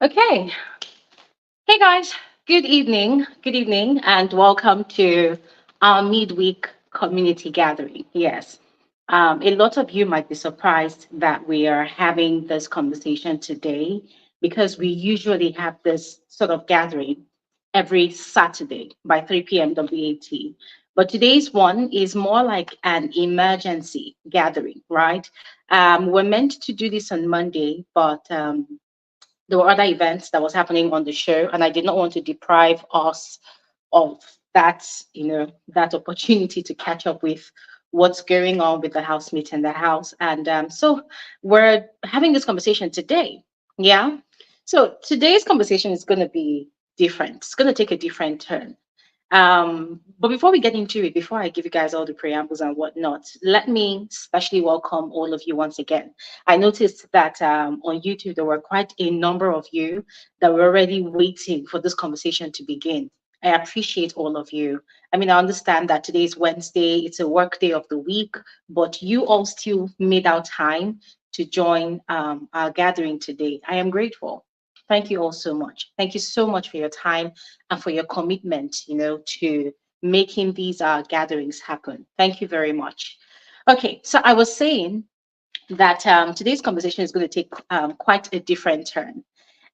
Okay. Hey guys, good evening, and welcome to our midweek community gathering. Yes. A lot of you might be surprised that we are having this conversation today because we usually have this sort of gathering every Saturday by 3 p.m. WAT. But today's one is more like an emergency gathering, right? We're meant to do this on Monday, but there were other events that was happening on the show, and I did not want to deprive us of that, that opportunity to catch up with what's going on with the housemate in the house. And so we're having this conversation today. Yeah. So today's conversation is going to be different. It's going to take a different turn. But before we get into it, before I give you guys all the preambles and whatnot, let me specially welcome all of you once again. I noticed that on YouTube, there were quite a number of you that were already waiting for this conversation to begin. I appreciate all of you. I mean, I understand that today is Wednesday, it's a work day of the week, but you all still made out time to join our gathering today. I am grateful. Thank you all so much. Thank you so much for your time and for your commitment, to making these gatherings happen. Thank you very much. Okay, so I was saying that today's conversation is going to take quite a different turn.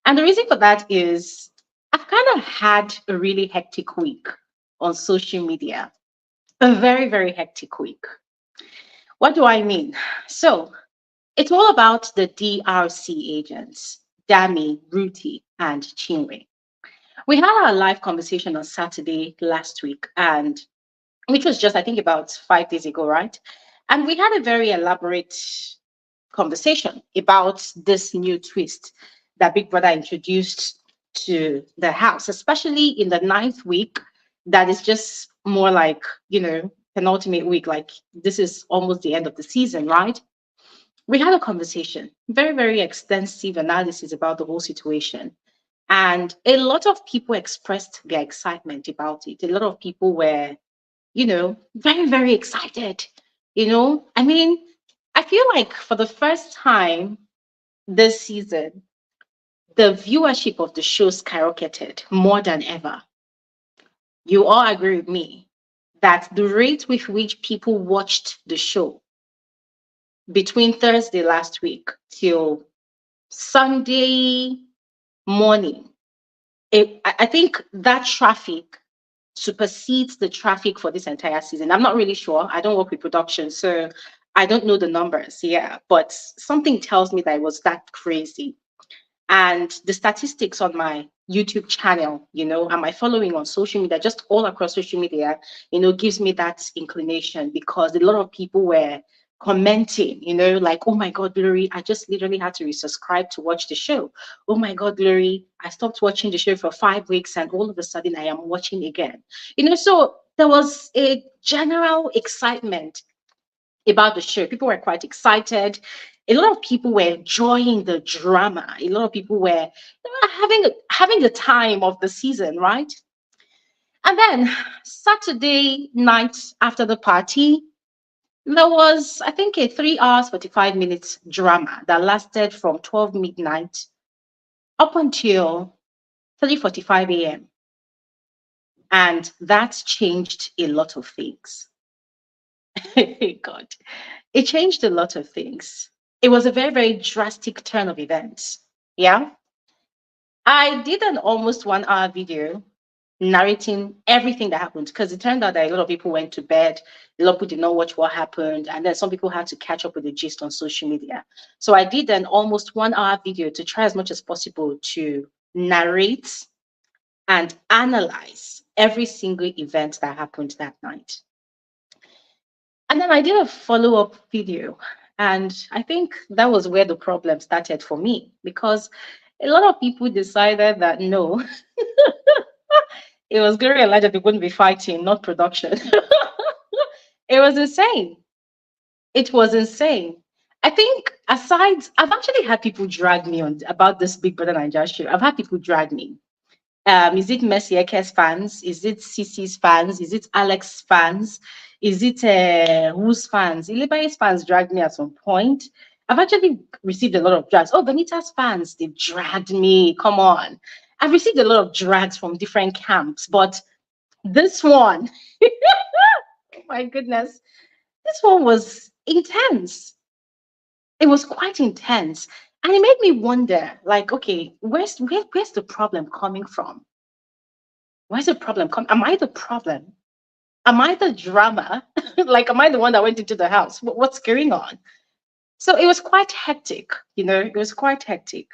And the reason for that is I've kind of had a really hectic week on social media, a very, very hectic week. What do I mean? So it's all about the DRC agents, Dami, Rhuthee, and Chinwe. We had our live conversation on Saturday last week, and which was just, I think, about 5 days ago, right? And we had a very elaborate conversation about this new twist that Big Brother introduced to the house, especially in the ninth week. That is just more like, penultimate week, like this is almost the end of the season, right? We had a conversation, very, very extensive analysis about the whole situation. And a lot of people expressed their excitement about it. A lot of people were, very, very excited. I mean, I feel like for the first time this season, the viewership of the show skyrocketed more than ever. You all agree with me that the rate with which people watched the show between Thursday last week till Sunday morning, I think that traffic supersedes the traffic for this entire season. I'm not really sure. I don't work with production, so I don't know the numbers. Yeah, but something tells me that it was that crazy. And the statistics on my YouTube channel, and my following on social media, just all across social media, gives me that inclination because a lot of people were commenting, like, oh my God, Glory, I just literally had to resubscribe to watch the show. Oh my God, Glory, I stopped watching the show for 5 weeks and all of a sudden I am watching again. So there was a general excitement about the show. People were quite excited. A lot of people were enjoying the drama. A lot of people were having the time of the season, right? And then Saturday night after the party, there was, I think, a 3 hours, 45 minutes drama that lasted from 12 midnight up until 3:45 a.m. And that changed a lot of things. God, it changed a lot of things. It was a very, very drastic turn of events. Yeah. I did an almost 1 hour video narrating everything that happened because it turned out that a lot of people went to bed, a lot of people did not watch what happened, and then some people had to catch up with the gist on social media. So I did an almost 1 hour video to try as much as possible to narrate and analyze every single event that happened that night. And then I did a follow-up video. And I think that was where the problem started for me because a lot of people decided that no, it was Glory and Elijah they wouldn't be fighting, not production. It was insane. It was insane. I think I've actually had people drag me on about this Big Brother Naija show. I've had people drag me. Is it Messieke's fans? Is it CC's fans? Is it Alex fans? Is it whose fans? Iliba's fans dragged me at some point. I've actually received a lot of drags. Oh, Benita's fans, they've dragged me. Come on. I've received a lot of drags from different camps, but this one, oh my goodness, this one was intense. It was quite intense. And it made me wonder, like, okay, where's the problem coming from? Where's the problem coming? Am I the problem? Am I the drama? Like, am I the one that went into the house? What's going on? So it was quite hectic, it was quite hectic.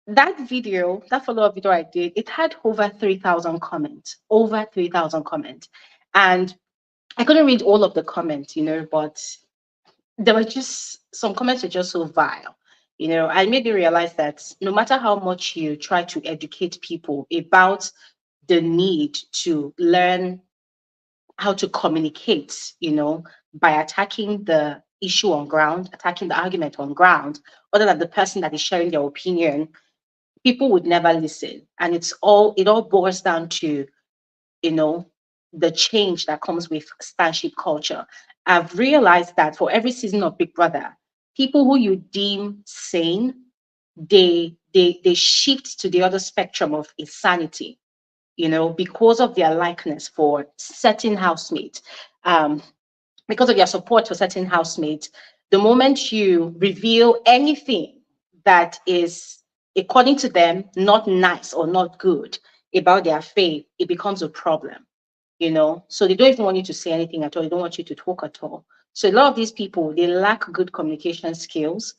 That video, that follow-up video I did, it had over 3,000 comments, over 3,000 comments. And I couldn't read all of the comments, but there were just some comments were just so vile. I made me realize that no matter how much you try to educate people about the need to learn how to communicate, by attacking the issue on ground, attacking the argument on ground, other than the person that is sharing their opinion, people would never listen. And it all boils down to, the change that comes with starship culture. I've realized that for every season of Big Brother, people who you deem sane, they shift to the other spectrum of insanity, because of their likeness for certain housemates, because of their support for certain housemates. The moment you reveal anything that is, according to them, not nice or not good about their faith, it becomes a problem. So they don't even want you to say anything at all. They don't want you to talk at all. So a lot of these people, they lack good communication skills.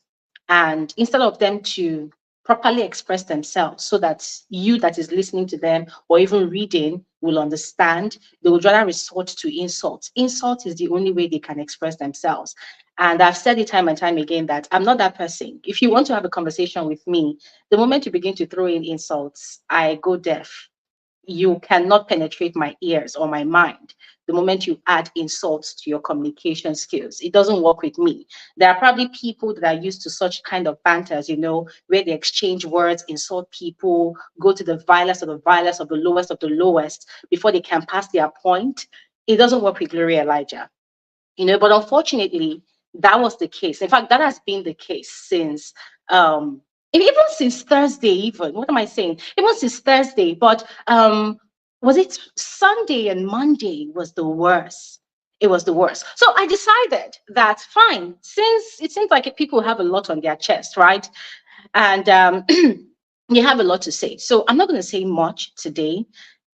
And instead of them to properly express themselves so that you that is listening to them or even reading will understand, they would rather resort to insult. Insult is the only way they can express themselves. And I've said it time and time again that I'm not that person. If you want to have a conversation with me, the moment you begin to throw in insults, I go deaf. You cannot penetrate my ears or my mind the moment you add insults to your communication skills. It doesn't work with me. There are probably people that are used to such kind of banters, where they exchange words, insult people, go to the vilest of the vilest of the lowest before they can pass their point. It doesn't work with Gloria Elijah, but unfortunately, that was the case. In fact, that has been the case since even since Thursday, even what am I saying? Even since Thursday, but was it Sunday and Monday was the worst. It was the worst. So I decided that fine, since it seems like people have a lot on their chest, right? And you have a lot to say. So I'm not going to say much today.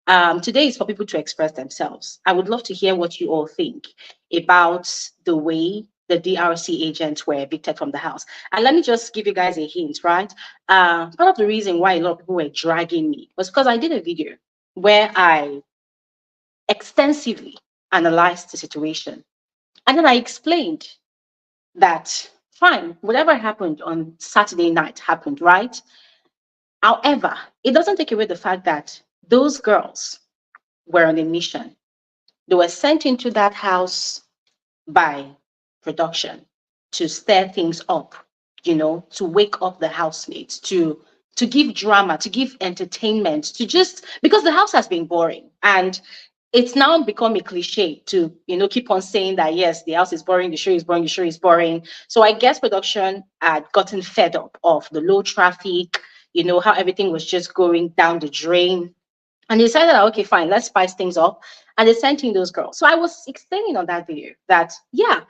Today is for people to express themselves. I would love to hear what you all think about the way the DRC agents were evicted from the house. And let me just give you guys a hint, right? Part of the reason why a lot of people were dragging me was because I did a video where I extensively analyzed the situation. And then I explained that, fine, whatever happened on Saturday night happened, right? However, it doesn't take away the fact that those girls were on a mission. They were sent into that house by production to stir things up, to wake up the housemates, to give drama, to give entertainment, to just because the house has been boring. And it's now become a cliche to, keep on saying that, yes, the house is boring, the show is boring, the show is boring. So I guess production had gotten fed up of the low traffic, how everything was just going down the drain. And they decided, that, okay, fine, let's spice things up. And they sent in those girls. So I was explaining on that video that, yeah,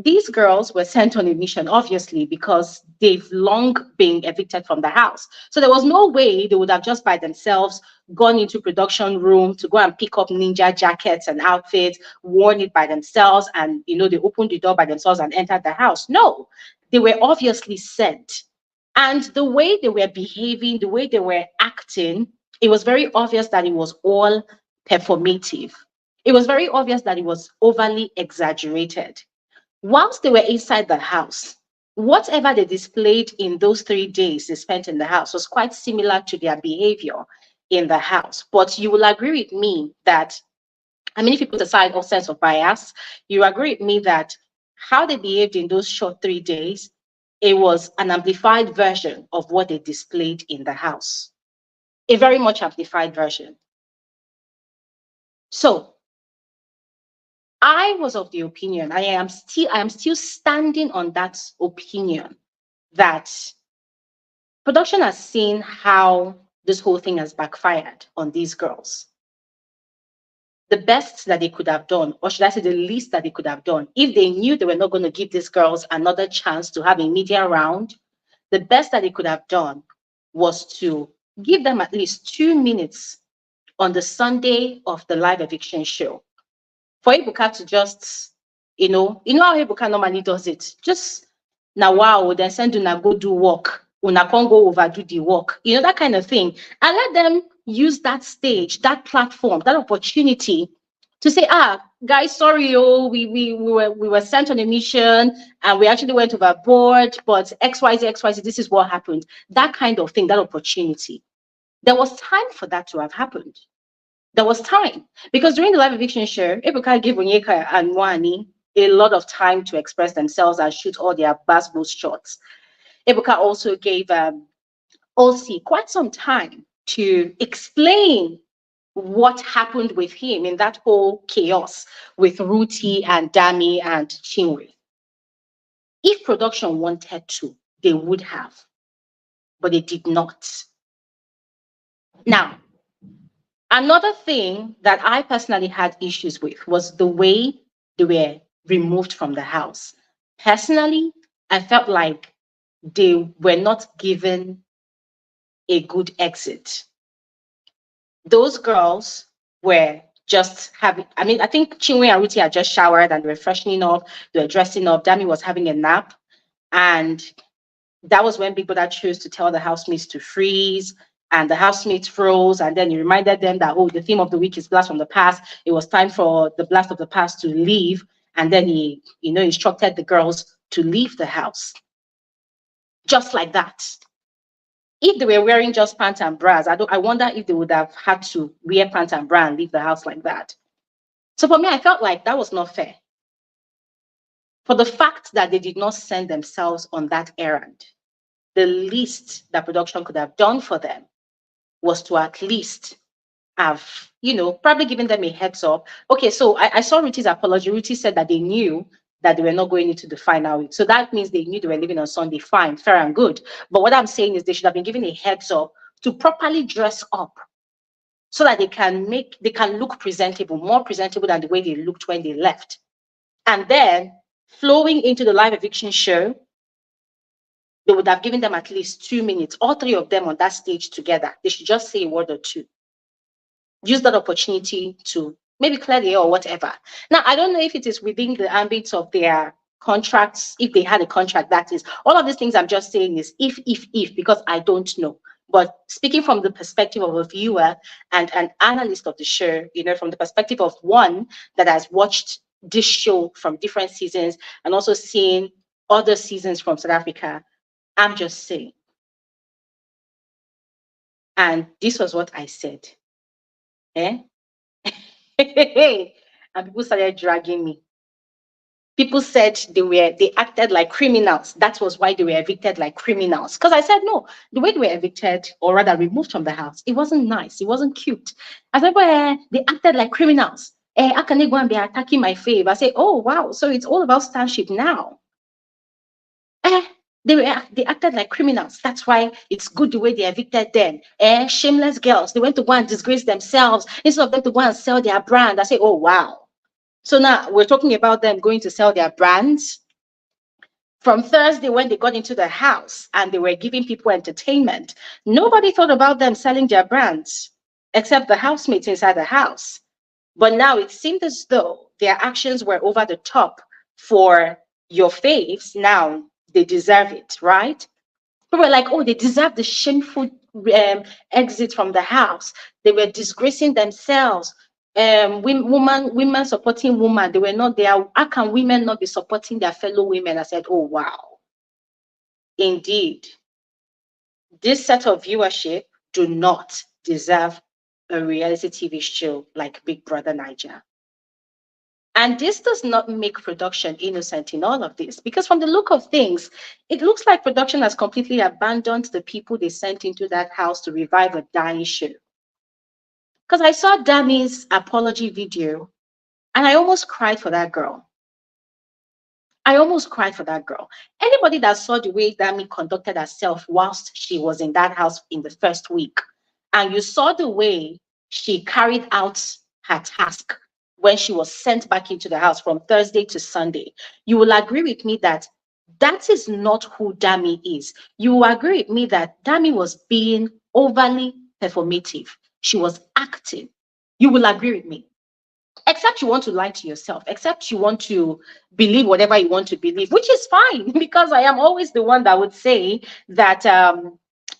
these girls were sent on a mission, obviously, because they've long been evicted from the house. So there was no way they would have just by themselves gone into production room to go and pick up ninja jackets and outfits, worn it by themselves, and they opened the door by themselves and entered the house. No, they were obviously sent. And the way they were behaving, the way they were acting, it was very obvious that it was all performative. It was very obvious that it was overly exaggerated. Whilst they were inside the house, whatever they displayed in those 3 days they spent in the house was quite similar to their behavior in the house. But you will agree with me that, I mean, if you put aside all sense of bias, you agree with me that how they behaved in those short 3 days, it was an amplified version of what they displayed in the house. A very much amplified version. So I was of the opinion, I am still standing on that opinion, that production has seen how this whole thing has backfired on these girls. The best that they could have done, or should I say the least that they could have done, if they knew they were not going to give these girls another chance to have a media round, the best that they could have done was to give them at least 2 minutes on the Sunday of the live eviction show for Ibuka to just, how Ibuka normally does it. Just now, wow, then send una go do work. Una can't go overdo the work. That kind of thing. And let them use that stage, that platform, that opportunity to say, guys, sorry, we were sent on a mission and we actually went overboard, but XYZ, this is what happened. That kind of thing, that opportunity. There was time for that to have happened. There was time, because during the live eviction show, Ebuka gave Onyeka and Wani a lot of time to express themselves and shoot all their basketball shots. Ebuka also gave Olsi quite some time to explain what happened with him in that whole chaos with Rhuthee and Dami and Chinwe. If production wanted to, they would have, but they did not. Now, another thing that I personally had issues with was the way they were removed from the house. Personally, I felt like they were not given a good exit. Those girls were just having, I think Chinwe and Rhuthee had just showered and they were freshening up, they were dressing up. Dami was having a nap. And that was when Big Brother chose to tell the housemates to freeze. And the housemates froze, and then he reminded them that, the theme of the week is blast from the past. It was time for the blast of the past to leave. And then he, instructed the girls to leave the house. Just like that. If they were wearing just pants and bras, I wonder if they would have had to wear pants and bra and leave the house like that. So for me, I felt like that was not fair. For the fact that they did not send themselves on that errand, the least that production could have done for them was to at least have, probably given them a heads up. Okay, so I saw Rhuthee's apology. Rhuthee said that they knew that they were not going into the final week. So that means they knew they were leaving on Sunday. Fine, fair and good. But what I'm saying is they should have been given a heads up to properly dress up so that they can look presentable, more presentable than the way they looked when they left. And then flowing into the live eviction show, they would have given them at least 2 minutes, all three of them on that stage together. They should just say a word or two. Use that opportunity to maybe clear the air or whatever. Now, I don't know if it is within the ambit of their contracts, if they had a contract, that is. All of these things I'm just saying is if, because I don't know. But speaking from the perspective of a viewer and an analyst of the show, from the perspective of one that has watched this show from different seasons and also seen other seasons from South Africa, I'm just saying. And this was what I said. And people started dragging me. People said they acted like criminals. That was why they were evicted like criminals. Because I said, no, the way they were evicted, or rather removed from the house, it wasn't nice. It wasn't cute. I said, they acted like criminals. How can they go and be attacking my fave? I say, oh, wow. So it's all about starship now. They acted like criminals. That's why it's good the way they evicted them. Shameless girls. They went to go and disgrace themselves instead of them to go and sell their brand. I say, oh, wow. So now we're talking about them going to sell their brands. From Thursday, when they got into the house and they were giving people entertainment, nobody thought about them selling their brands except the housemates inside the house. But now it seemed as though their actions were over the top for your faves. Now they deserve it, right? People were like, oh, they deserve the shameful exit from the house. They were disgracing themselves. Women supporting women, they were not there. How can women not be supporting their fellow women? I said, oh, wow. Indeed, this set of viewership do not deserve a reality TV show like Big Brother Naija. And this does not make production innocent in all of this, because from the look of things, it looks like production has completely abandoned the people they sent into that house to revive a dying show. Because I saw Dami's apology video And I almost cried for that girl. I almost cried for that girl. Anybody that saw the way Dami conducted herself whilst she was in that house in the first week, and you saw the way she carried out her task when she was sent back into the house from Thursday to Sunday, you will agree with me that that is not who Dami is. You will agree with me that Dami was being overly performative. She was acting. You will agree with me. Except you want to lie to yourself, except you want to believe whatever you want to believe, which is fine, because I am always the one that would say that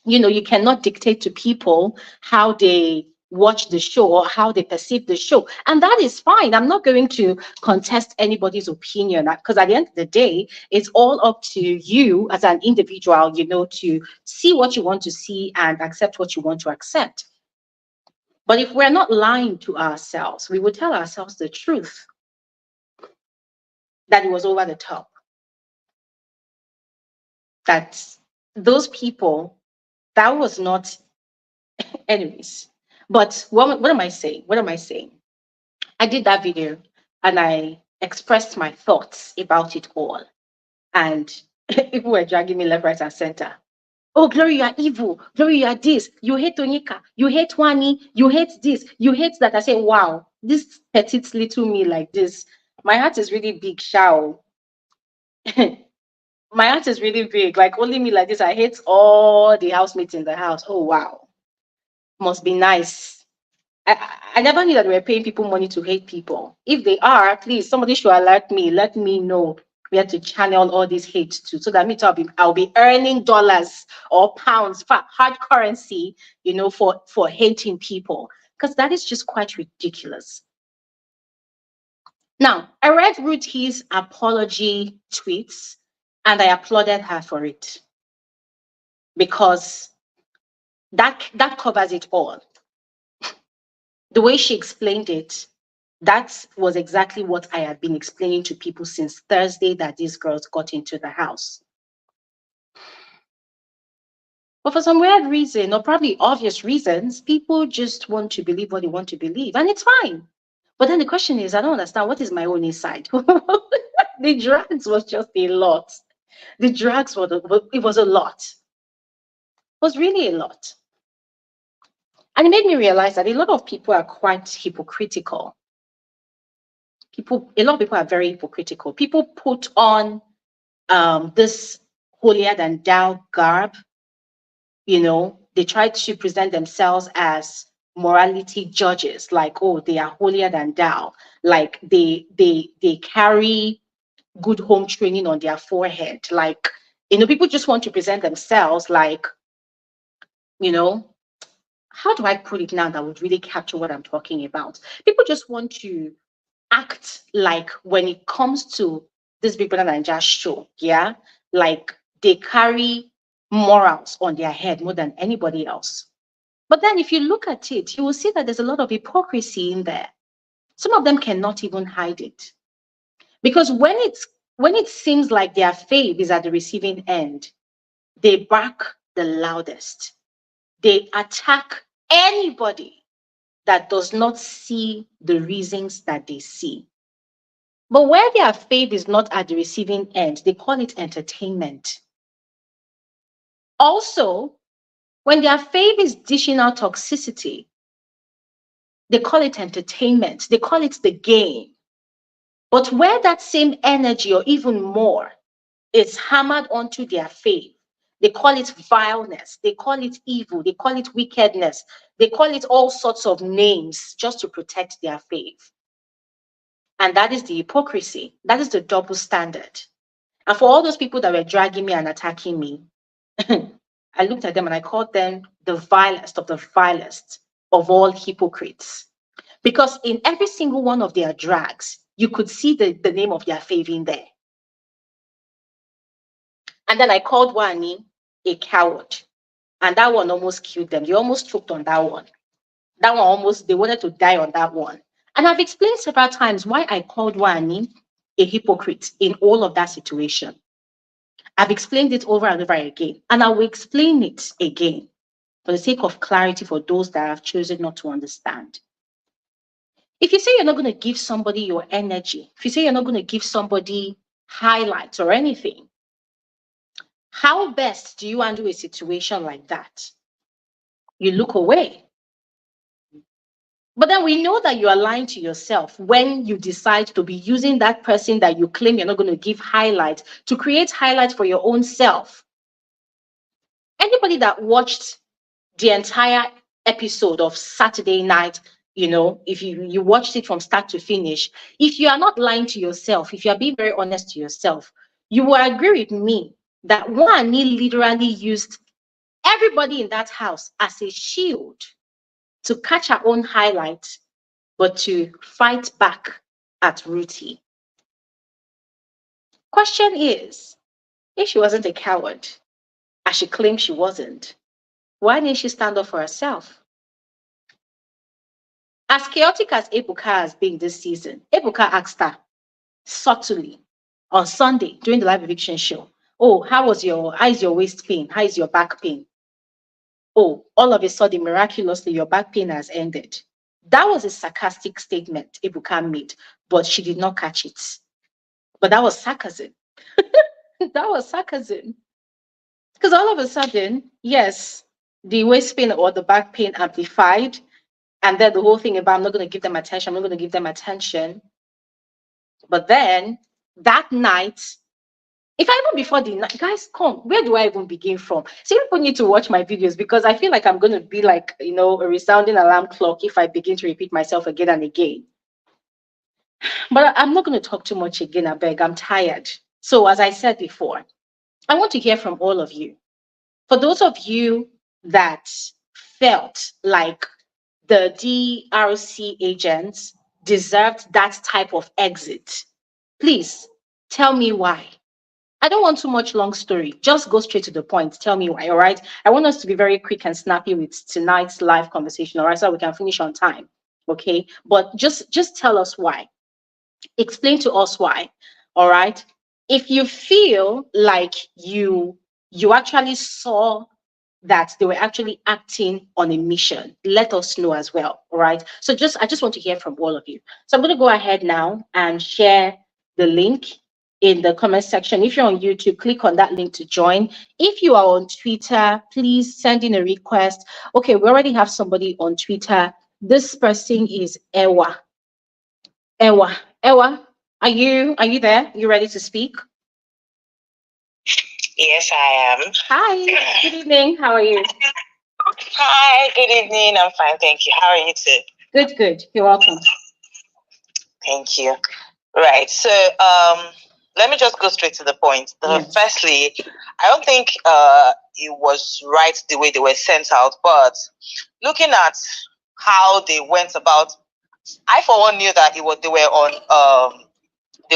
you cannot dictate to people how they watch the show or how they perceive the show, and that is fine. I'm not going to contest anybody's opinion, because at the end of the day, it's all up to you as an individual, to see what you want to see and accept what you want to accept. But if we're not lying to ourselves, we would tell ourselves the truth, that it was over the top, that those people, that was not, anyways. But what am I saying? What am I saying? I did that video and I expressed my thoughts about it all. And people were dragging me left, right, and center. Oh, Glory, you are evil. Glory, you are this. You hate Onyeka. You hate Wani. You hate this. You hate that. I say, wow, this petite little me like this. My heart is really big, shao. My heart is really big. Like only me like this. I hate all the housemates in the house. Oh, wow. Must be nice. I never knew that we were paying people money to hate people. If they are, please, somebody should alert me. Let me know. We have to channel all this hate to, so that means I'll be earning dollars or pounds, hard currency, for hating people, because that is just quite ridiculous. Now, I read Rhuthee's apology tweets and I applauded her for it, because that covers it all. The way she explained it, that was exactly what I had been explaining to people since Thursday, that these girls got into the house. But for some weird reason, or probably obvious reasons, people just want to believe what they want to believe, and it's fine. But then the question is, I don't understand, what is my own inside? The drugs was just a lot. The drugs it was a lot. It was really a lot. And it made me realize that a lot of people are quite hypocritical. A lot of people are very hypocritical. People put on this holier than thou garb. They try to present themselves as morality judges, like, oh, they are holier than thou, like they carry good home training on their forehead, like, people just want to present themselves like, how do I put it now that would really capture what I'm talking about? People just want to act like, when it comes to this Big Brother Naija show, yeah, like they carry morals on their head more than anybody else. But then if you look at it, you will see that there's a lot of hypocrisy in there. Some of them cannot even hide it. Because when it seems like their fave is at the receiving end, they bark the loudest. They attack anybody that does not see the reasons that they see. But where their fave is not at the receiving end, they call it entertainment. Also, when their fave is dishing out toxicity, they call it entertainment. They call it the game. But where that same energy, or even more, is hammered onto their fave, they call it vileness, they call it evil, they call it wickedness, they call it all sorts of names just to protect their fave. And that is the hypocrisy. That is the double standard. And for all those people that were dragging me and attacking me, I looked at them and I called them the vilest of all hypocrites. Because in every single one of their drags, you could see the name of their fave in there. And then I called Wani a coward. And that one almost killed them. They almost choked on that one. That one they wanted to die on that one. And I've explained several times why I called Wani a hypocrite in all of that situation. I've explained it over and over again, and I will explain it again for the sake of clarity for those that have chosen not to understand. If you say you're not going to give somebody your energy, if you say you're not going to give somebody highlights or anything, how best do you handle a situation like that? You look away. But then we know that you are lying to yourself when you decide to be using that person that you claim you're not going to give highlights to create highlights for your own self. Anybody that watched the entire episode of Saturday night, if you watched it from start to finish, if you are not lying to yourself, if you are being very honest to yourself, you will agree with me that Wani literally used everybody in that house as a shield to catch her own highlights, but to fight back at Rhuthee. Question is, if she wasn't a coward, as she claimed she wasn't, why didn't she stand up for herself? As chaotic as Ebuka has been this season, Ebuka asked her subtly on Sunday during the live eviction show, oh, how is your waist pain? How is your back pain? Oh, all of a sudden, miraculously, your back pain has ended. That was a sarcastic statement Ebuka made, but she did not catch it. But that was sarcasm. That was sarcasm. Because all of a sudden, yes, the waist pain or the back pain amplified. And then the whole thing about I'm not going to give them attention, I'm not going to give them attention. But then that night, if I even before the night, guys, come, where do I even begin from? See, people need to watch my videos because I feel like I'm going to be like, a resounding alarm clock if I begin to repeat myself again and again. But I'm not going to talk too much again, I beg. I'm tired. So as I said before, I want to hear from all of you. For those of you that felt like the DRC agents deserved that type of exit, please tell me why. I don't want too much long story. Just go straight to the point. Tell me why, all right? I want us to be very quick and snappy with tonight's live conversation, all right? So we can finish on time, okay? But just tell us why. Explain to us why, all right? If you feel like you actually saw that they were actually acting on a mission, let us know as well, all right? So I just want to hear from all of you. So I'm going to go ahead now and share the link in the comment section. If you're on YouTube, click on that link to join. If you are on Twitter, please send in a request. Okay, we already have somebody on Twitter. This person is Ewa. Ewa, are you there? You ready to speak? Yes, I am. Hi, good evening. How are you? Hi, good evening. I'm fine, thank you. How are you too? Good. You're welcome. Thank you. Right. So, let me just go straight to the point. Yes. Firstly, I don't think it was right the way they were sent out, but looking at how they went about, I for one knew that they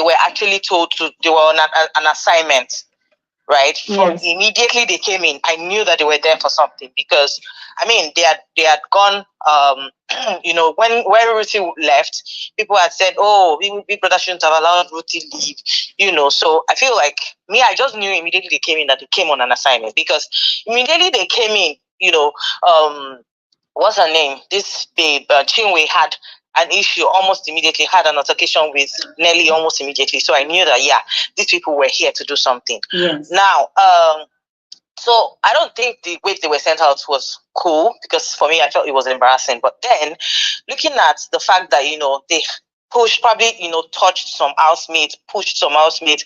were actually told they were on an assignment. Right, from immediately they came in, I knew that they were there for something because I mean they had gone. When Rhuthee left, people had said, "Oh, Big Brother shouldn't have allowed Rhuthee leave." So I feel like I just knew immediately they came in that they came on an assignment because immediately they came in. What's her name? This babe, Chinwe, had an issue almost immediately, had an altercation with Nelly almost immediately. So I knew that, these people were here to do something. Yes. Now, so I don't think the way they were sent out was cool because for me, I felt it was embarrassing. But then looking at the fact that, they pushed, probably, touched some housemates, pushed some housemates,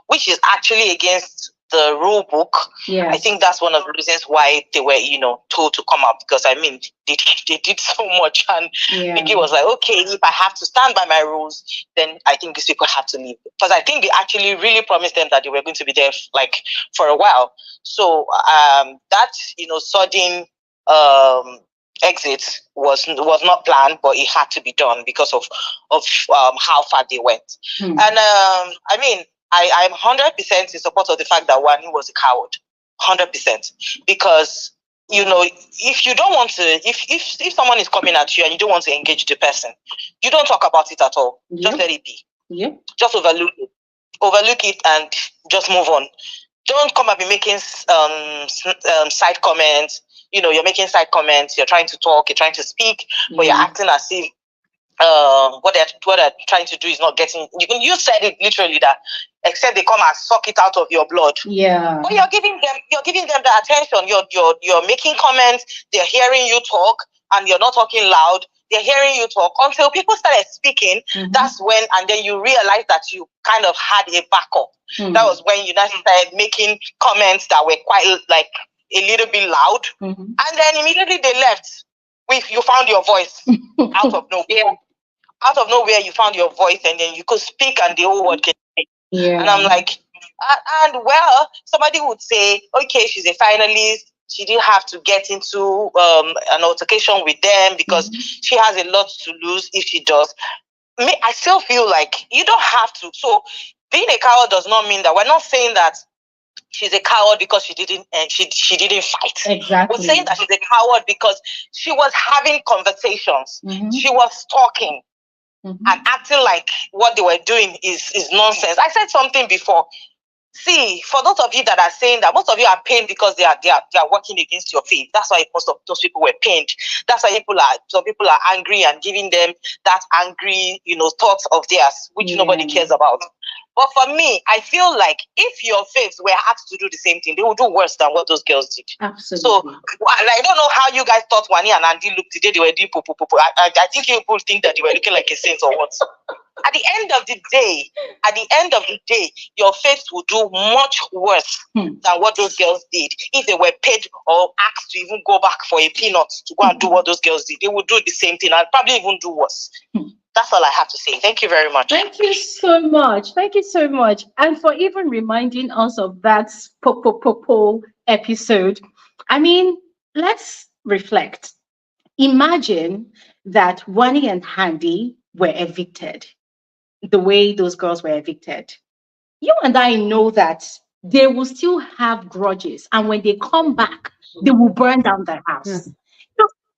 which is actually against the rule book. Yes. I think that's one of the reasons why they were, told to come out because I mean they did so much, and Michky was like, okay, if I have to stand by my rules, then I think these people have to leave because I think they actually really promised them that they were going to be there like for a while. So that sudden exit was not planned, but it had to be done because of how far they went. And I mean, I'm 100% in support of the fact that Wani was a coward, 100%, because if you don't want to, if someone is coming at you and you don't want to engage the person, you don't talk about it at all. Just let it be. Just overlook it and just move on. Don't come and be making side comments. You're making side comments. You're trying to talk. You're trying to speak, but you're acting as if what they're trying to do is not getting. You said it literally that except they come and suck it out of your blood. Yeah. But you're giving them the attention. You're making comments. They're hearing you talk, and you're not talking loud. They're hearing you talk until people started speaking. That's when, and then you realize that you kind of had a backup. That was when you started making comments that were quite like a little bit loud, and then immediately they left. You found your voice out of nowhere. Out of nowhere, you found your voice, and then you could speak, and the whole world can speak. Yeah. And I'm like, and well, somebody would say, okay, she's a finalist. She didn't have to get into an altercation with them because she has a lot to lose if she does. I still feel like you don't have to. So being a coward does not mean that we're not saying that she's a coward because she didn't fight. Exactly. We're saying that she's a coward because she was having conversations. She was talking and acting like what they were doing is nonsense. I said something before. See, for those of you that are saying that, most of you are pained because they are working against your faith. That's why most of those people were pained. That's why some people are angry and giving them that angry, thoughts of theirs, which nobody cares about. But for me, I feel like if your faiths were asked to do the same thing, they would do worse than what those girls did. Absolutely. So I don't know how you guys thought Wani and Ndi looked today. They were doing poo. I think you people think that they were looking like a saint or what. At the end of the day, your faiths will do much worse than what those girls did. If they were paid or asked to even go back for a peanut to go and do what those girls did, they would do the same thing and probably even do worse. That's all I have to say. Thank you very much. Thank you so much. Thank you so much. And for even reminding us of that episode. I mean, let's reflect. Imagine that Wani and Ndi were evicted the way those girls were evicted. You and I know that they will still have grudges. And when they come back, they will burn down their house.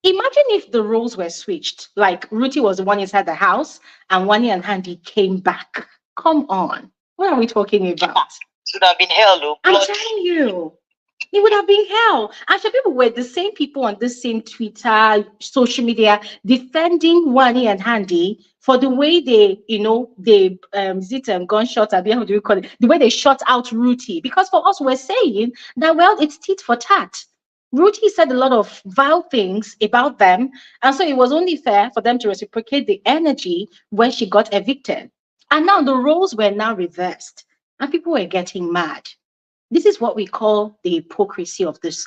Imagine if the roles were switched, like Rhuthee was the one inside the house and Wani and Ndi came back. Come on. What are we talking about? It would have been hell, though. I'm telling you. It would have been hell. Actually, people were the same people on the same Twitter, social media, defending Wani and Ndi for the way they, gunshots, how do we call it? The way they shot out Rhuthee. Because for us, we're saying that, well, it's tit for tat. Rhuthee said a lot of vile things about them, and so it was only fair for them to reciprocate the energy when she got evicted. And now the roles were now reversed, and people were getting mad. This is what we call the hypocrisy of this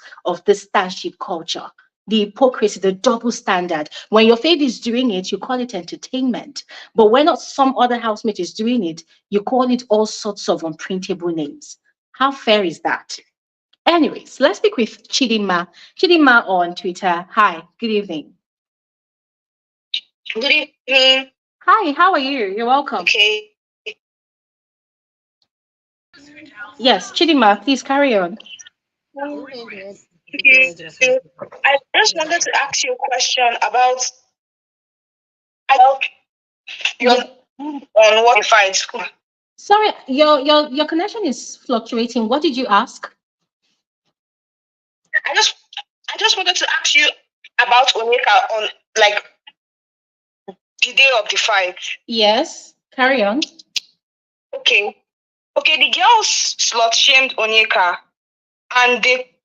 starship culture. The hypocrisy, the double standard. When your faith is doing it, you call it entertainment. But when some other housemate is doing it, you call it all sorts of unprintable names. How fair is that? Anyways, let's speak with Chidinma. Chidinma on Twitter. Hi, good evening. Good evening. Hi, how are you? You're welcome. Okay. Yes, Chidinma, please carry on. Okay. I just wanted to ask you a question about what you find school. Sorry, your connection is fluctuating. What did you ask? I just wanted to ask you about Onyeka on the day of the fight. Yes, carry on. Okay, the girls slut shamed Onyeka and they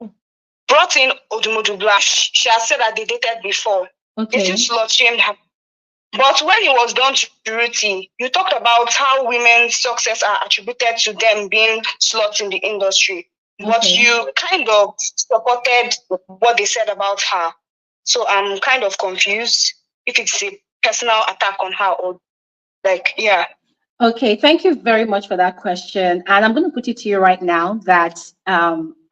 brought in Odumodu Black. She has said that they dated before. Okay. They still slut shamed her. But when it was done to Rhuthee, you talked about how women's success are attributed to them being sluts in the industry. But you kind of supported what they said about her. So I'm kind of confused if it's a personal attack on her or Okay, thank you very much for that question. And I'm going to put it to you right now that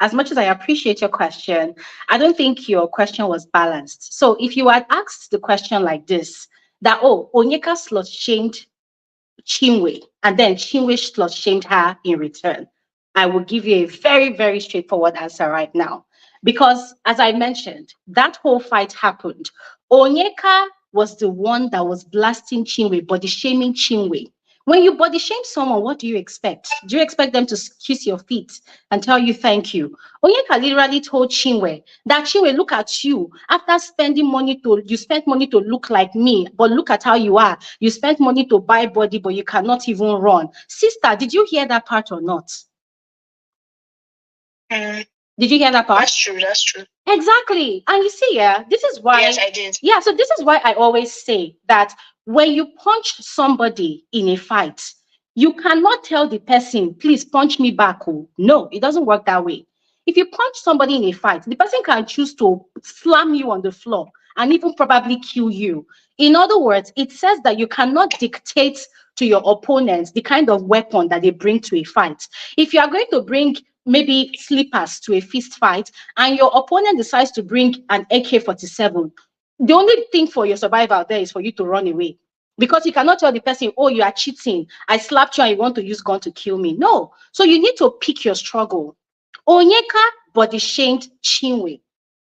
as much as I appreciate your question, I don't think your question was balanced. So if you had asked the question like this, that, Onyeka slut shamed Chinwe, and then Chinwe slut shamed her in return, I will give you a very, very straightforward answer right now. Because as I mentioned, that whole fight happened. Onyeka was the one that was blasting Chinwe, body shaming Chinwe. When you body shame someone, what do you expect? Do you expect them to kiss your feet and tell you thank you? Onyeka literally told Chinwe that, Chinwe, look at you. After spending money you spent money to look like me, but look at how you are. You spent money to buy body, but you cannot even run. Sister, did you hear that part or not? Did you hear that part? That's true. That's true. Exactly. And you see, yeah, this is why. Yes, I did. Yeah, so this is why I always say that when you punch somebody in a fight, you cannot tell the person, please punch me back. Oh, no, it doesn't work that way. If you punch somebody in a fight, the person can choose to slam you on the floor and even probably kill you. In other words, it says that you cannot dictate to your opponents the kind of weapon that they bring to a fight. If you are going to bring maybe slippers to a fist fight and your opponent decides to bring an AK-47, the only thing for your survival there is for you to run away. Because you cannot tell the person, oh, you are cheating. I slapped you and you want to use gun to kill me. No. So you need to pick your struggle. Onyeka body shamed Chinwe.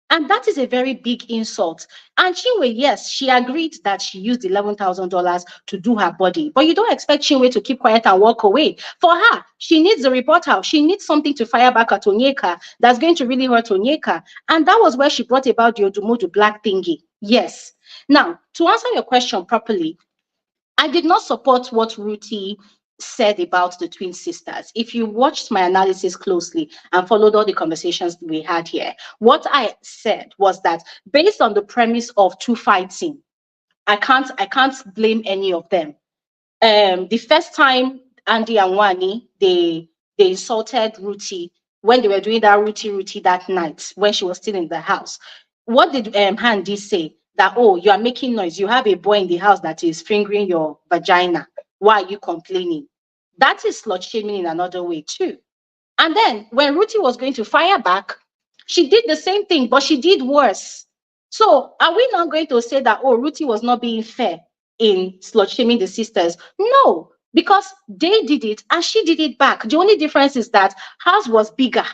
And that is a very big insult. And Chinwe, yes, she agreed that she used $11,000 to do her body. But you don't expect Chinwe to keep quiet and walk away. For her, she needs a reporter. She needs something to fire back at Onyeka that's going to really hurt Onyeka. And that was where she brought about the Odumodu black thingy. Yes. Now, to answer your question properly, I did not support what Rhuthee said about the twin sisters. If you watched my analysis closely and followed all the conversations we had here, what I said was that based on the premise of two fighting, I can't blame any of them. The first time Ndi and Wani, they insulted Rhuthee when they were doing that Rhuthee that night when she was still in the house. What did Ndi say? That, oh, you are making noise. You have a boy in the house that is fingering your vagina. Why are you complaining? That is slut shaming in another way too. And then when Rhuthee was going to fire back, she did the same thing, but she did worse. So are we not going to say that, oh, Rhuthee was not being fair in slut shaming the sisters? No, because they did it and she did it back. The only difference is that hers was bigger.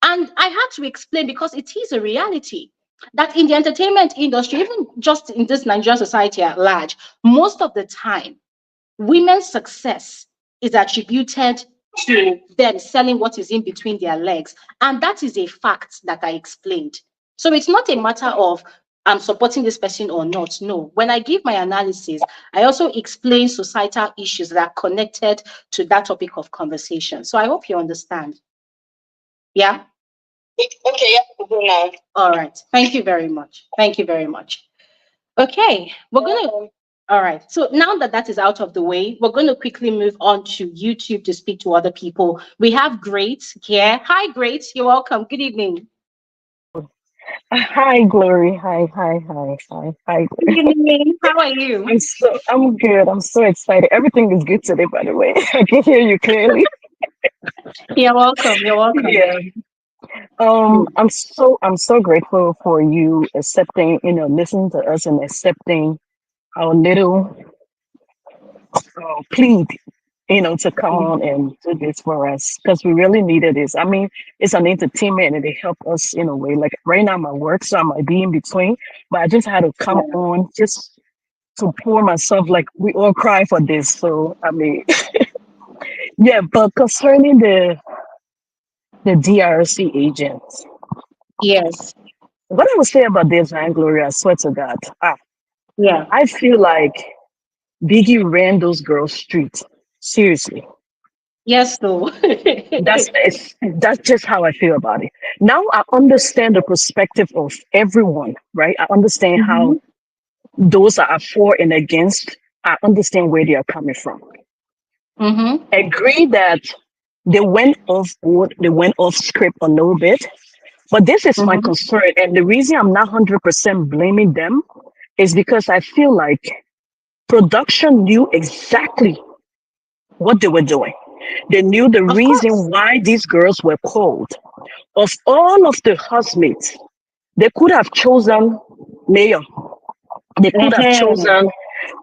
And I had to explain, because it is a reality that in the entertainment industry, even just in this Nigerian society at large, most of the time, women's success is attributed to them selling what is in between their legs. And that is a fact that I explained. So it's not a matter of I'm supporting this person or not. No, when I give my analysis, I also explain societal issues that are connected to that topic of conversation. So I hope you understand. Yeah? Okay, yeah, now. All right. Thank you very much. Thank you very much. Okay, we're going to. All right. So now that that is out of the way, we're going to quickly move on to YouTube to speak to other people. We have Great here. Hi, Great. You're welcome. Good evening. Hi, Glory. Hi. Good evening. How are you? I'm good. I'm so excited. Everything is good today, by the way. I can hear you clearly. You're welcome. You're welcome. Yeah. I'm so grateful for you accepting, listening to us and accepting our little plea, to come on and do this for us, because we really needed this. I mean, it's an entertainment and it helped us in a way. Like right now, my work, so I might be in between, but I just had to come on just to pour myself. Like we all cry for this. So I mean, yeah. But concerning the DRC agents, yes, what I would say about this, and Gloria, I swear to God, yeah, I feel like Biggie ran those girls street. Seriously. yes, though. That's just how I feel about it. Now I understand the perspective of everyone, right? I understand how those that are for and against, I understand where they are coming from. Agree that they went off board, they went off script a little bit, but this is my concern. And the reason I'm not 100% blaming them is because I feel like production knew exactly what they were doing. They knew the reason why these girls were called. Of all of the housemates, they could have chosen Mayor. They could have chosen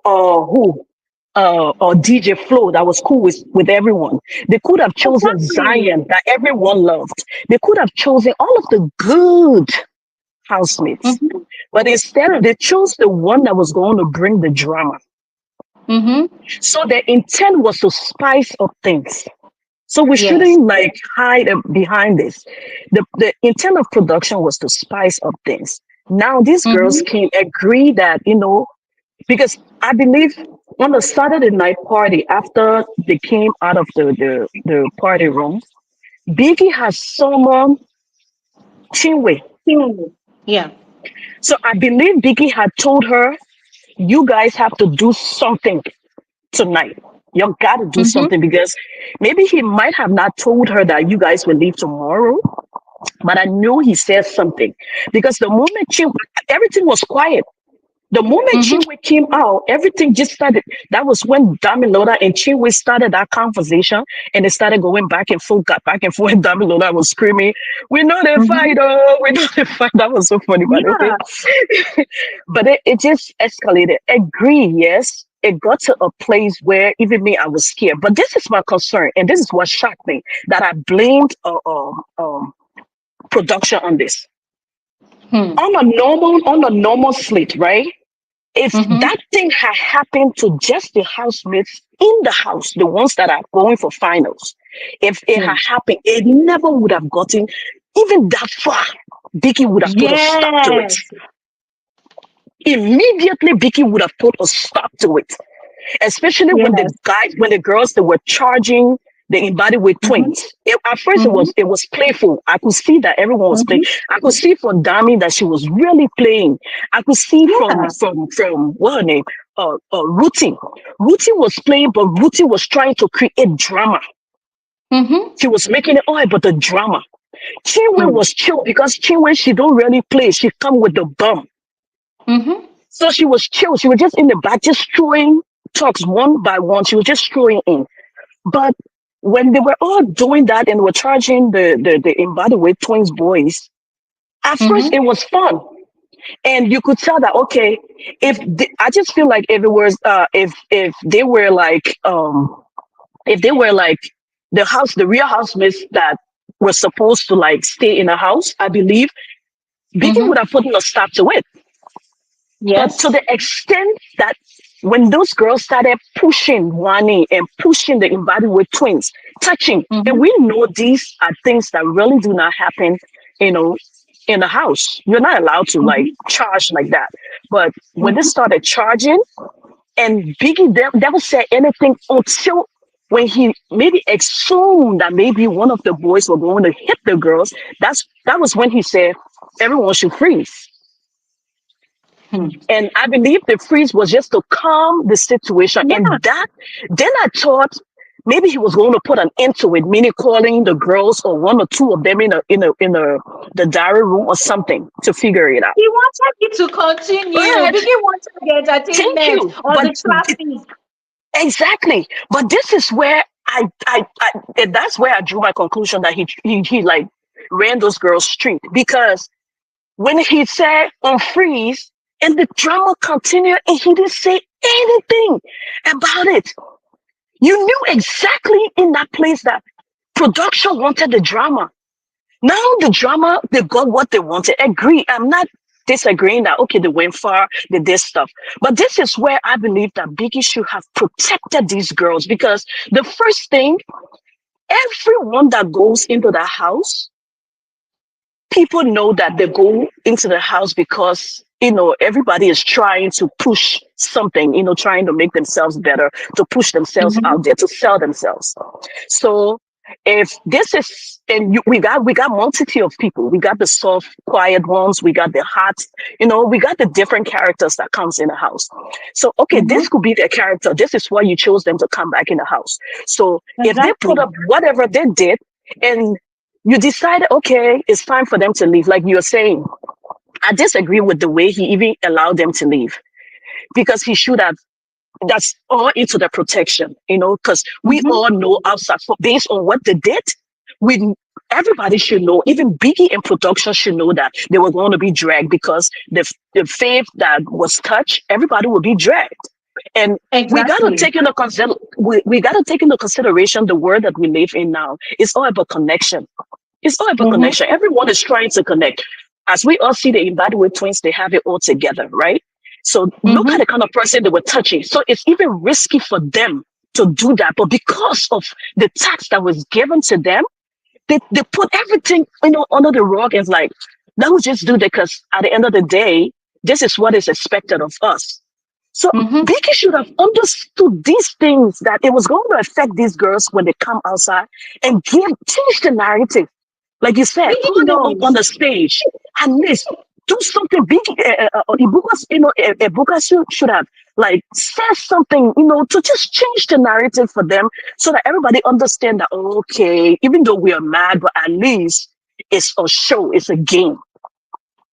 or DJ Flo that was cool with everyone. They could have chosen Zion that everyone loved. They could have chosen all of the good housemates. But instead, they chose the one that was going to bring the drama. Mm-hmm. So the intent was to spice up things. So we Yes. shouldn't like hide behind this. The intent of production was to spice up things. Now these girls Mm-hmm. can agree that, because I believe on the Saturday night party after they came out of the party room, Biggie has summoned Chinwe. Yeah. So I believe Biggie had told her, you guys have to do something tonight. You got to do Mm-hmm. something because maybe he might have not told her that you guys will leave tomorrow, but I know he said something because the moment everything was quiet. The moment Mm-hmm. Chinwe came out, everything just started. That was when Dami and Chinwe started that conversation, and they started going back and forth, got back and forth. And Dami was screaming, "We know they Mm-hmm. fight! Oh, we know they fight!" That was so funny, but okay. Yeah. But it just escalated. Agree, yes. It got to a place where even me, I was scared. But this is my concern, and this is what shocked me that I blamed production on this. Hmm. On a normal slate, right? If Mm-hmm. that thing had happened to just the housemates in the house, the ones that are going for finals, if it Hmm. had happened, it never would have gotten even that far. Vicky would have put a stop to it. Yes. Immediately, Vicky would have put a stop to it. Especially when Yes. when the girls that were charging the embodied with Mm-hmm. twins. At first, it Mm-hmm. was playful. I could see that everyone was playing. Mm-hmm. I could see from Dami that she was really playing. I could see Yeah. from what her name, Rhuthee. Rhuthee was playing, but Rhuthee was trying to create drama. Mm-hmm. She was making it all about the drama. Chinwe Hmm. was chill because Chinwe, she don't really play. She come with the bum. Mm-hmm. So she was chill. She was just in the back, just throwing talks one by one. She was just throwing in. But when they were all doing that and were charging the embodied with twins boys, at first it Mm-hmm. was fun. And you could tell that okay, I just feel like if it was if they were like the real housemates that were supposed to like stay in a house, I believe Biggie would Mm-hmm. have put a stop to it. But to Yes. the extent that when those girls started pushing Wani and pushing the embodied with twins, touching, and Mm-hmm. we know these are things that really do not happen, you know, in the house. You're not allowed to like Mm-hmm. charge like that. But when they Mm-hmm. started charging, and Biggie never said anything until when he maybe assumed that maybe one of the boys were going to hit the girls. That was when he said everyone should freeze. Hmm. And I believe the freeze was just to calm the situation. Yeah. And that, then I thought maybe he was going to put an end to it, meaning calling the girls or one or two of them in the diary room or something to figure it out. He wanted it to continue. But Biggie wanted the thank entertainment you. or But the traffic. exactly. But this is where and that's where I drew my conclusion that he like ran those girls straight because when he said on freeze and the drama continued and he didn't say anything about it. You knew exactly in that place that production wanted the drama. Now the drama, they got what they wanted. Agree. I'm not disagreeing that, okay, they went far, they did stuff. But this is where I believe that Biggie should have protected these girls because the first thing, everyone that goes into the house, people know that they go into the house because everybody is trying to push something, trying to make themselves better, to push themselves Mm-hmm. out there, to sell themselves. So if this is we got multitude of people, we got the soft quiet ones, we got the hot, we got the different characters that comes in the house. So okay, Mm-hmm. this could be their character, this is why you chose them to come back in the house. So if they put Exactly. up whatever they did and you decided, okay, it's time for them to leave. Like you're saying, I disagree with the way he even allowed them to leave because he should have. That's all into the protection, because we Mm-hmm. all know outside, based on what they did, we everybody should know, even Biggie in production should know that they were going to be dragged because the faith that was touched, everybody will be dragged. And we got to Exactly. take into we got to take into consideration the world that we live in now. It's all about connection. It's all about Mm-hmm. connection. Everyone is trying to connect. As we all see the embodied twins, they have it all together, right? So look at the kind of person they were touching. So it's even risky for them to do that. But because of the tax that was given to them, they put everything, under the rug and like, let us just do that because at the end of the day, this is what is expected of us. So Biggie should have understood these things, that it was going to affect these girls when they come outside, and change the narrative. Like you said, call them up on the stage, at least do something big. Ibuka should have like said something, to just change the narrative for them, so that everybody understand that, okay, even though we are mad, but at least it's a show, it's a game.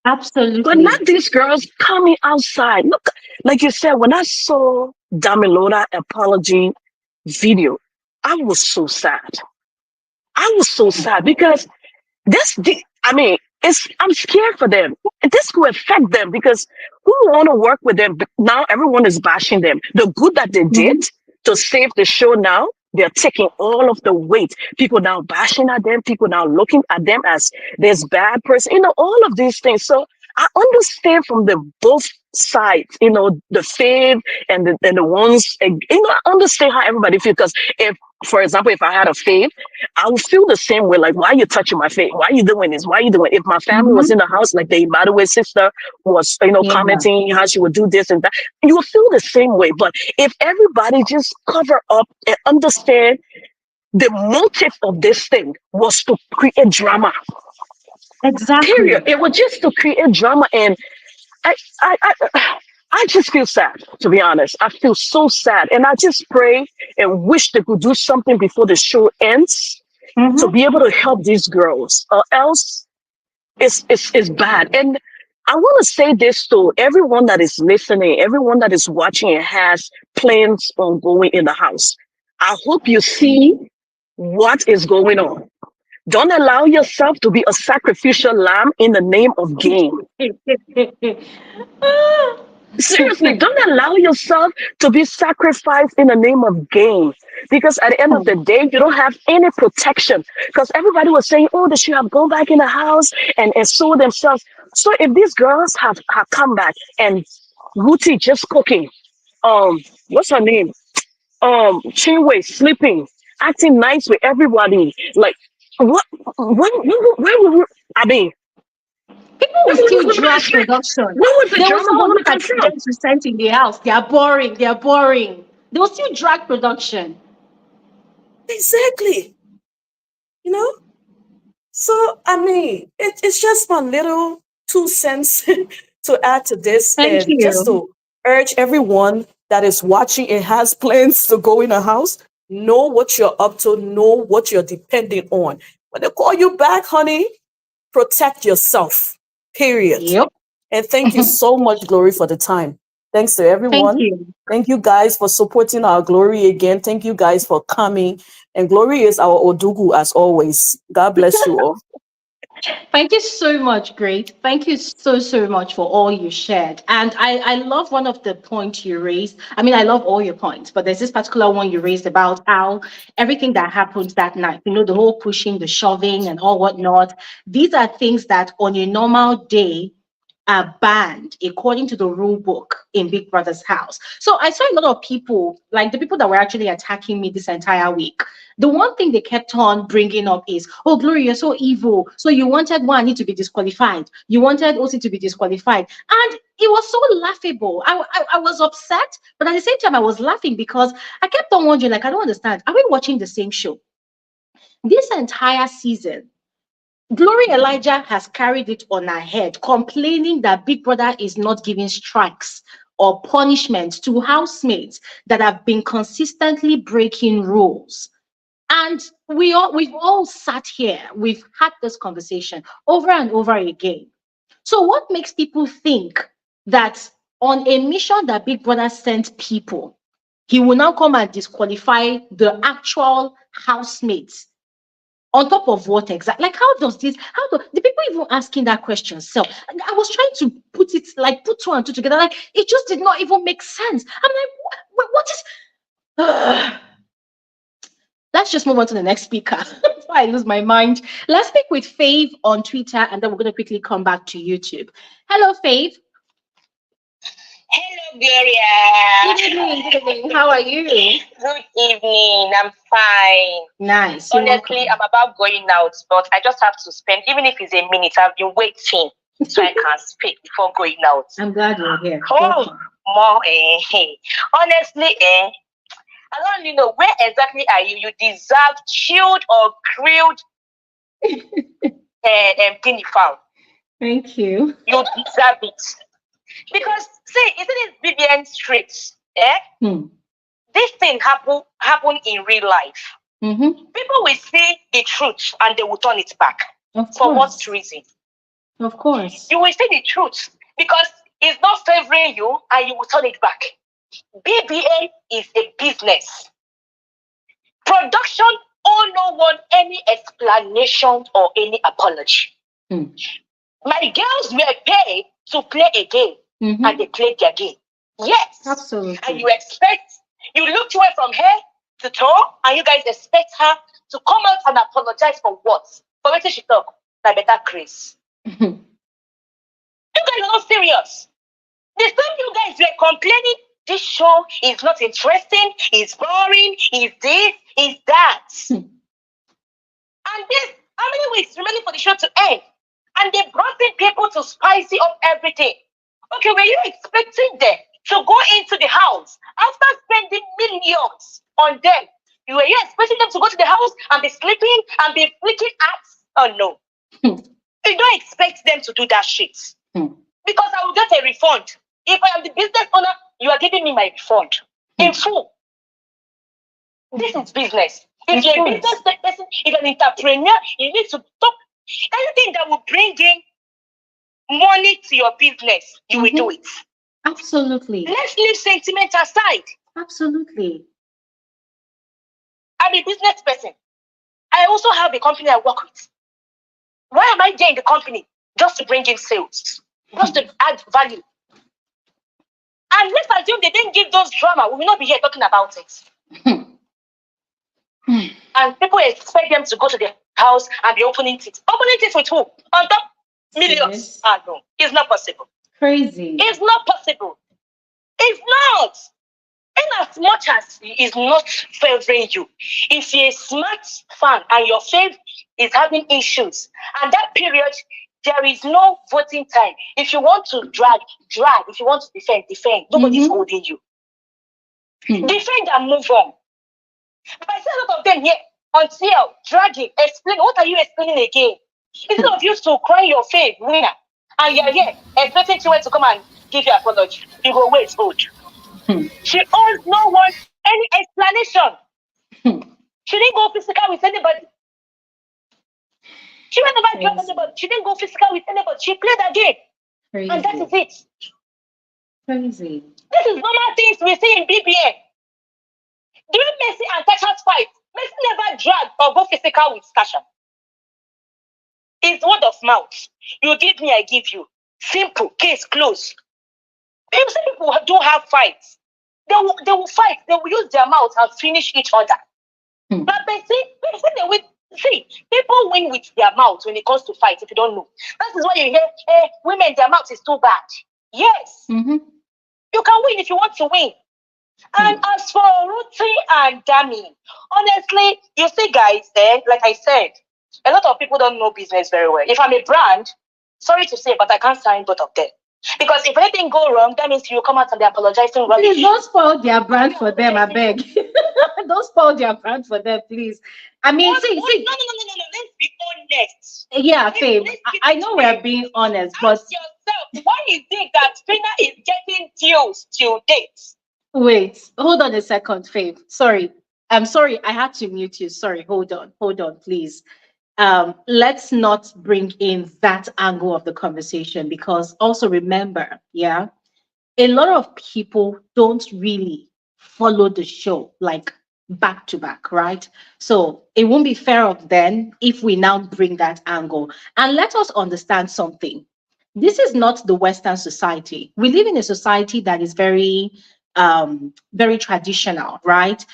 Absolutely. But not these girls coming outside. Look, like you said, when I saw Dami apology video, I was so sad. I was so sad because I'm scared for them. This could affect them because who want to work with them? Now everyone is bashing them. The good that they did to save the show now, they're taking all of the weight. People now bashing at them. People now looking at them as this bad person. All of these things. So I understand from the both sides. The fave and the ones. I understand how everybody feels, because for example, if I had a fave, I would feel the same way. Like, why are you touching my face? Why are you doing this? Why are you doing it? If my family was in the house, like the Ibaduwe sister was, commenting how she would do this and that, you would feel the same way. But if everybody just cover up and understand the motive of this thing was to create drama. Exactly. Period. It was just to create drama, and I just feel sad, to be honest. I feel so sad. And I just pray and wish they could do something before the show ends to be able to help these girls, or else it's bad. And I want to say this to everyone that is listening, everyone that is watching and has plans on going in the house. I hope you see what is going on. Don't allow yourself to be a sacrificial lamb in the name of game. Seriously, don't allow yourself to be sacrificed in the name of gain. Because at the end of the day, you don't have any protection. Because everybody was saying, oh, they should have gone back in the house and sold themselves. So if these girls have come back and Rhuthee just cooking, what's her name? Chinwe sleeping, acting nice with everybody. Like, what? People will still drag production. There was no look at students you sent in the house. They are boring. They will still drag production. Exactly. So it's just my little 2 cents to add to this. Thank you. Just to urge everyone that is watching and has plans to go in a house, know what you're up to, know what you're depending on. When they call you back, honey, protect yourself. Period. Yep. And thank you so much, Glory, for the time. Thanks to everyone. Thank you. Thank you guys for supporting our Glory again. Thank you guys for coming. And Glory is our Odugu as always. God bless you all. Thank you so much, Great. Thank you so much for all you shared. And I love one of the points you raised. I mean, I love all your points, but there's this particular one you raised about how everything that happened that night, the whole pushing, the shoving and all whatnot. These are things that on a normal day are banned according to the rule book in Big Brother's house. So I saw a lot of people, like the people that were actually attacking me this entire week. The one thing they kept on bringing up is, oh, Glory, you're so evil. So you wanted Wani to be disqualified. You wanted Osi to be disqualified. And it was so laughable. I was upset, but at the same time, I was laughing because I kept on wondering, like, I don't understand. Are we watching the same show? This entire season, Glory Elijah has carried it on her head, complaining that Big Brother is not giving strikes or punishment to housemates that have been consistently breaking rules. And we've all sat here, we've had this conversation over and over again. So what makes people think that on a mission that Big Brother sent people, he will now come and disqualify the actual housemates? On top of what exactly? Like, how does the people even asking that question? So I was trying to put 2 and 2 together. Like, it just did not even make sense. I'm like, what is? Let's just move on to the next speaker before I lose my mind. Let's speak with Faith on Twitter, and then we're going to quickly come back to YouTube. Hello, Faith. Hello, Gloria. Good evening, good evening. How are you? Good evening. I'm fine. Nice. Honestly, I'm about going out, but I just have to spend, even if it's a minute, I've been waiting so I can speak before going out. I'm glad you're here. Oh, more, honestly, I don't really know where exactly are you. You deserve chilled or grilled guinea fowl. Thank you. You deserve it. Because, see, isn't it BBN streets? This thing happen in real life. People will see the truth and they will turn it back. For what reason? Of course. You will see the truth because it's not favoring you and you will turn it back. BBN is a business. Production all no want any explanation or any apology. My girls were paid to play a game and they played their game. Yes. Absolutely. And you looked away from head to toe and you guys expect her to come out and apologize for what? For what she talk? Like better Chris. You guys are not serious. The time you guys were complaining, this show is not interesting, it's boring, it's this, it's that. And this, how many weeks remaining for the show to end? And they brought in people to spicy up everything. Okay, were you expecting them to go into the house after spending millions on them? Were you expecting them to go to the house and be sleeping and be flicking acts? Oh no. You don't expect them to do that shit. Because I will get a refund. If I am the business owner, you are giving me my refund in full. This is business. If you're a business person, if you're an entrepreneur, you need to talk. Anything that will bring in money to your business, you will do it. Absolutely. Let's leave sentiment aside. Absolutely. I'm a business person. I also have a company I work with. Why am I there in the company? Just to bring in sales, just to add value. And let's assume they didn't give those drama. We will not be here talking about it. And people expect them to go to the house and be opening it. Opening it with who? On top millions. Ah, no, it's not possible. Crazy. It's not possible. It's not. And as much as it's not favoring you, if you're a smart fan and your faith is having issues, and that period, there is no voting time. If you want to drag. If you want to defend. Nobody's holding you. Defend and move on. But I see a lot of them here until dragging, explain. What are you explaining again? Instead of you to cry your faith winner, and you're here expecting Chinwe to come and give you an apology, you go wait, hold. She owes no one any explanation. She didn't go physical with anybody. She went never drug anybody. She didn't go physical with anybody. She played a game. Crazy. And that is it. Crazy. This is normal things we see in BBN. During Messi and Tasha's fight, Messi never dragged or go physical with Tasha. It's word of mouth. You give me, I give you. Simple. Case closed. You see people who do have fights. They will fight. They will use their mouth and finish each other. But people win with their mouth when it comes to fight, if you don't know. That is why you hear, women, their mouth is too bad. Yes. You can win if you want to win. And as for Rhuthee and Dami, honestly, you see, guys, like I said, a lot of people don't know business very well. If I'm a brand, sorry to say, but I can't sign both of them. Because if anything go wrong, that means you come out and they're apologizing. Please don't spoil their brand for them, I beg. Don't spoil their brand for them, please. I mean, see. No. Let's be honest. Yeah, Fabe. I know we're being honest, but ask yourself, why is it that Fina is getting deals till date? Wait, hold on a second, Fabe. Sorry. I'm sorry, I had to mute you. Sorry, hold on, please. Let's not bring in that angle of the conversation, because also remember, a lot of people don't really follow the show like back to back, right? So it won't be fair of them if we now bring that angle. And let us understand something. This is not the Western society. We live in a society that is very traditional, right?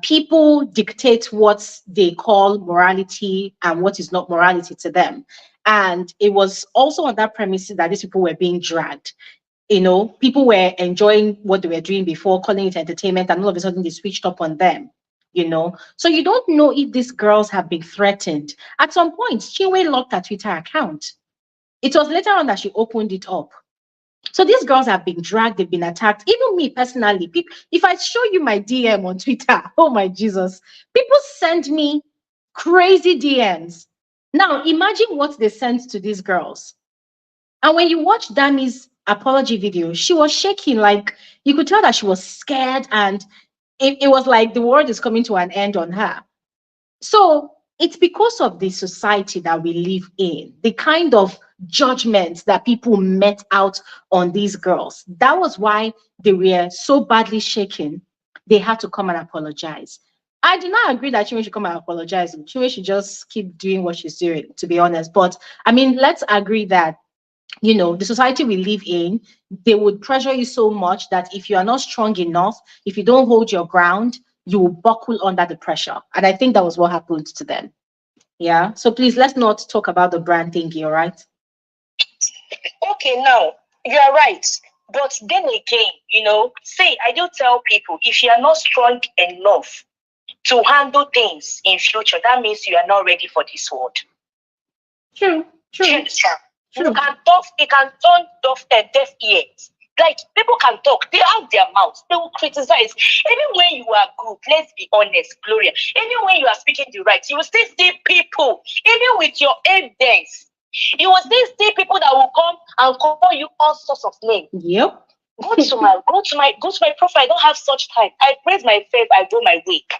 People dictate what they call morality and what is not morality to them. And it was also on that premise that these people were being dragged. People were enjoying what they were doing before, calling it entertainment, and all of a sudden they switched up on them. So you don't know if these girls have been threatened. At some point, Chinwe locked her Twitter account. It was later on that she opened it up. So these girls have been dragged, they've been attacked. Even me personally, if I show you my DM on Twitter, oh my Jesus, people send me crazy DMs. Now imagine what they sent to these girls. And when you watch Dami's apology video, she was shaking, like you could tell that she was scared, and it was like the world is coming to an end on her. So it's because of the society that we live in, the kind of judgments that people met out on these girls. That was why they were so badly shaken. They had to come and apologize. I do not agree that Chinwe should come and apologize. Chinwe should just keep doing what she's doing, to be honest. But I mean, let's agree that the society we live in, they would pressure you so much that if you are not strong enough, if you don't hold your ground, you will buckle under the pressure. And I think that was what happened to them. Yeah. So please, let's not talk about the brand thingy, all right? Okay, now, you are right. But then again, say, I do tell people, if you are not strong enough to handle things in future, that means you are not ready for this world. True. Do you understand? You can talk, it can turn deaf ears. Like, people can talk, they have their mouths, they will criticize. Even when you are good, let's be honest, Gloria, even when you are speaking the right, you will still see people, even with your evidence, you will still see people that will come and call you all sorts of names. Yep. Go to my profile. I don't have such time. I praise my faith, I do my week.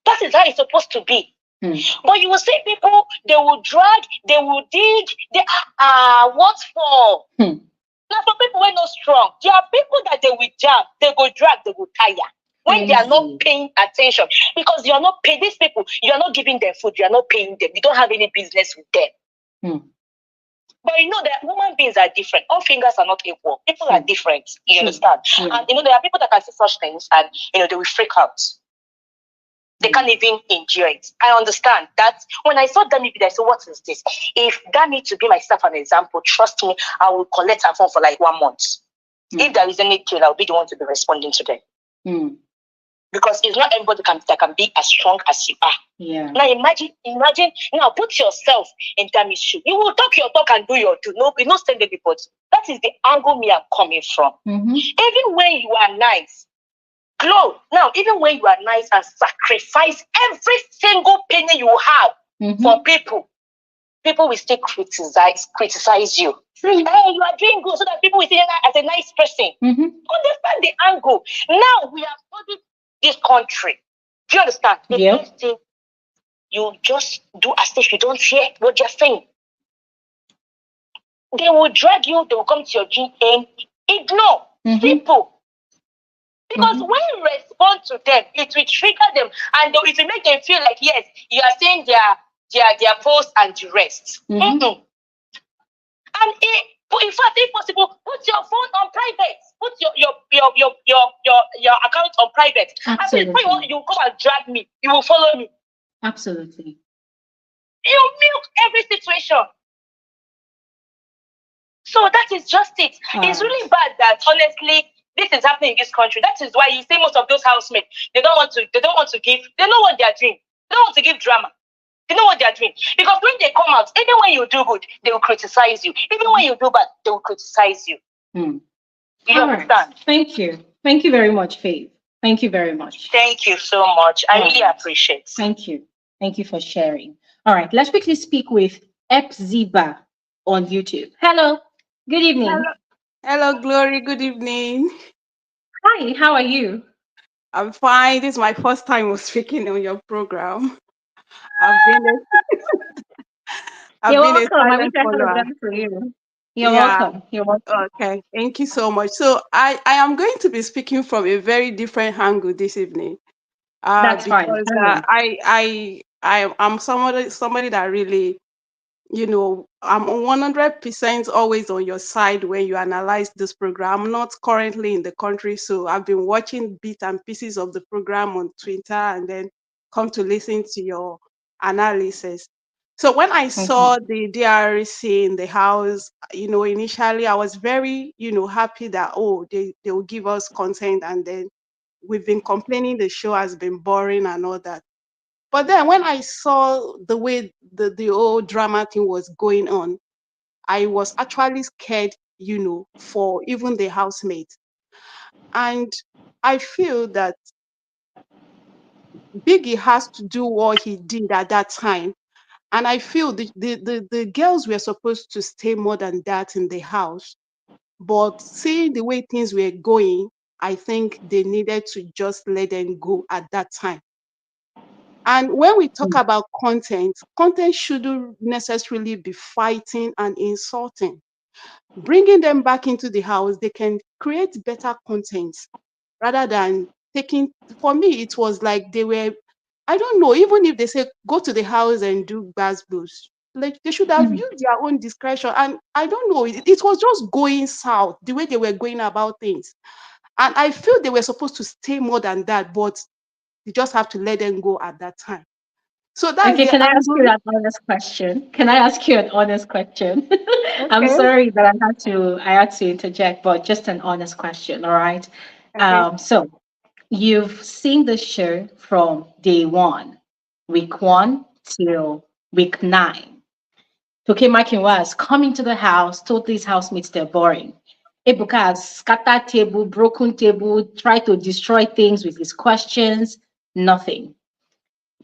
That is how it's supposed to be. But you will see people, they will drag, they will dig, what for? Now, for people who are not strong, there are people that they will jam, they will drag, they will tire when they are not paying attention, because you are not paying these people, you are not giving them food, you are not paying them, you don't have any business with them. But you know that human beings are different. All fingers are not equal. People are different. You understand? And there are people that can see such things and they will freak out. They can't even endure it. I understand that. When I saw Dami video, I said, what is this? If that needs to be myself an example, trust me, I will collect her phone for like 1 month. If there is any kill, I'll be the one to be responding to them. Because it's not everybody that can be as strong as you are. Yeah. Now imagine, now put yourself in Dami's shoe. You will talk your talk and do your do. No, not send anybody. That is the angle me I'm coming from. Even when you are nice, Glow, now, even when you are nice and sacrifice every single penny you have for people will still criticize you. Hey, you are doing good, so that people will see you as a nice person. Understand the angle. Now we have studied this country. Do you understand? The best thing, you just do as if you don't hear what they're saying. They will drag you, they will come to your dream and ignore. Simple. Because when you respond to them, it will trigger them and it will make them feel like, yes, you are saying their post and the rest. And in fact, if possible, put your phone on private. Put your account on private. Absolutely. And before you come and drag me, you will follow me. Absolutely. You milk every situation. So that is just it. It's really bad that honestly this is happening in this country. That is why you see most of those housemates, they don't want to give, they know what they are doing. They don't want to give drama. They know what they are doing. Because when they come out, even when you do good, they will criticize you. Even when you do bad, they will criticize you. You understand? Right. Thank you. Thank you very much, Faith. Thank you very much. Thank you so much. I really appreciate it. Thank you. Thank you for sharing. All right, let's quickly speak with Epziba on YouTube. Hello. Good evening. Hello, Glory. Good evening. Hi, how are you? I'm fine. This is my first time of speaking on your program. I've been You're a welcome. I wish silent I could have follower. done for you. You're welcome. You're welcome. Okay. Thank you so much. So I am going to be speaking from a very different angle this evening. That's fine. Because I'm somebody that really, I'm 100% always on your side when you analyze this program. I'm not currently in the country, so I've been watching bits and pieces of the program on Twitter and then come to listen to your analysis. So when I saw the DRC in the house, initially I was very, happy that, they will give us content, and then we've been complaining the show has been boring and all that. But then when I saw the way the whole drama thing was going on, I was actually scared, for even the housemates. And I feel that Biggie has to do what he did at that time. And I feel the girls were supposed to stay more than that in the house. But seeing the way things were going, I think they needed to just let them go at that time. And when we talk about content shouldn't necessarily be fighting and insulting. Bringing them back into the house, they can create better content rather than taking. For me, it was like they were, I don't know, even if they say go to the house and do bad blues, like they should have used their own discretion. And I don't know, it was just going south the way they were going about things. And I feel they were supposed to stay more than that, but you just have to let them go at that time. So that's Okay, the can I ask you angle. an honest question? Can I ask you an honest question? I'm Okay. sorry that I had to interject, but just an honest question, all right? Okay. So you've seen the show from day one, week 1 till week 9. Okay, Mike was coming to the house, told these housemates they're boring. Ebuka has scattered table, broken table, tried to destroy things with his questions, nothing.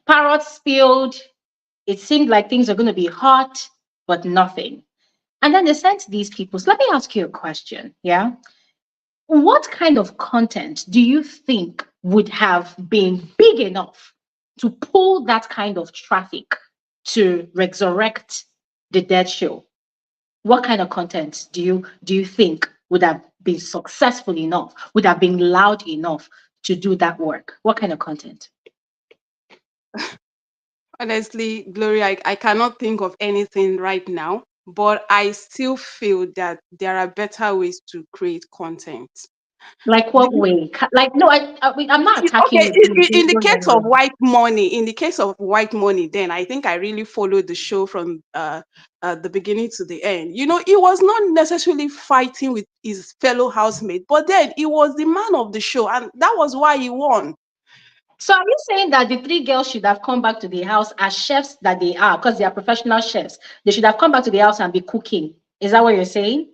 Parrot spilled. It seemed like things are going to be hot, but nothing. And then they sent these people. So let me ask you a question. Yeah. What kind of content do you think would have been big enough to pull that kind of traffic to resurrect the dead show? What kind of content do you think would have been successful enough, would have been loud enough to do that work? What kind of content? Honestly, Glory, I cannot think of anything right now, but I still feel that there are better ways to create content. Like The- what way? Like no, I'm not attacking Okay, you. Please in don't the go case of anywhere. White Money, then I think I really followed the show from the beginning to the end. He was not necessarily fighting with his fellow housemate, but then he was the man of the show, and that was why he won. So are you saying that the 3 girls should have come back to the house as chefs that they are, because they are professional chefs? They should have come back to the house and be cooking. Is that what you're saying?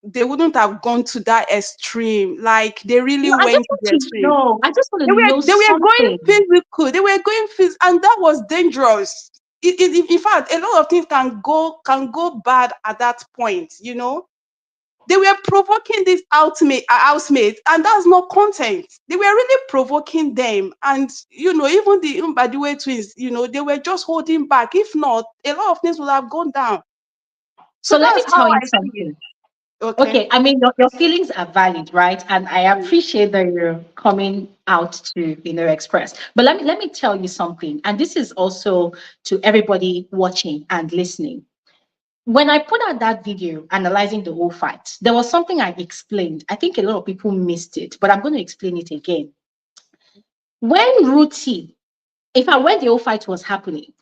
They wouldn't have gone to that extreme. Like they really No, I went just to want the to extreme. know. I just want to They were know they were going something. physical. They were going physical, and that was dangerous. In fact, a lot of things can go bad at that point. They were provoking these housemates, and that's not content. They were really provoking them, and even the Mbadiwe twins, they were just holding back. If not, a lot of things would have gone down. So So let me that's how tell you I see it. something. Okay. Okay, I mean your feelings are valid, right? And I Mm. appreciate that you're coming out to express. But let me tell you something, and this is also to everybody watching and listening. When I put out that video analyzing the whole fight, there was something I explained. I think a lot of people missed it, but I'm going to explain it again. When Rhuthee, when the whole fight was happening,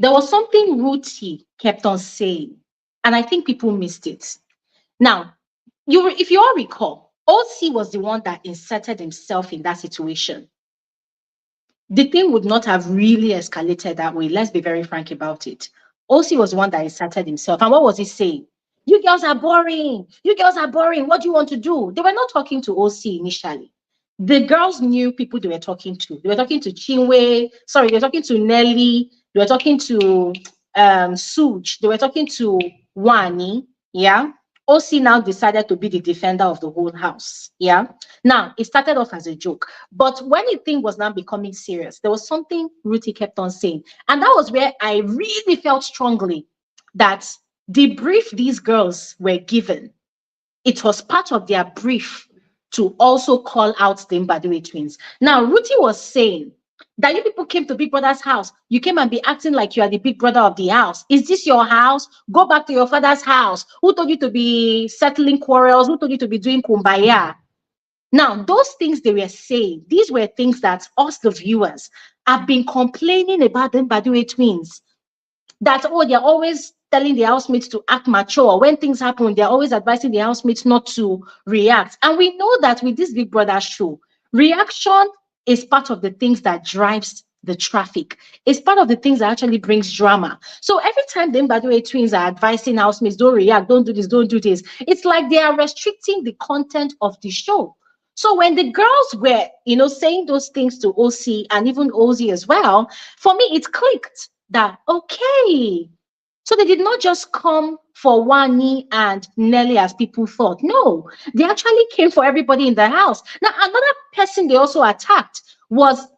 there was something Rhuthee kept on saying, and I think people missed it. Now, if you all recall, OC was the one that inserted himself in that situation. The thing would not have really escalated that way. Let's be very frank about it. OC was the one that inserted himself. And what was he saying? You girls are boring. You girls are boring. What do you want to do? They were not talking to OC initially. The girls knew people they were talking to. They were talking to Chinwe. Sorry, they were talking to Nelly. They were talking to Suj. They were talking to Wani. Yeah. OC now decided to be the defender of the whole house. Yeah. Now, it started off as a joke, but when the thing was now becoming serious, there was something Rhuthee kept on saying. And that was where I really felt strongly that the brief these girls were given, it was part of their brief to also call out the Mbadiwe twins. Now, Rhuthee was saying that you people came to Big Brother's house. You came and be acting like you are the big brother of the house. Is this your house? Go back to your father's house. Who told you to be settling quarrels? Who told you to be doing kumbaya? Now, those things they were saying, these were things that us, the viewers, have been complaining about the Mbadiwe twins. that, oh, they're always telling the housemates to act mature. When things happen, they're always advising the housemates not to react. And we know that with this Big Brother show, reaction is part of the things that drives the traffic. It's part of the things that actually brings drama. So every time the Mbadwe twins are advising housemates, don't react, don't do this, don't do this, it's like they are restricting the content of the show. So when the girls were, saying those things to OC and even Ozzy as well, for me, it clicked that, okay. So they did not just come for Wani and Nelly as people thought. No, they actually came for everybody in the house. Now, another person they also attacked was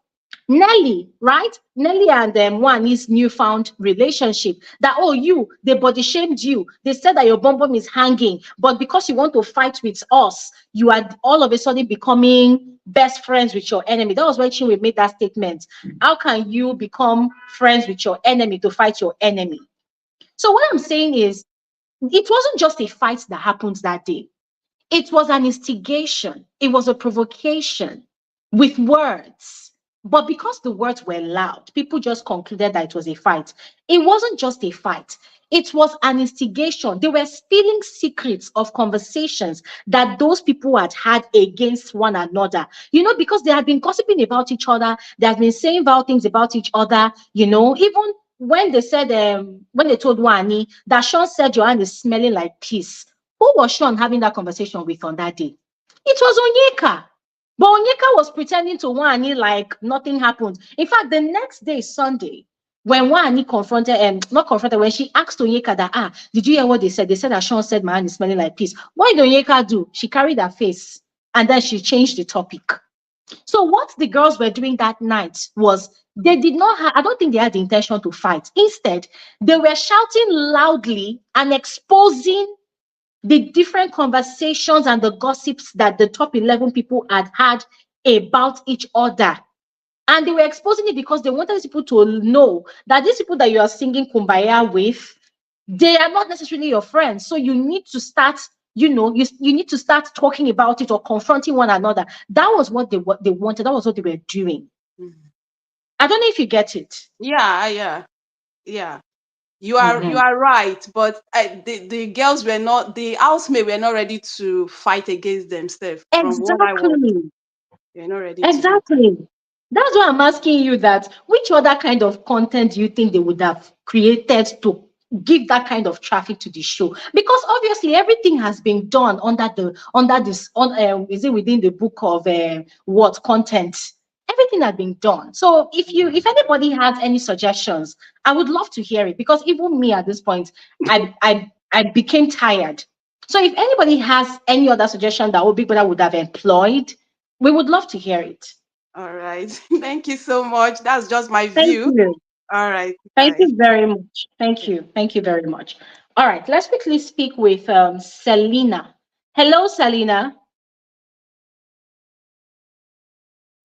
Nelly, right? Nelly and Wani's newfound relationship. That, oh, they body shamed you. They said that your bum is hanging, but because you want to fight with us, you are all of a sudden becoming best friends with your enemy. That was when Chinwe made that statement. How can you become friends with your enemy to fight your enemy? So what I'm saying is, it wasn't just a fight that happened that day. It was an instigation. It was a provocation with words. But because the words were loud, people just concluded that it was a fight. It wasn't just a fight. It was an instigation. They were spilling secrets of conversations that those people had had against one another. Because they had been gossiping about each other. They had been saying vile things about each other. Even when they said, when they told Wani that Sean said your hand is smelling like piss. Who was Sean having that conversation with on that day? It was Onyeka. But Onyeka was pretending to Wani like nothing happened. In fact, the next day, Sunday, when Wani when she asked Onyeka that, did you hear what they said? They said that Sean said my hand is smelling like piss. What did Onyeka do? She carried her face and then she changed the topic. So what the girls were doing that night was they did not have, I don't think they had the intention to fight. Instead, they were shouting loudly and exposing the different conversations and the gossips that the top 11 people had had about each other. And they were exposing it because they wanted people to know that these people that you are singing Kumbaya with, they are not necessarily your friends. So you need to start, you need to start talking about it or confronting one another. That was what they wanted. That was what they were doing. Mm-hmm. I don't know if you get it. Yeah. You are right, but the girls were not, the housemates were not ready to fight against themselves. Exactly. They're not ready. Exactly. That's why I'm asking you that. Which other kind of content do you think they would have created to give that kind of traffic to the show? Because obviously everything has been done is it within the book of what content? Everything has been done. So if anybody has any suggestions, I would love to hear it, because even me at this point, I became tired. So if anybody has any other suggestion that Big Brother would have employed, we would love to hear it. All right. Thank you so much. That's just my view. Thank you. All right. Thank you very much. Thank you. Thank you very much. All right. Let's quickly speak with Selena. Hello, Selena.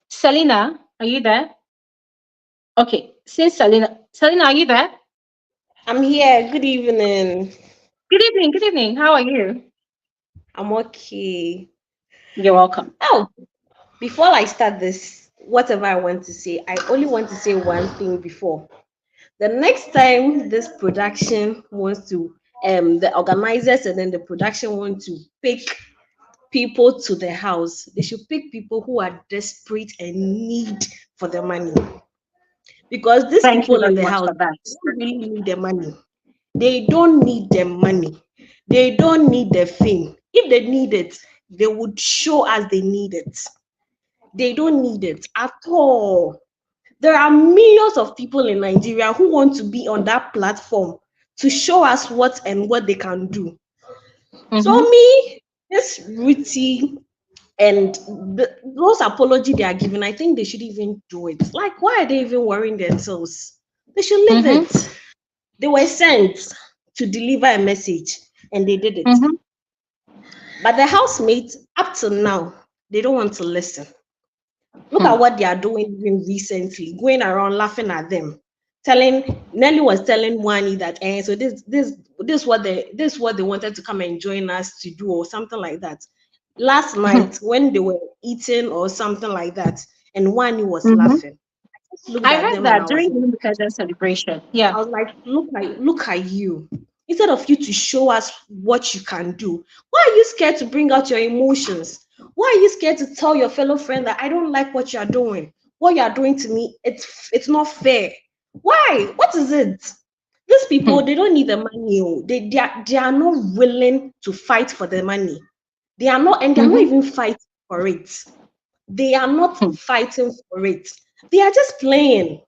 Selena, are you there? Okay. Since Selena, are you there? I'm here. Good evening. Good evening. Good evening. How are you? I'm okay. You're welcome. Oh, before I start this, whatever I want to say, I only want to say one thing before. The next time this production wants to, the organizers and then the production want to pick people to the house, they should pick people who are desperate and need for the money. Because these people in the house don't really need the money. They don't need the money. They don't need the fame. If they need it, they would show us they need it. They don't need it at all. There are millions of people in Nigeria who want to be on that platform to show us what they can do. Mm-hmm. So this Rhuthee and those apologies they are giving, I think they should even do it. Like, why are they even worrying themselves? They should leave it. They were sent to deliver a message and they did it. Mm-hmm. But the housemates, up till now, they don't want to listen. Look at what they are doing even recently, going around laughing at them. Nelly was telling Wani that, so this what they wanted to come and join us to do or something like that. Last night when they were eating or something like that, and Wani was laughing. just looked I at heard them and that I was during like, the independence celebration. Yeah. look at you. Instead of you to show us what you can do, why are you scared to bring out your emotions? Why are you scared to tell your fellow friend that I don't like what you're doing? What you're doing to me, it's not fair. Why? What is it? These people, they don't need the money. They are not willing to fight for the money. They are not, and they are not even fighting for it. They are not fighting for it. They are just playing.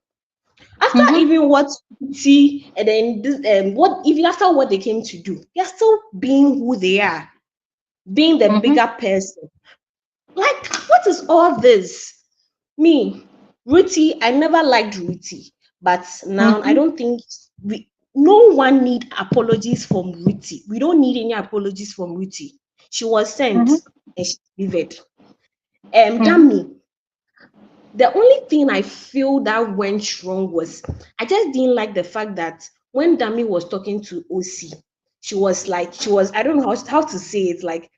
After even what see and then this what even after what they came to do, they are still being who they are, being the bigger person. Like, what is all this? Me, Rhuthee, I never liked Rhuthee, but now I don't think no one need apologies from Rhuthee. We don't need any apologies from Rhuthee. She was sent and she delivered. Dami, the only thing I feel that went wrong was I just didn't like the fact that when Dami was talking to OC, she was I don't know how to say it, like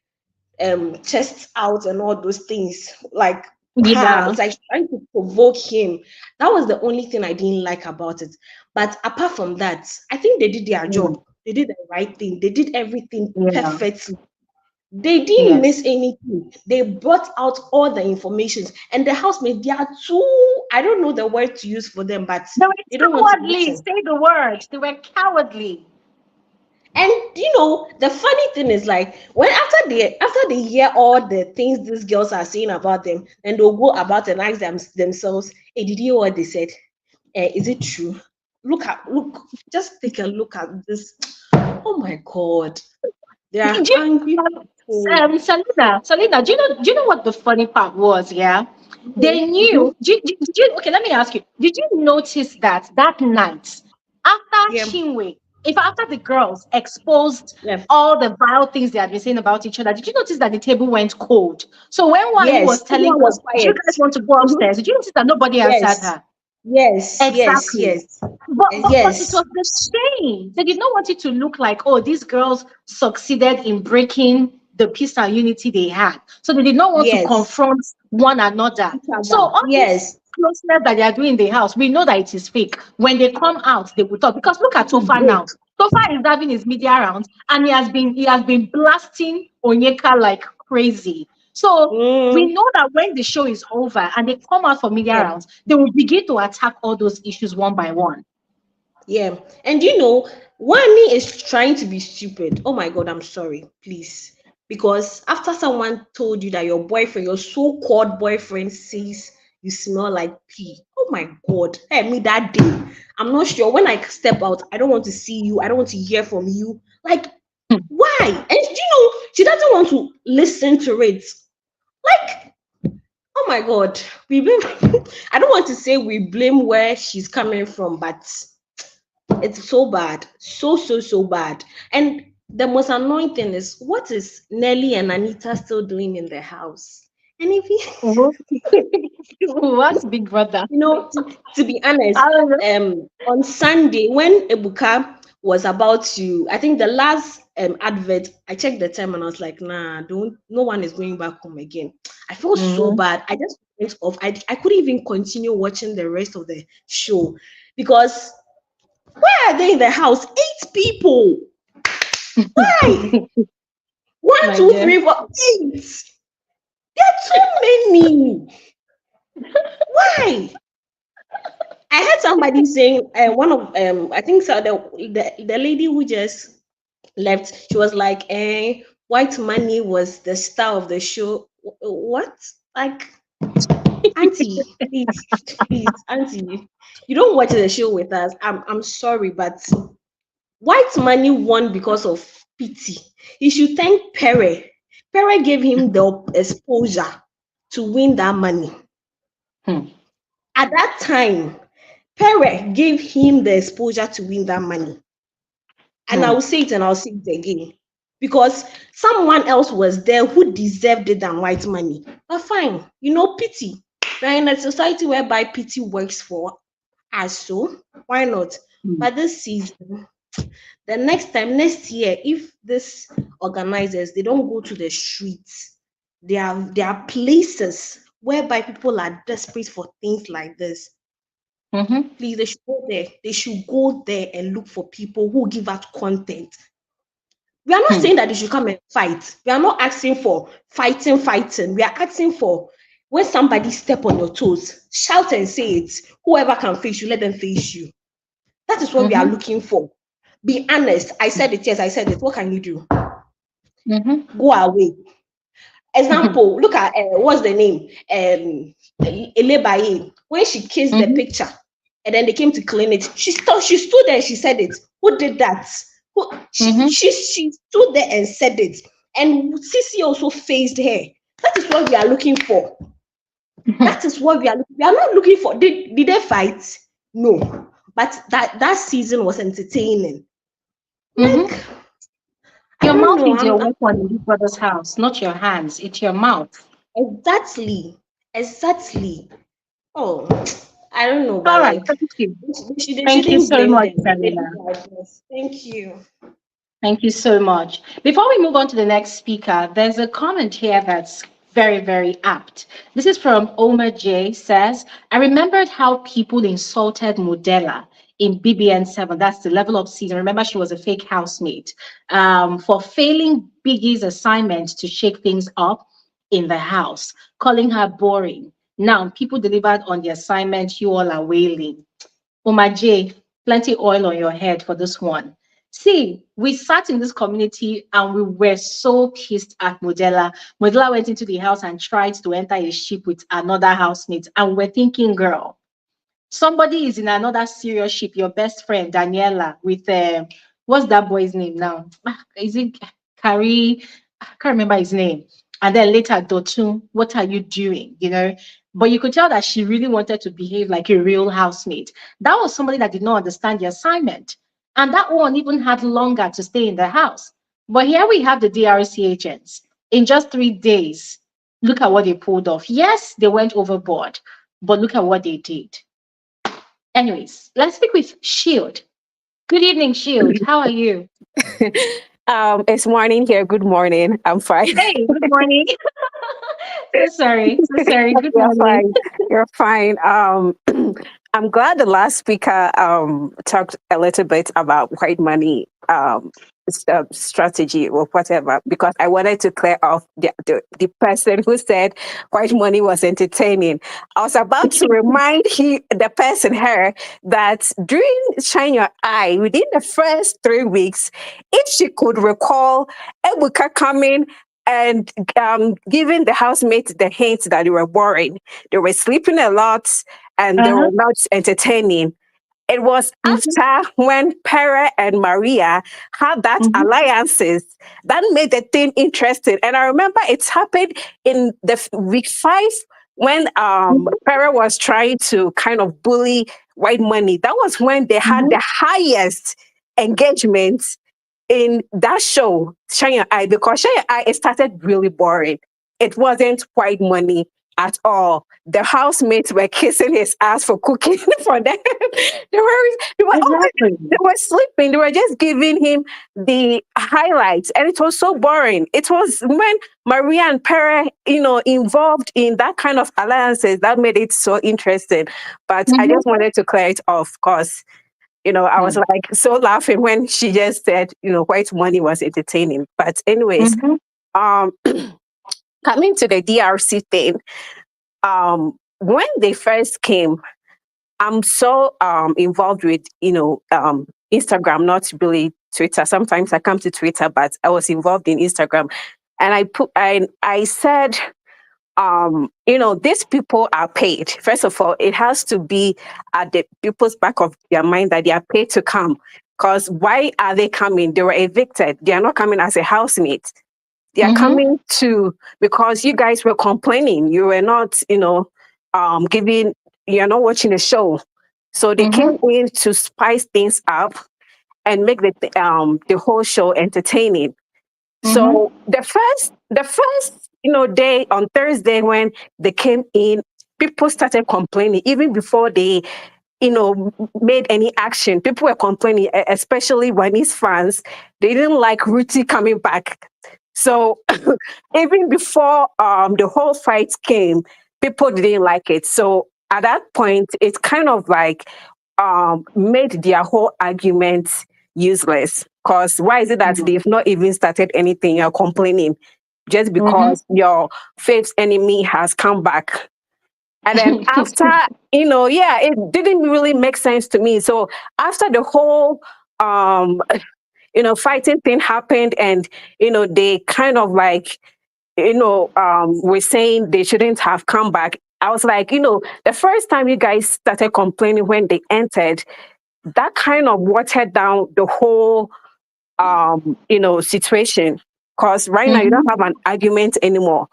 chest out and all those things, like Yeah. it's like trying to provoke him. That was the only thing I didn't like about it. But apart from that, I think they did their job. They did the right thing. They did everything Yeah. perfectly. They didn't miss Yes. anything. They brought out all the information. And the housemates, they are too, I don't know the word to use for them, but They were they don't want to cowardly. listen. Say the word. They were cowardly. And the funny thing is, like, when after they hear all the things these girls are saying about them, and they'll go about and ask themselves, hey, did you hear what they said? Is it true? Just take a look at this. Oh my god. They are Did you, angry people. Selena, do you know what the funny part was? Yeah, they knew. Did you? Okay, let me ask you. Did you notice that night after Yeah. Chinwe, if after the girls exposed Yeah. all the vile things they had been saying about each other, did you notice that the table went cold? So when Wani Yes. was telling Everyone them, was "Do you quiet. guys want to go Mhm. upstairs?" Did you notice that nobody answered Yes. her? Yes. Yes. Exactly. Yes. But it Yes. was the same. They did not want it to look like, oh, these girls succeeded in breaking the peace and unity they had. So they did not want to Yes. confront one another. Each So other. all this Yes. closeness that they are doing in the house, we know that it is fake. When they come out, they will talk. Because look at It will Tofa break. now. Tofa is having his media rounds and he has been blasting Onyeka like crazy. So we Mm, know that when the show is over and they come out for media yeah. rounds, they will begin to attack all those issues one by one. Yeah. And Wani is trying to be stupid. Oh my God, I'm sorry. Please. Because after someone told you that your so-called boyfriend says you smell like pee. Oh my God. Hey, me that day. I'm not sure. When I step out, I don't want to see you. I don't want to hear from you. Like, why? And she doesn't want to listen to it. Like, oh my God. We blame I don't want to say we blame where she's coming from, but it's so bad. So bad. And the most annoying thing is, what is Nelly and Anita still doing in the house? And if Mhm. What's Big Brother? to be honest, I don't know. on Sunday when Ebuka was about to, I think the last advert, I checked the time and I was like, nah, don't, no one is going back home again. I felt so Mhm. bad. I just went off. I couldn't even continue watching the rest of the show because why are they in the house? 8 people. Why? One, My two, dear. three, four, eight. There are too many. Why? I heard somebody saying one of I think so the lady who just left, she was like, white money was the star of the show. What? Like, auntie, please, auntie, you don't watch the show with us. I'm sorry, but white money won because of pity. You should thank Perry. Perry gave him the exposure to win that money. Hmm. At that time, Perry gave him the exposure to win that money. And I Hmm. will say it and I'll say it again. Because someone else was there who deserved it than white money. But fine, pity. We're in a society whereby pity works for us, so why not? Hmm. But this season, the next year, if these organizers they don't go to the streets, there are places whereby people are desperate for things like this. Please, they should go there. They should go there and look for people who give out content. We are not saying that they should come and fight. We are not asking for fighting. We are asking for when somebody step on your toes, shout and say it. Whoever can face you, let them face you. That is what we are looking for. Be honest. I said it. Yes, I said it. What can you do? Go away. Example, look at what's the name? Elebaye. When she kissed the picture and then they came to clean it, she stood there and she said it. Who did that? She stood there and said it. And Sisi also faced her. That is what we are looking for. That is what we are not looking for. Did they fight? No. But that season was entertaining. Like, your mouth is your weapon in your brother's house, not your hands. It's your mouth. Exactly. Oh, I don't know. All right. Thank you. Thank you so much, Selena. Thank you. Thank you so much. Before we move on to the next speaker, there's a comment here that's very, very apt. This is from Omar J. Says, I remembered how people insulted Modella in BBN7. That's the level of season. Remember, she was a fake housemate for failing Biggie's assignment to shake things up in the house, calling her boring. Now, people delivered on the assignment. You all are wailing. Omar J, plenty oil on your head for this one. See, we sat in this community and we were so pissed at Modella. Modella went into the house and tried to enter a ship with another housemate. And we're thinking, girl, somebody is in another serious ship, your best friend, Daniela, with, what's that boy's name now? Is it Carrie? I can't remember his name. And then later, Dotun, what are you doing? You know? But you could tell that she really wanted to behave like a real housemate. That was somebody that did not understand the assignment. And that one even had longer to stay in the house. But here we have the DRC agents. In just 3 days, look at what they pulled off. Yes, they went overboard, but look at what they did. Anyways, let's speak with Shield. Good evening, Shield. How are you? It's morning here. Good morning. I'm fine. Hey, good morning. So sorry. Good morning. You're fine. I'm glad the last speaker talked a little bit about white money strategy or whatever, because I wanted to clear off the person who said white money was entertaining. I was about to remind the person her that during Shine Your Eye, within the first 3 weeks, if she could recall Ebuka coming and giving the housemates the hint that they were boring, they were sleeping a lot, and they were not entertaining. It was after when Pere and Maria had that alliances that made the thing interesting. And I remember it happened in the week 5 when Pere was trying to kind of bully white money. That was when they had the highest engagement in that show, Shine Your Eye, because Shine Your Eye, it started really boring. It wasn't white money at all. The housemates were kissing his ass for cooking for them. They were sleeping. They were just giving him the highlights, and it was so boring. It was when Maria and Pere, involved in that kind of alliances that made it so interesting. But I just wanted to clear it off, because I was like so laughing when she just said, white money was entertaining. But anyways, coming to the DRC thing, when they first came, I'm so involved with, Instagram, not really Twitter. Sometimes I come to Twitter, but I was involved in Instagram. And I said, these people are paid. First of all, it has to be at the people's back of their mind that they are paid to come. Because why are they coming? They were evicted. They are not coming as a housemate. They are coming because you guys were complaining. You were not, you're not watching the show. So they came in to spice things up and make the whole show entertaining. So the first day on Thursday when they came in, people started complaining even before they made any action. People were complaining, especially Wani's fans. They didn't like Rhuthee coming back. So even before the whole fight came, people didn't like it. So at that point, it kind of like made their whole argument useless. Because why is it that they've not even started anything? You're complaining just because your faith's enemy has come back. And then after, it didn't really make sense to me. So after the whole, fighting thing happened, and, they kind of like, were saying they shouldn't have come back. I was like, the first time you guys started complaining when they entered, that kind of watered down the whole, situation. Because right now you don't have an argument anymore.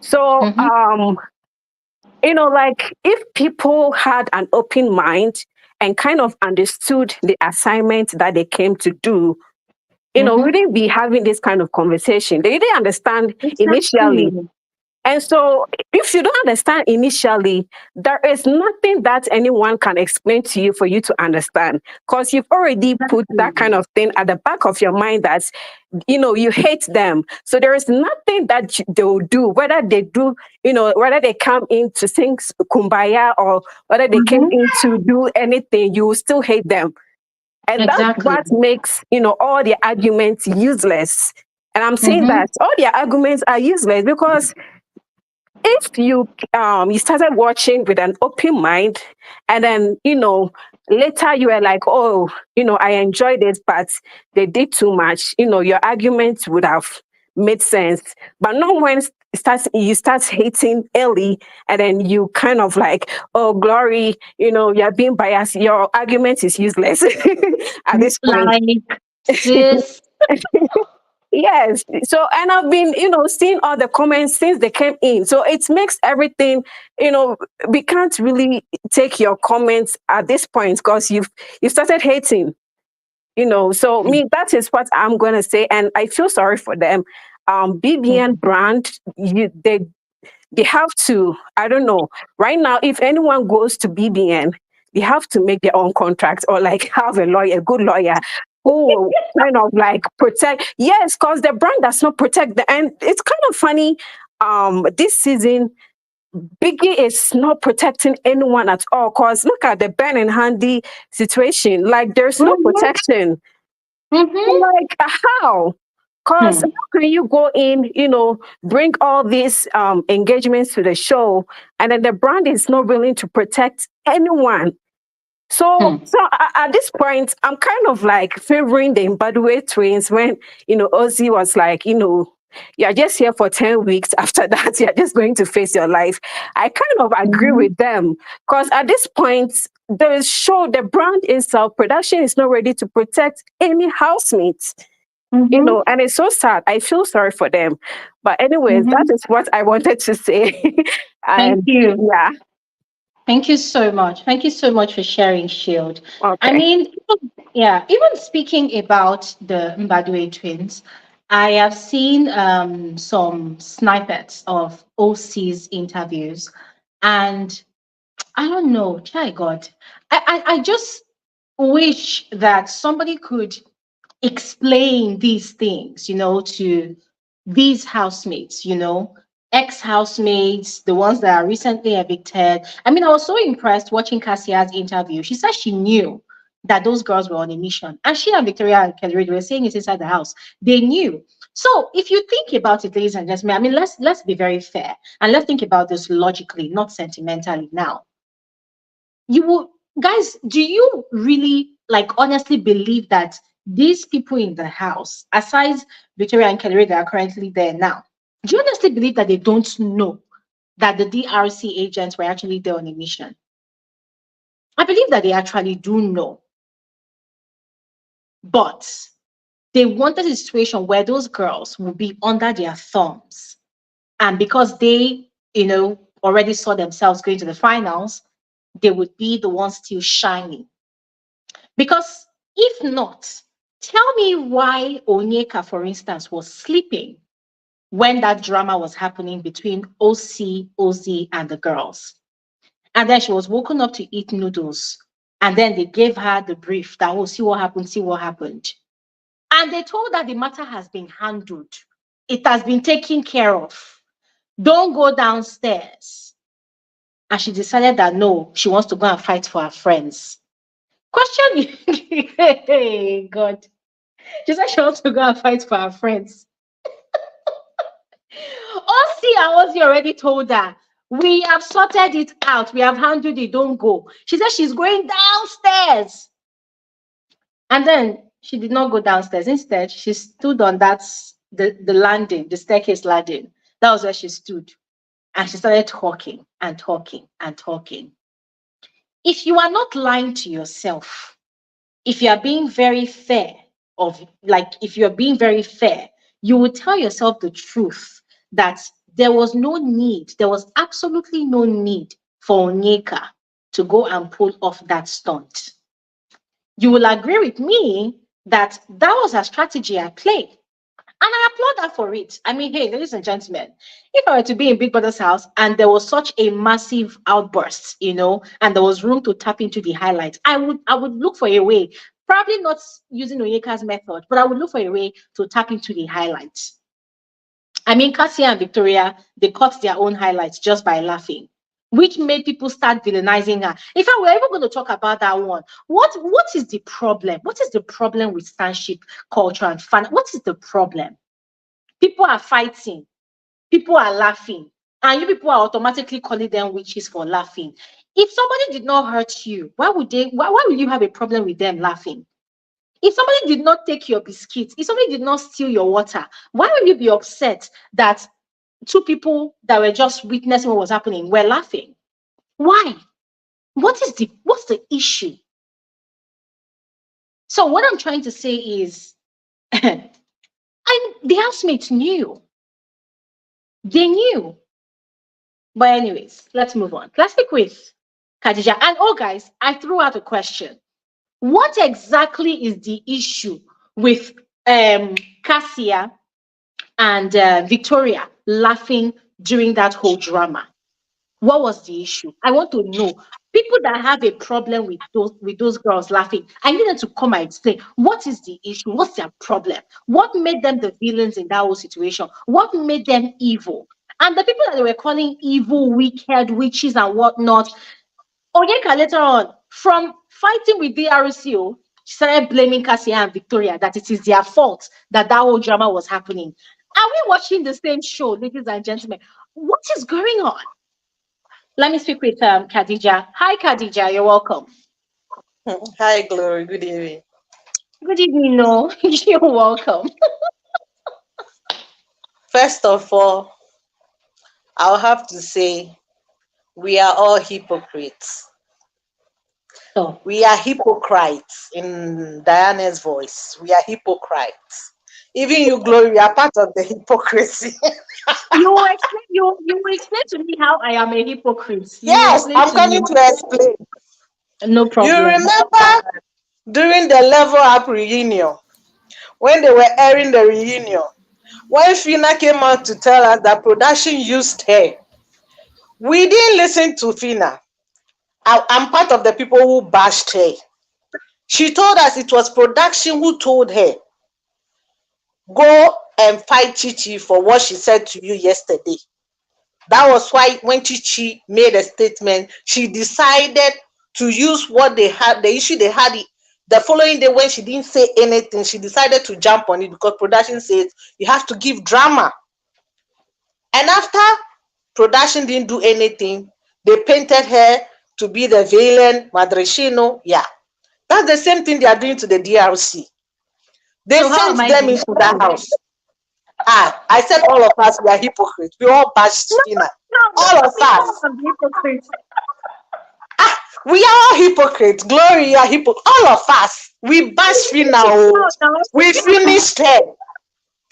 So, like if people had an open mind and kind of understood the assignment that they came to do, we wouldn't be having this kind of conversation. They didn't understand initially. And so if you don't understand initially, there is nothing that anyone can explain to you for you to understand, because you've already put that kind of thing at the back of your mind that, you hate them. So there is nothing that they will do, whether they do, whether they come in to sing Kumbaya or whether they came in to do anything, you will still hate them. And that's what makes, all the arguments useless. And I'm saying that all the arguments are useless because if you started watching with an open mind, and then later you were like, oh, I enjoyed it, but they did too much, your argument would have made sense. But not when you start hating early, and then you kind of like, oh, glory, you're being biased, your argument is useless at this point. Like, sis. Yes. So, and I've been, seeing all the comments since they came in. So it makes everything, we can't really take your comments at this point because you started hating, So me, that is what I'm going to say. And I feel sorry for them. BBN brand, they have to, I don't know, right now, if anyone goes to BBN, they have to make their own contracts or like have a good lawyer who will kind of like protect. Yes, because the brand does not protect the, and it's kind of funny. This season, Biggie is not protecting anyone at all. Because look at the Ben and Handy situation. Like there's no protection. Like how? Because how can you go in, bring all these engagements to the show, and then the brand is not willing to protect anyone? So at this point, I'm kind of like favoring the Mbadwe twins when, Ozzy was like, you're just here for 10 weeks. After that, you're just going to face your life. I kind of agree with them because at this point, the brand itself, production is not ready to protect any housemates. And it's so sad. I feel sorry for them. But anyways, that is what I wanted to say. Thank you. Yeah. Thank you so much. Thank you so much for sharing, Shield. Okay. I mean, even speaking about the Mbadwe twins, I have seen some snippets of OC's interviews, and I don't know, try God. I just wish that somebody could explain these things, to these housemates, ex-housemates, the ones that are recently evicted. I mean, I was so impressed watching Cassia's interview. She said she knew that those girls were on a mission. And she and Victoria and Kelly were saying it inside the house. They knew. So if you think about it, ladies and gentlemen, I mean, let's be very fair and let's think about this logically, not sentimentally now. Guys, do you really honestly believe that these people in the house, aside Victoria and Kelly that are currently there now, do you honestly believe that they don't know that the DRC agents were actually there on a mission? I believe that they actually do know. But they wanted a situation where those girls would be under their thumbs. And because they, already saw themselves going to the finals, they would be the ones still shining. Because if not, tell me why Onyeka, for instance, was sleeping when that drama was happening between OC, OZ, and the girls. And then she was woken up to eat noodles. And then they gave her the brief that, oh, see what happened. And they told her the matter has been handled. It has been taken care of. Don't go downstairs. and she decided that no, she wants to go and fight for her friends. Question, hey, God. She said she wants to go and fight for her friends. Osi and Osi already told her, we have sorted it out. We have handled it. Don't go. She said she's going downstairs. And then she did not go downstairs. Instead, she stood on the landing, the staircase landing. That was where she stood. And she started talking and talking and talking. If you are not lying to yourself, if you are being very fair, if you're being very fair, you will tell yourself the truth that there was absolutely no need for Onyeka to go and pull off that stunt. You will agree with me that was a strategy at play. And I applaud her for it. I mean, hey, ladies and gentlemen, if I were to be in Big Brother's house and there was such a massive outburst, and there was room to tap into the highlights, I would look for a way, probably not using Onyeka's method, but I would look for a way to tap into the highlights. I mean, Cassia and Victoria, they caught their own highlights just by laughing, which made people start villainizing her. In fact, we're even going to talk about that one. What is the problem? What is the problem with stanship culture and fun? What is the problem? People are fighting. People are laughing. And you people are automatically calling them witches for laughing. If somebody did not hurt you, why will you have a problem with them laughing? If somebody did not take your biscuits, if somebody did not steal your water, why will you be upset that two people that were just witnessing what was happening were laughing? Why? What's the issue? So what I'm trying to say is, and the housemates knew. They knew. But anyways, let's move on. Let's stick with Khadija. And guys, I threw out a question. What exactly is the issue with Cassia and Victoria laughing during that whole drama? What was the issue? I want to know. People that have a problem with those girls laughing, I need them to come and explain what is the issue, what's their problem, what made them the villains in that whole situation, what made them evil. And the people that they were calling evil, wicked, witches and whatnot, Onyeka later on, from fighting with DRCO, she started blaming Cassia and Victoria that it is their fault that whole drama was happening. Are we watching the same show, ladies and gentlemen? What is going on? Let me speak with Khadija. Hi, Khadija. You're welcome. Hi, Glory. Good evening. Good evening. No, you're welcome. First of all, I'll have to say we are all hypocrites. Oh. We are hypocrites in Diana's voice. We are hypocrites. Even you, Glory, are part of the hypocrisy. You will explain to me how I am a hypocrite. Yes, I'm coming to explain. No problem. You remember during the Level Up reunion, when they were airing the reunion, when Fina came out to tell us that production used her, we didn't listen to Fina. I'm part of the people who bashed her. She told us it was production who told her, go and fight Chichi for what she said to you yesterday. That was why when Chichi made a statement, she decided to use what they had, the issue they had the following day when she didn't say anything, she decided to jump on it because production says you have to give drama. And after production didn't do anything, they painted her to be the villain, Madreshino. Yeah. That's the same thing they are doing to the DRC. They sent them into that house. I said all of us, we are hypocrites. We all bash Fina. All of us. We are all hypocrites. Glory, you are hypocrites. All of us. We bash Fina. We finished her.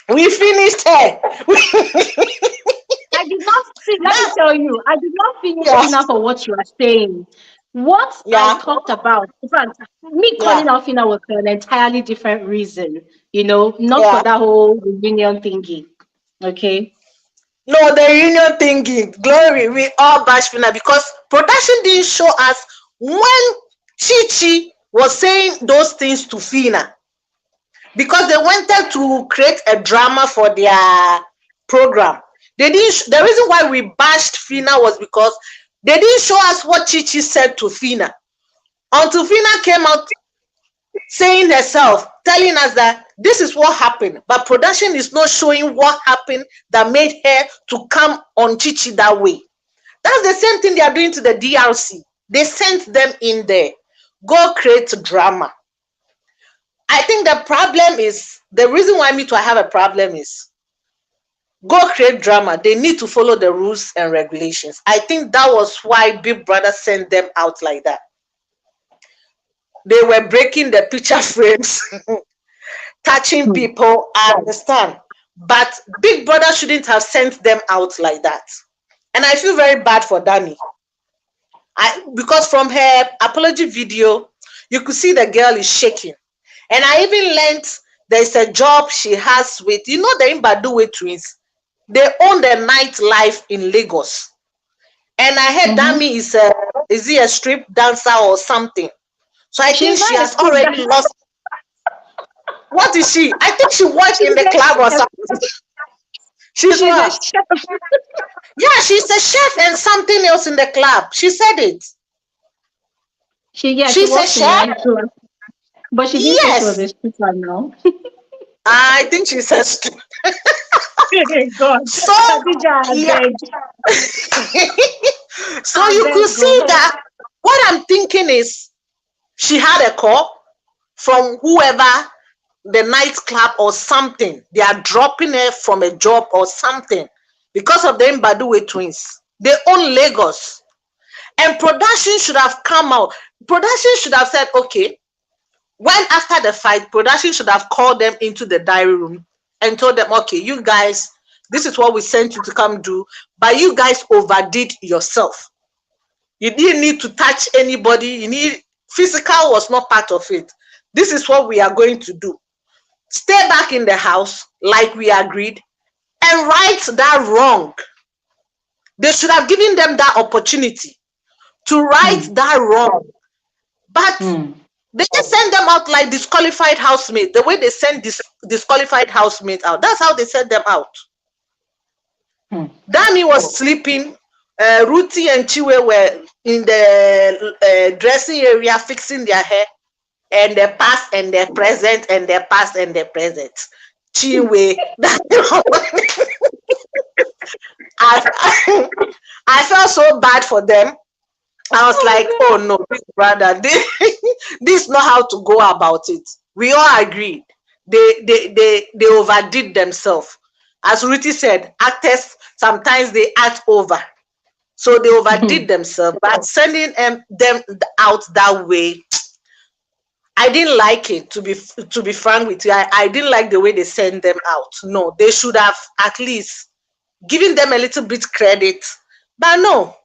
We finished her. I did not see, let me tell you, I did not finish Fina for what you are saying. What I talked about, in fact, me calling out Fina was for an entirely different reason, not for that whole reunion thingy. Okay? No, the reunion thingy. Glory, we all bash Fina because production didn't show us when Chichi was saying those things to Fina. Because they wanted to create a drama for their program. They didn't. The reason why we bashed Fina was because They didn't show us what Chichi said to Fina until Fina came out saying herself, telling us that this is what happened, but production is not showing what happened that made her to come on Chichi that way. That's the same thing they are doing to the DRC. They sent them in there. Go create drama. I think the problem is, the reason why me to have a problem is, go create drama. They need to follow the rules and regulations. I think that was why Big Brother sent them out like that. They were breaking the picture frames, touching people, I understand. But Big Brother shouldn't have sent them out like that. And I feel very bad for Dami. Because from her apology video, you could see the girl is shaking. And I even learned there's a job she has with, the Mbadue twins. They own the nightlife in Lagos. And I heard Dami is he a strip dancer or something? So I think she has already lost. What is she? I think she works in the club or something. She's what? A chef. Yeah, she's a chef and something else in the club. She said it. She's a chef. But she didn't say she was a stripper now. I think she says so so you could see that what I'm thinking is she had a call from whoever, the nightclub or something. They are dropping her from a job or something because of the Mbadue twins. They own Lagos. And production should have come out. Production should have said, okay, when after the fight, production should have called them into the diary room and told them, okay, you guys, this is what we sent you to come do, but you guys overdid yourself. You didn't need to touch anybody. Physical was not part of it. This is what we are going to do. Stay back in the house like we agreed and right that wrong. They should have given them that opportunity to right that wrong. But they just send them out like disqualified housemates. The way they send disqualified housemates out, that's how they sent them out. Dami was sleeping. Rhuthee and Chinwe were in the dressing area fixing their hair, and their past and their present and their past and their present. Chinwe. I felt so bad for them. I was like, oh no, Big Brother, this is not how to go about it. We all agreed. They overdid themselves. As Rhuthee said, actors, sometimes they act over. So they overdid themselves. But sending them out that way, I didn't like it, to be frank with you. I didn't like the way they sent them out. No, they should have at least given them a little bit credit. But no,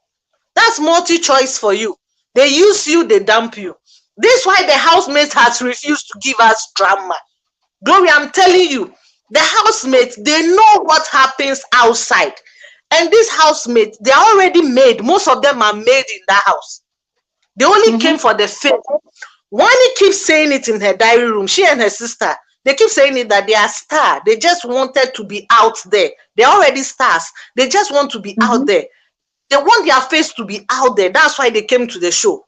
that's multi-choice for you. They use you, they dump you. This is why the housemates has refused to give us drama. Glory, I'm telling you, the housemates, they know what happens outside. And these housemates, they are already made. Most of them are made in that house. They only came for the fame. Wani keeps saying it in her diary room. She and her sister, they keep saying it that they are stars. They just wanted to be out there. They're already stars. They just want to be out there. They want their face to be out there. That's why they came to the show.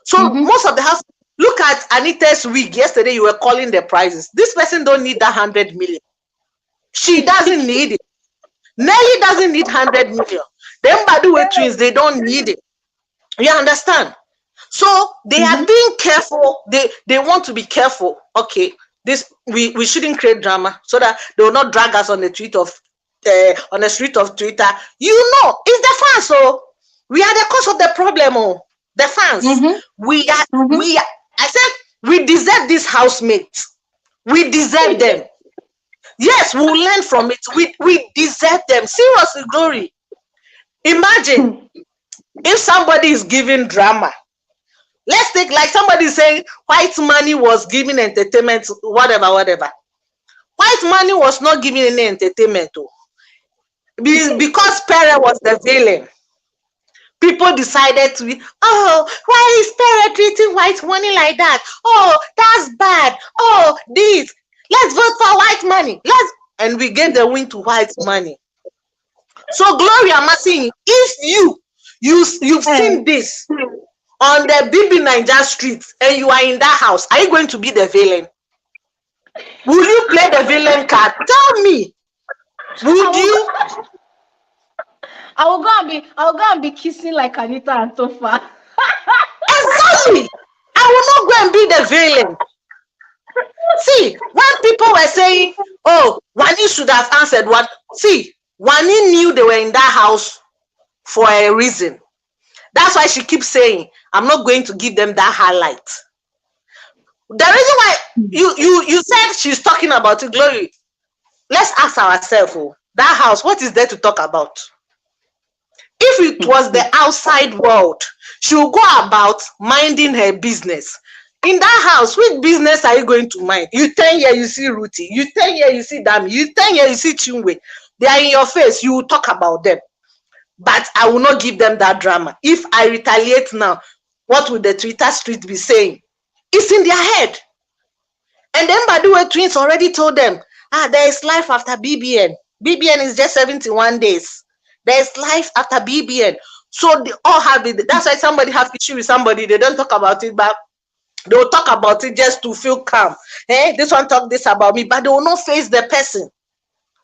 So most of the house, look at Anita's wig. Yesterday you were calling the prices. This person don't need that 100 million. She doesn't need it. Nelly doesn't need 100 million. Them Mbadue twins, they don't need it. You understand? So they are being careful. They want to be careful. Okay, this we shouldn't create drama so that they will not drag us on the street of Twitter. You know, it's the fans. So we are the cause of the problem. Oh, the fans. We are. I said we deserve these housemates. We deserve them. Yes, we'll learn from it. We deserve them. Seriously, Glory. Imagine if somebody is giving drama. Let's take like somebody saying white money was giving entertainment, whatever. White money was not giving any entertainment. Because Pere was the villain. People decided to be, oh, why is Pere treating white money like that? Oh, that's bad. Oh, this. Let's vote for white money. And we gave the win to white money. So Gloria, I'm saying, if You've seen this on the Bbnaija streets, and you are in that house. Are you going to be the villain? Will you play the villain card? Tell me. Would you? I'll go and be kissing like Anita and Tofa. Exactly. I will not go and be the villain. See, when people were saying, oh, Wani should have answered what? See, Wani knew they were in that house for a reason. That's why she keeps saying, I'm not going to give them that highlight. The reason why you said she's talking about it, Glory. Let's ask ourselves, that house, what is there to talk about? If it was the outside world, she will go about minding her business. In that house, which business are you going to mind? You turn here, you see Rhuthee. You turn here, you see Dami. You turn here, you see Chinwe. They are in your face. You will talk about them. But I will not give them that drama. If I retaliate now, what will the Twitter street be saying? It's in their head. And then by the way, twins already told them, there is life after BBN. BBN is just 71 days. There is life after BBN. So they all have it. That's why somebody has issue with somebody. They don't talk about it, but they will talk about it just to feel calm. Hey, this one talk this about me, but they will not face the person.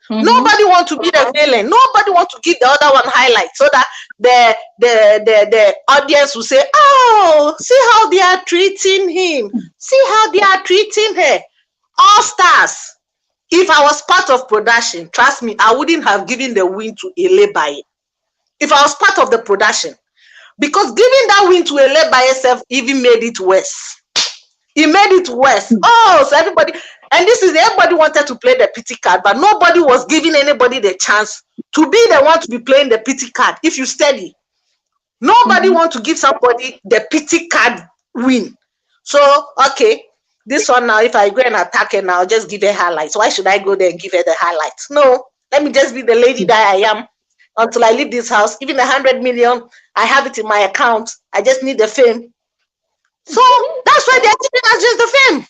Nobody wants to be the villain. Nobody wants to give the other one highlight so that the audience will say, oh, see how they are treating him. See how they are treating her. All stars. If I was part of production, trust me, I wouldn't have given the win to Elebaye. If I was part of the production. Because giving that win to Elebaye itself even made it worse. It made it worse. Oh, so everybody, and this is everybody wanted to play the pity card, but nobody was giving anybody the chance to be the one to be playing the pity card. If you study, nobody want to give somebody the pity card win. So, okay, this one now, if I go and attack her now, I'll just give her highlights. Why should I go there and give her the highlights? No, let me just be the lady that I am until I leave this house. Even 100 million, I have it in my account. I just need the fame. So that's why they're giving us just the fame.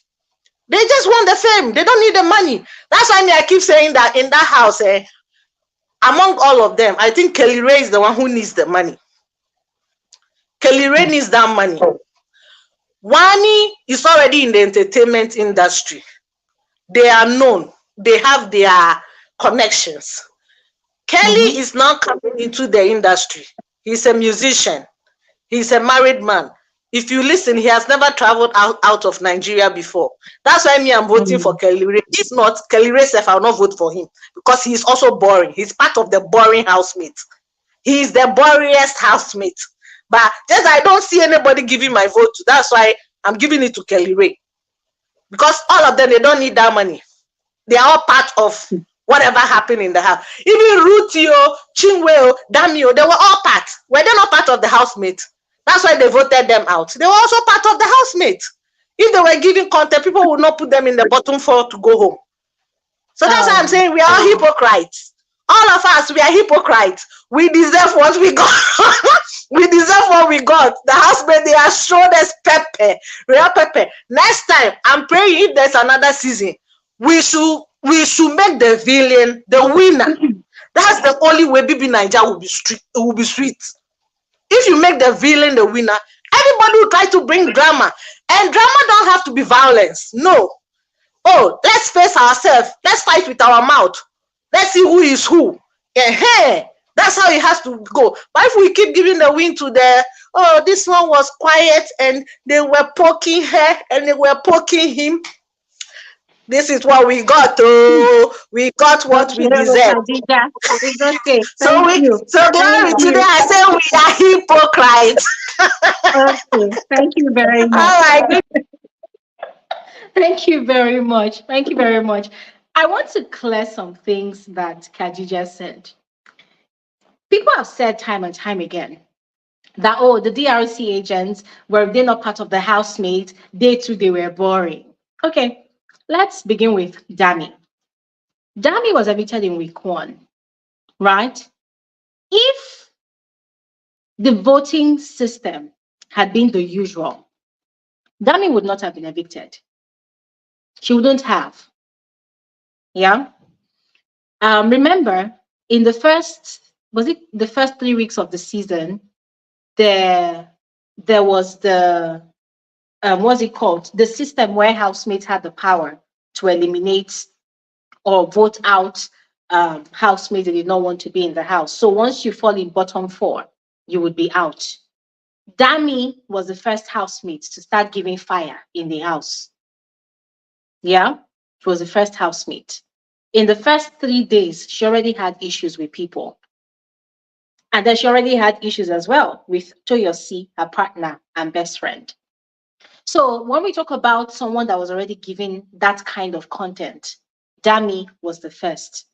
They just want the fame. They don't need the money. That's why I keep saying that in that house, among all of them, I think Kelly Ray is the one who needs the money. Kelly Ray needs that money. Wani is already in the entertainment industry. They are known. They have their connections. Kelly is now coming into the industry. He's a musician. He's a married man. If you listen, he has never traveled out of Nigeria before. That's why I'm voting for Kelly Ray. If not, Kelly Ray self, I'll not vote for him because he's also boring. He's part of the boring housemate. He's the boringest housemate. But just I don't see anybody giving my vote to. That's why I'm giving it to Kelly Ray. Because all of them, they don't need that money. They are all part of whatever happened in the house. Even Rhuthee, Chinwe, Dami, they were all part. Were they not part of the housemate? That's why they voted them out. They were also part of the housemate. If they were giving content, people would not put them in the bottom four to go home. So that's why I'm saying we are all hypocrites. All of us, we are hypocrites. We deserve what we got. We deserve what we got. The housemate, they have showed us pepper, real pepper. Next time, I'm praying if there's another season, we should make the villain the winner. That's the only way Bbnaija will be sweet. If you make the villain the winner, everybody will try to bring drama. And drama don't have to be violence. No. Oh, let's face ourselves. Let's fight with our mouth. Let's see who is who. Yeah, that's how it has to go. But if we keep giving the win to this one was quiet and they were poking her and they were poking him, this is what we got. Oh, we got what we deserve. It's okay. So Glory, today I say we are hypocrites. Okay, thank you very much. All right. Thank you very much. Thank you very much. I want to clear some things that Khadija said. People have said time and time again that, oh, the DRC agents, were they not part of the housemate? They too, they were boring. Okay. Let's begin with Dami. Dami was evicted in week 1, right? If the voting system had been the usual, Dami would not have been evicted. She wouldn't have. Yeah? Remember, in the first 3 weeks of the season, there was the what's it called? The system where housemates had the power to eliminate or vote out housemates that did not want to be in the house. So once you fall in bottom 4, you would be out. Dami was the first housemate to start giving fire in the house. Yeah, she was the first housemate. In the first 3 days, she already had issues with people. And then she already had issues as well with Toyosi, her partner and best friend. So when we talk about someone that was already giving that kind of content, Dami was the first.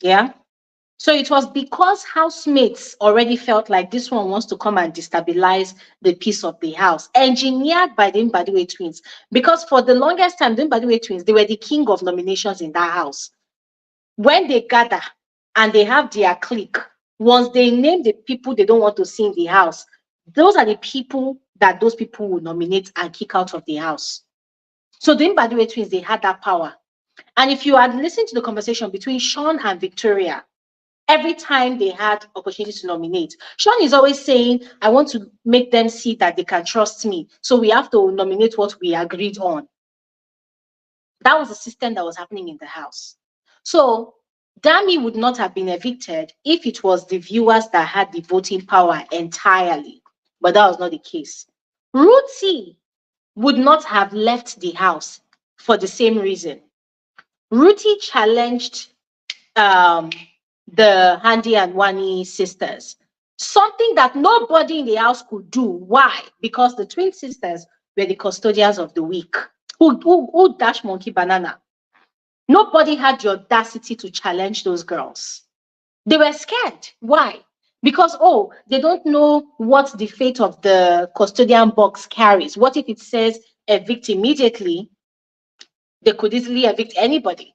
Yeah. So it was because housemates already felt like this one wants to come and destabilize the peace of the house, engineered by the Mbadiwe twins. Because for the longest time, the Mbadiwe twins, they were the king of nominations in that house. When they gather and they have their clique, once they name the people they don't want to see in the house, those are the people that those people will nominate and kick out of the house. So the Mbadiwe twins, they had that power. And if you had listened to the conversation between Sean and Victoria, every time they had opportunity to nominate, Sean is always saying, I want to make them see that they can trust me. So we have to nominate what we agreed on. That was the system that was happening in the house. So Dami would not have been evicted if it was the viewers that had the voting power entirely. But that was not the case. Rhuthee would not have left the house for the same reason. Rhuthee challenged the Ndi and Wani sisters, something that nobody in the house could do. Why? Because the twin sisters were the custodians of the week. Who dashed Monkey Banana? Nobody had the audacity to challenge those girls. They were scared. Why? Because, oh, they don't know what the fate of the custodian box carries. What if it says evict immediately? They could easily evict anybody.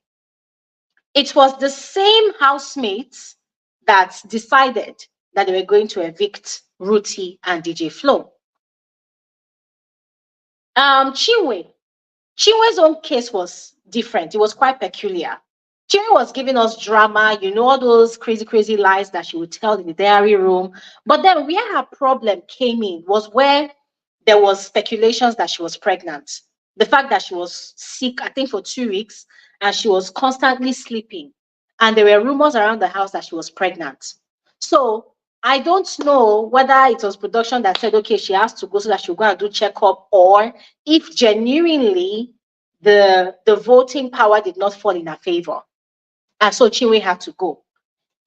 It was the same housemates that decided that they were going to evict Rhuthee and DJ Flo. Chinwe. Chinwe's own case was different. It was quite peculiar. Chinwe was giving us drama, all those crazy lies that she would tell in the diary room. But then where her problem came in was where there was speculations that she was pregnant. The fact that she was sick, I think, for 2 weeks, and she was constantly sleeping. And there were rumors around the house that she was pregnant. So I don't know whether it was production that said, okay, she has to go so that she'll go and do checkup, or if genuinely the voting power did not fall in her favor. And so Chinwe had to go.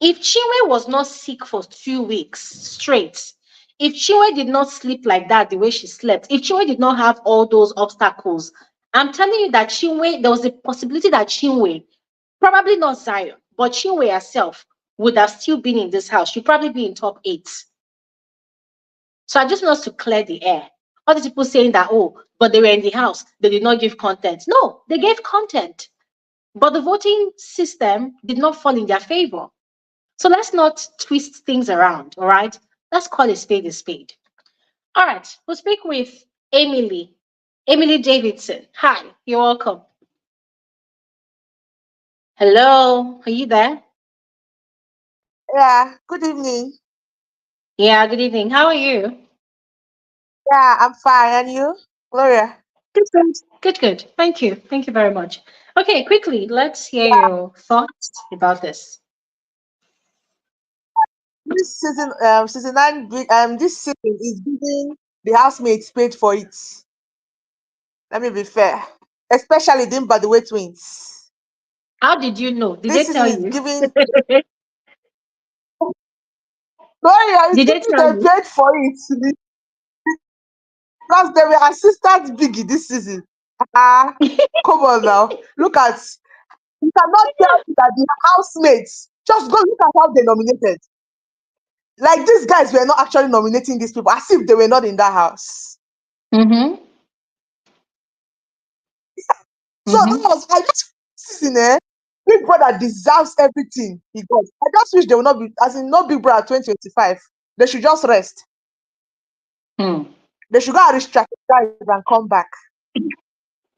If Chinwe was not sick for 2 weeks straight, if Chinwe did not sleep like that the way she slept, if Chinwe did not have all those obstacles, I'm telling you that Chinwe, there was a possibility that Chinwe, probably not Zion, but Chinwe herself would have still been in this house. She'd probably be in top 8. So I just want us to clear the air. All the people saying that, oh, but they were in the house, they did not give content. No, they gave content. But the voting system did not fall in their favor. So let's not twist things around, all right? Let's call a spade a spade. All right, we'll speak with Emily Davidson. Hi, you're welcome. Hello, are you there? Yeah, good evening. Yeah, good evening. How are you? Yeah, I'm fine. And you, Gloria? Good. Thank you. Thank you very much. Okay, quickly, let's hear your thoughts about this. This season, season 9, this season is giving the housemates paid for it. Let me be fair, especially them by the way twins. How did you know? Did This they tell season you? is giving. Gloria, Did they it's giving tell them you? paid for it because they were assistant biggie this season. Come on now, look at. You cannot tell me that the housemates just go look at how they nominated. Like these guys were not actually nominating these people as if they were not in that house. Mm-hmm. So that was I just season, Big Brother deserves everything he got. I just wish they will not be as in no Big Brother 2025. They should just rest. They should go and re-strategize and come back. They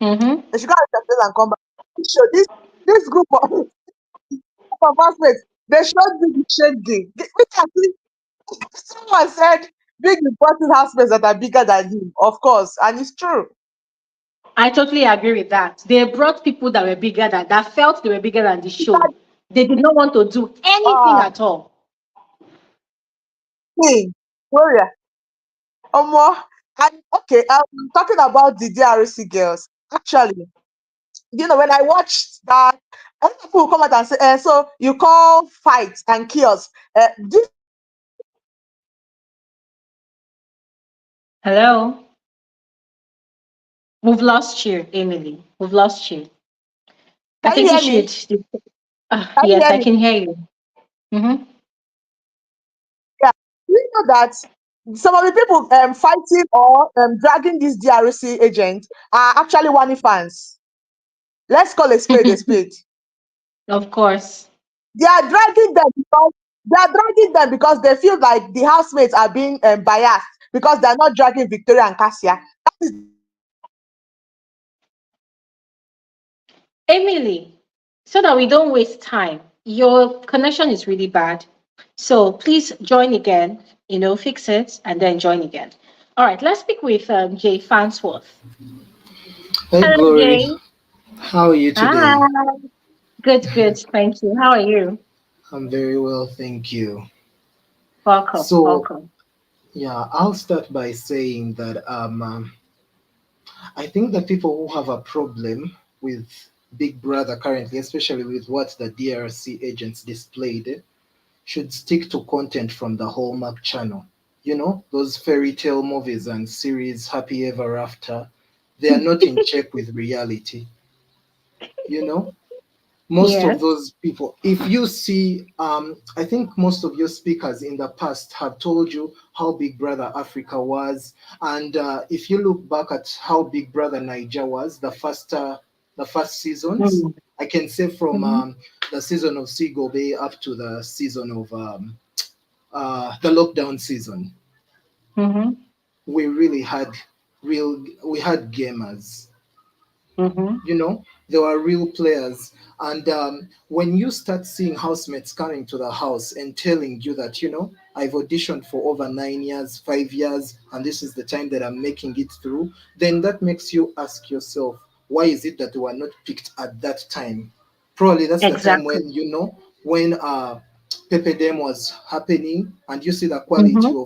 should go and re-strategize and come back. So this group of housemates, they showed me the shade game. Someone said big important housemates that are bigger than him, of course, and it's true. I totally agree with that. They brought people that were bigger than that felt they were bigger than the show. They did not want to do anything Ah, at all. hey, Gloria, Omo, and okay, talking about the DRC girls. Actually, when I watched that, a lot of people will come out and say, so you call fight and chaos. This, Hello? We've lost you, Emily. We've lost you. I can you think you hear should. me? Can you Yes, hear I me? can hear you. Mm-hmm. Yeah. Do you know that some of the people fighting or dragging these DRC agents are actually Wani fans? Let's call a spade a spade. Of course. They are dragging them because they feel like the housemates are being biased because they are not dragging Victoria and Cassia. That is Emily, so that we don't waste time, your connection is really bad. So please join again, fix it and then join again. All right, let's speak with Jay Farnsworth. Hey Hello, Glory, Jay. how are you Hi. today? Good, good. Thank you. How are you? I'm very well, thank you. Welcome. So, Welcome. yeah, I'll start by saying that I think that people who have a problem with Big Brother currently, especially with what the DRC agents displayed, should stick to content from the Hallmark channel. Those fairy tale movies and series, Happy Ever After, they are not in check with reality. You know, most of Yes. those people, if you see, I think most of your speakers in the past have told you how Big Brother Africa was, and if you look back at how Big Brother Naija was, the first seasons, Mm. I can say from Mm-hmm. the season of Seagull Bay up to the season of the lockdown season, Mm-hmm. we really had we had gamers. Mm-hmm. There were real players. And when you start seeing housemates coming to the house and telling you that, I've auditioned for over 9 years, 5 years, and this is the time that I'm making it through, then that makes you ask yourself, why is it that they were not picked at that time? Probably that's the time Exactly. when Pepe Dem was happening, and you see the quality Mm-hmm.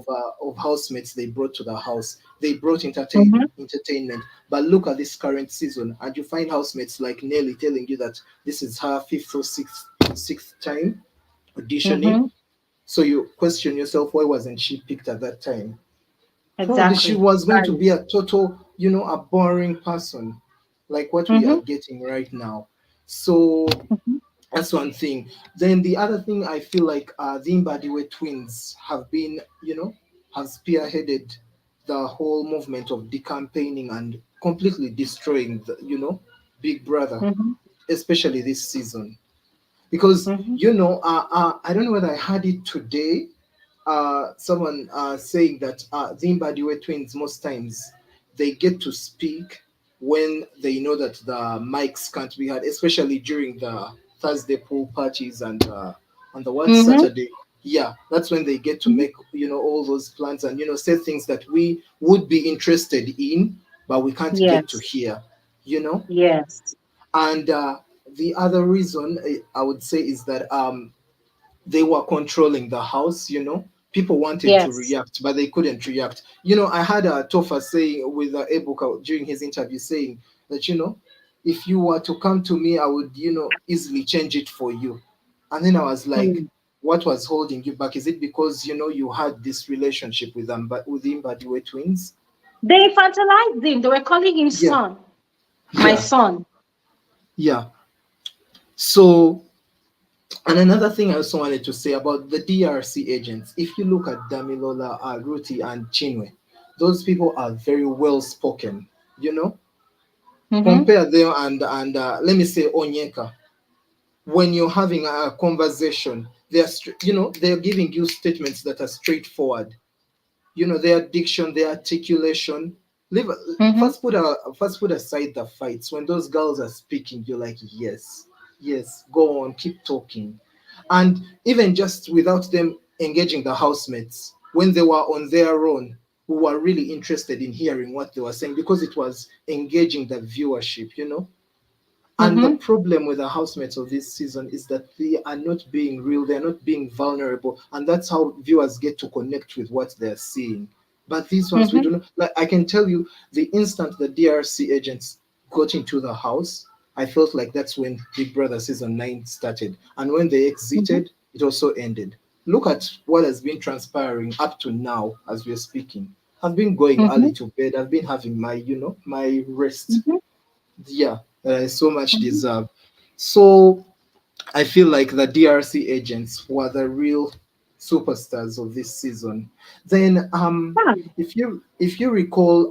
of housemates they brought to the house. They brought Mm-hmm. entertainment. But look at this current season, and you find housemates like Nelly telling you that this is her fifth or sixth time auditioning. Mm-hmm. So you question yourself, why wasn't she picked at that time? Probably she Exactly. was going to Right. be a total, a boring person, like what we are Mm-hmm. getting right now. So Mm-hmm. that's one thing. Then the other thing, I feel like the Mbadiwe twins have been, have spearheaded the whole movement of decampaigning and completely destroying Big Brother, Mm-hmm. especially this season. Because, Mm-hmm. I don't know whether I heard it today, someone saying that the Mbadiwe twins, most times, they get to speak when they know that the mics can't be heard, especially during the Thursday pool parties and on the one Mm-hmm. Saturday. Yeah, that's when they get to make all those plans and say things that we would be interested in, but we can't get to Yes. hear. You know, Yes. and the other reason I would say is that they were controlling the house. People wanted to Yes. react but they couldn't react. I had Tofa saying with Ebuka during his interview saying that if you were to come to me I would easily change it for you. And then I was like, Mm. what was holding you back? Is it because you had this relationship with them, but with him, but you were twins? They infantilized him. They were calling him Yeah, son. My yeah, son. yeah. So, and another thing I also wanted to say about the DRC agents, if you look at Damilola, Rhuthee, and Chinwe, those people are very well spoken. You know, Mm-hmm. compare them and let me say Onyeka. When you're having a conversation, they're giving you statements that are straightforward. Their diction, their articulation. Leave, Mm-hmm. first put aside the fights. When those girls are speaking, you're like, yes, yes, go on, keep talking. And even just without them engaging the housemates, when they were on their own, we were really interested in hearing what they were saying because it was engaging the viewership, you know. And the problem with the housemates of this season is that they are not being real, they're not being vulnerable, and that's how viewers get to connect with what they're seeing. But these ones, we do not. Like, I can tell you, the instant the DRC agents got into the house, I felt like that's when Big Brother season 9 started, and when they exited, it also ended. Look at what has been transpiring up to now as we're speaking. I've been going early to bed. I've been having my, you know, my rest. Yeah, that I so much deserve. So I feel like the DRC agents were the real superstars of this season. Then if you recall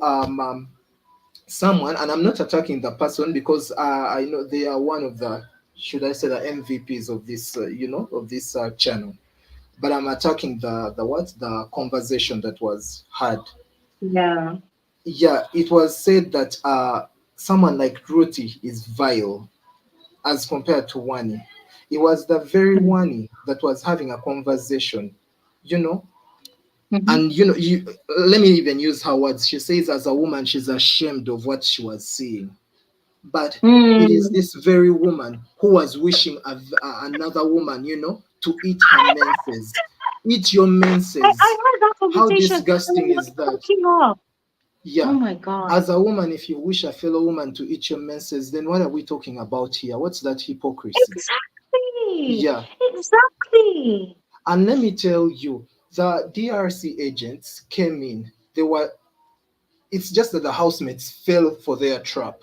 someone, and I'm not attacking the person because I know they are one of the, should I say, the MVPs of this you know, of this channel, but I'm attacking the conversation that was had. Yeah. Yeah, it was said that someone like Rhuthee is vile as compared to Wani. It was the very Wani that was having a conversation, you know. And you know, let me even use her words. She says, as a woman, she's ashamed of what she was seeing. But it is this very woman who was wishing another woman, you know, to eat her menses. Eat your menses. I heard that How conversation. disgusting is that? Yeah. Oh my God. As a woman, if you wish a fellow woman to eat your menses, then what are we talking about here? What's that hypocrisy? Exactly. Yeah. Exactly. And let me tell you, the DRC agents came in. It's just that the housemates fell for their trap.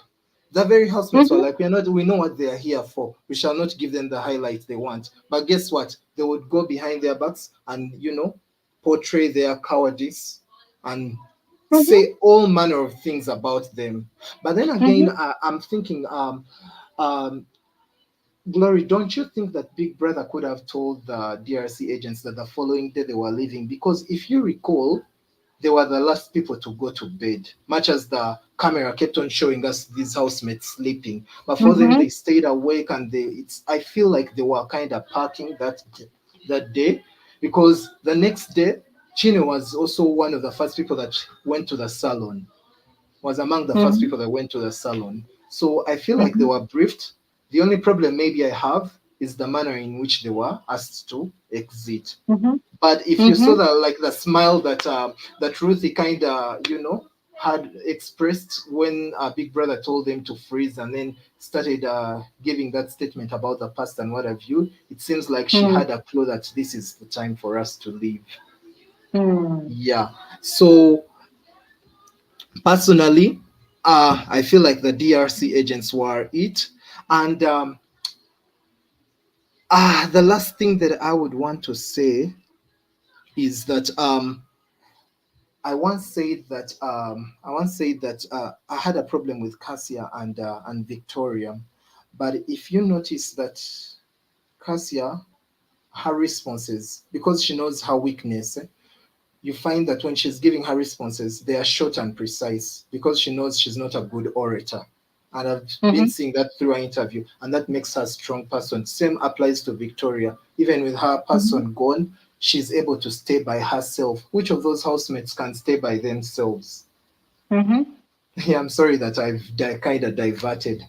The very housemates were like, we know what they are here for. We shall not give them the highlight they want. But guess what? They would go behind their backs and, you know, portray their cowardice and say all manner of things about them. But then again, I'm thinking, Glory, don't you think that Big Brother could have told the DRC agents that the following day they were leaving? Because if you recall, they were the last people to go to bed, much as the camera kept on showing us these housemates sleeping. But for them, they stayed awake, and I feel like they were kind of parking that day, because the next day, Chinwe was also one of the first people that went to the salon, was among the first people that went to the salon. So I feel like they were briefed. The only problem maybe I have is the manner in which they were asked to exit. But if you saw the smile that that Rhuthee kind of, you know, had expressed when Big Brother told them to freeze and then started giving that statement about the past and what have you, it seems like she had a clue that this is the time for us to leave. Yeah. So personally, I feel like the DRC agents were it. And the last thing that I would want to say is that I once said that I had a problem with Cassia and Victoria, but if you notice that Cassia, her responses, because she knows her weakness, you find that when she's giving her responses, they are short and precise because she knows she's not a good orator. And I've been seeing that through her interview, and that makes her a strong person. Same applies to Victoria. Even with her person gone, she's able to stay by herself. Which of those housemates can stay by themselves? Yeah, I'm sorry that I've kind of diverted.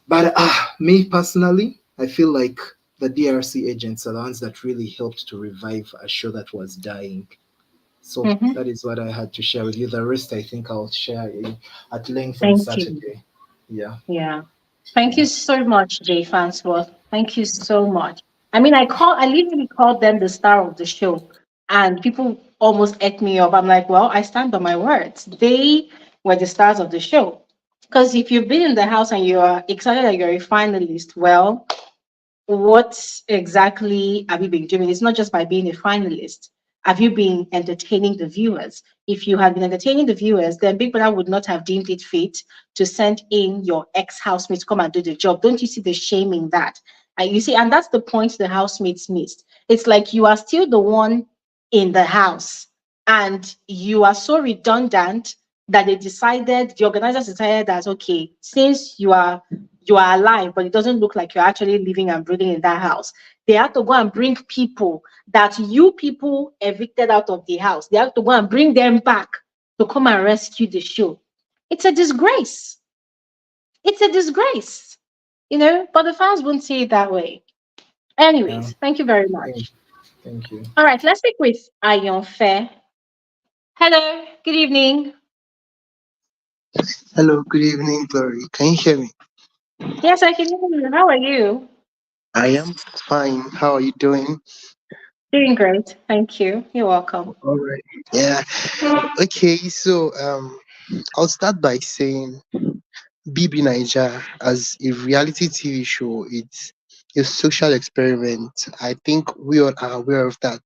But me personally, I feel like the DRC agents are the ones that really helped to revive a show that was dying. So that is what I had to share with you. The rest, I think I'll share at length on Saturday. Yeah. Thank you so much, Jay Fansworth. Thank you so much. I mean, I literally called them the star of the show, and people almost ate me up. I'm like, well, I stand by my words. They were the stars of the show. Because if you've been in the house and you're excited that you're a finalist, well, what exactly have you been doing? It's not just by being a finalist. Have you been entertaining the viewers? If you had been entertaining the viewers, then Big Brother would not have deemed it fit to send in your ex-housemate to come and do the job. Don't you see the shame in that? And you see, and that's the point the housemates missed. It's like you are still the one in the house, and you are so redundant that the organizers decided that, okay, since you are alive, but it doesn't look like you're actually living and breathing in that house, They have to go and bring people that you people evicted out of the house. They have to go and bring them back to come and rescue the show. It's a disgrace. It's a disgrace, but the fans won't see it that way. Yeah. Anyways, thank you very Thank, much. thank you. All right, let's speak with Ayonfe. Hello, good evening. Hello, good evening, Glory. Can you hear me? Yes, I can hear you. How are you? I am fine. How are you doing? Doing great. Thank you. You're welcome. All right. Yeah. Okay. So I'll start by saying Bbnaija as a reality TV show. It's a social experiment. I think we all are aware of that,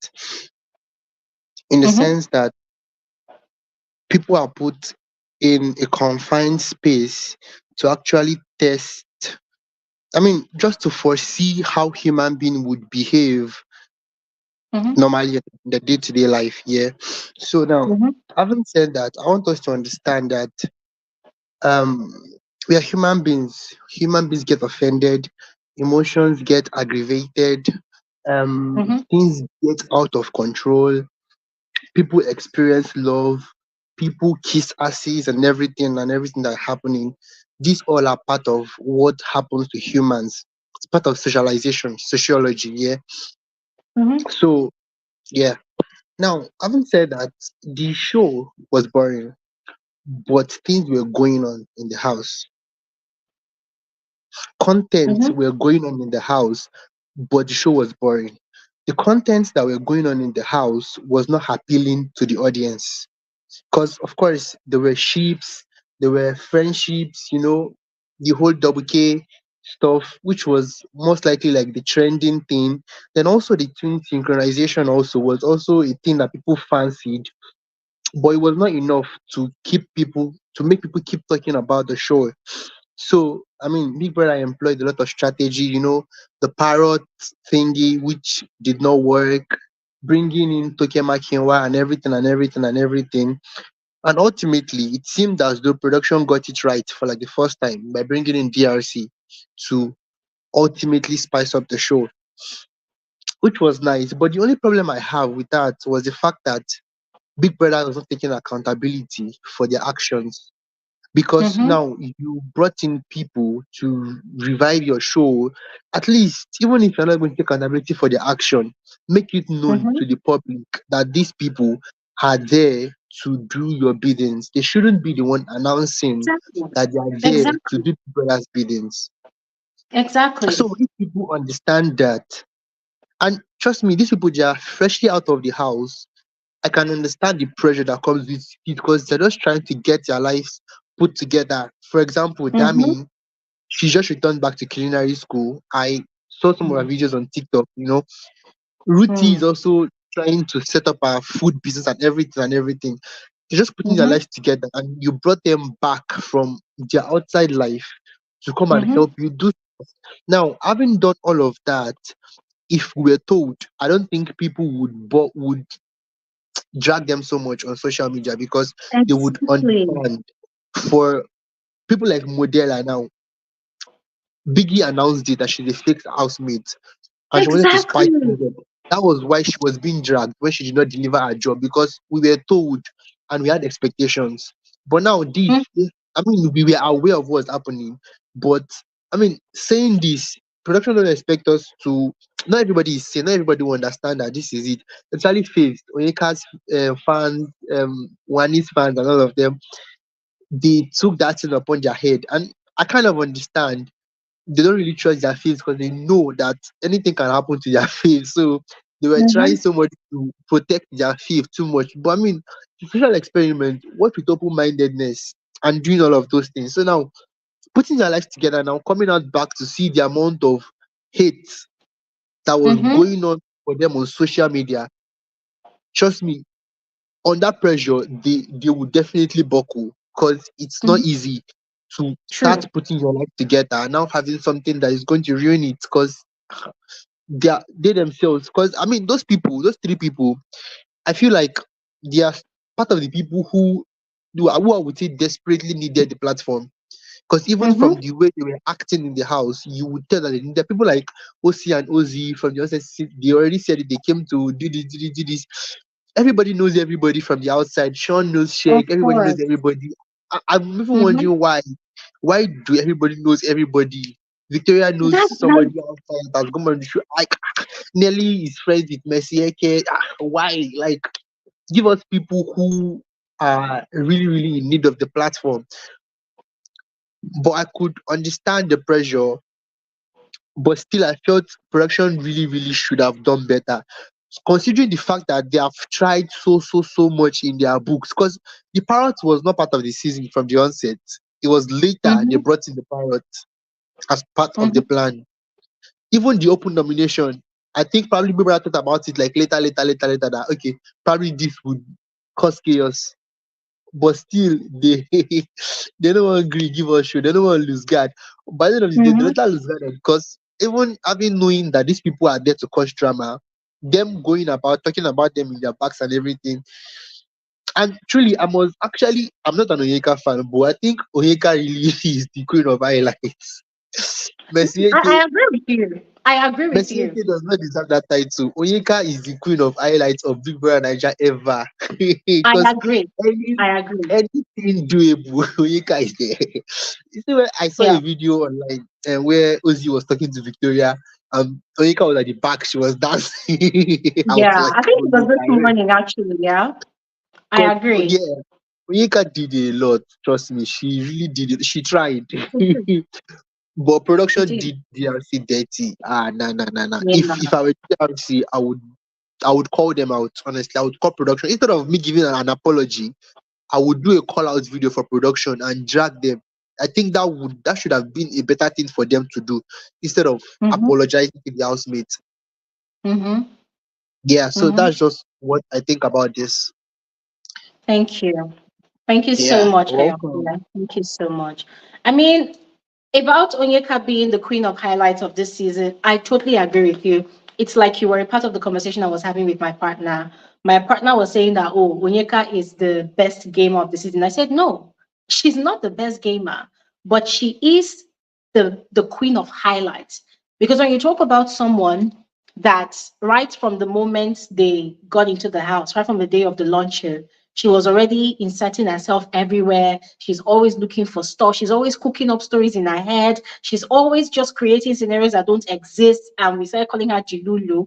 in the Mm-hmm. sense that people are put in a confined space to actually test. I mean, just to foresee how human being would behave Mm-hmm. normally in the day-to-day life. Yeah. So now, Mm-hmm. having said that, I want us to understand that um we are human beings. Human beings get offended, emotions get aggravated, Mm-hmm. things get out of control, people experience love, people kiss asses and everything that's happening. These all are part of what happens to humans. It's part of socialization, sociology, yeah. Mm-hmm. So yeah. Now, having said that, the show was boring, but things were going on in the house. Contents Mm-hmm. were going on in the house, but the show was boring. The contents that were going on in the house was not appealing to the audience. Because, of course, there were ships, there were friendships, the whole double K stuff, which was most likely like the trending thing. Then also the twin synchronization also was also a thing that people fancied, but it was not enough to make people keep talking about the show. So I mean, Big Brother employed a lot of strategy, the parrot thingy, which did not work, bringing in Tokema Kinwa and everything and everything and everything. And ultimately, it seemed as though production got it right for like the first time by bringing in DRC to ultimately spice up the show, which was nice. But the only problem I have with that was the fact that Big Brother was not taking accountability for their actions, because Mm-hmm. now you brought in people to revive your show. At least, even if you're not going to take accountability for their action, make it known Mm-hmm. to the public that these people are there to do your biddings. They shouldn't be the one announcing Exactly. that they are there to Exactly. do people's biddings. Exactly. So if people understand that, and trust me, these people, they are freshly out of the house. I can understand the pressure that comes with it, because they're just trying to get their lives put together. For example, Mm-hmm. Dami, she just returned back to culinary school. I saw some of her videos on TikTok. Rhuthee is Mm-hmm. also trying to set up her food business and everything and everything. They're just putting their Mm-hmm. lives together, and you brought them back from their outside life to come and Mm-hmm. help you do. Now, having done all of that, if we were told, I don't think people would drag them so much on social media, because they would Exactly. understand. For people like Modella now, Biggie announced it that she's a fake housemate and she wanted to spice Exactly. things up. That was why she was being dragged when she did not deliver her job, because we were told and we had expectations. But now this, I mean, we were aware of what's happening, but I mean, saying this, production don't expect us to. Not everybody is saying. Not everybody will understand that this is it. Especially faced Onyeka's fans, Wani's fans, and all of them. They took that thing upon their head, and I kind of understand. They don't really trust their faith, because they know that anything can happen to their faith. So they were trying Mm-hmm. so much to protect their faith too much. But I mean, the social experiment, what with open-mindedness and doing all of those things. So now, putting their lives together, now coming out back to see the amount of hate that was Mm-hmm. going on for them on social media, trust me, under pressure, they will definitely buckle, because it's not Mm-hmm. easy to start True. putting your life together and now having something that is going to ruin it, because they themselves, because I mean, those three people, I feel like they are part of the people who I would say desperately needed the platform, Because even from the way they were acting in the house, you would tell that there are people like OC and OZ from the outside. They already said it, they came to do this. Everybody knows everybody from the outside. Sean knows Of Sheikh. Everybody knows course. everybody. I'm even wondering why. Why do everybody knows everybody? Victoria knows That's somebody outside that's going on the show. Like Nelly is friends with Messi. Why? Like, give us people who are really, really in need of the platform. But I could understand the pressure, but still I felt production really, really should have done better. Considering the fact that they have tried so much in their books, because the parrot was not part of the season from the onset. It was later they brought in the parrot as part of the plan. Even the open nomination, I think probably people thought about it like later, that okay, probably this would cause chaos. But still they they don't want to give us show, they don't want to lose guard. By the end of the day, they later lose guard because even having knowing that these people are there to cause drama, them going about talking about them in their backs and everything. And truly, I'm not an Onyeka fan, but I think Onyeka really is the queen of highlights. Messi I agree with you. I agree with Messi you. does not deserve that title. Onyeka is the queen of highlights of Big Brother Naija ever. I Because agree. I agree. anything doable, Onyeka is there. You see, when I saw Yeah. a video online where Ozzy was talking to Victoria, Onyeka was at the back, she was dancing. I was Yeah. like, I think it was this Onyeka, morning actually. Yeah. I because agree. yeah, Onyeka did a lot. Trust me, she really did it. She tried. But She production did. did DRC dirty. Nah. Yeah. If I were DRC, I would call them out. Honestly, I would call production instead of me giving an apology. I would do a call out video for production and drag them. I think that should have been a better thing for them to do instead of apologizing to the housemates. Yeah, so that's just what I think about this. Thank you. Thank you so Yeah, much, welcome. Ayafia. Thank you so much. I mean, about Onyeka being the queen of highlights of this season, I totally agree with you. It's like you were a part of the conversation I was having with my partner. My partner was saying that, oh, Onyeka is the best gamer of the season. I said, no, she's not the best gamer, but she is the queen of highlights. Because when you talk about someone that right from the moment they got into the house, right from the day of the launcher, she was already inserting herself everywhere. She's always looking for stuff. She's always cooking up stories in her head. She's always just creating scenarios that don't exist. And we started calling her Jilulu.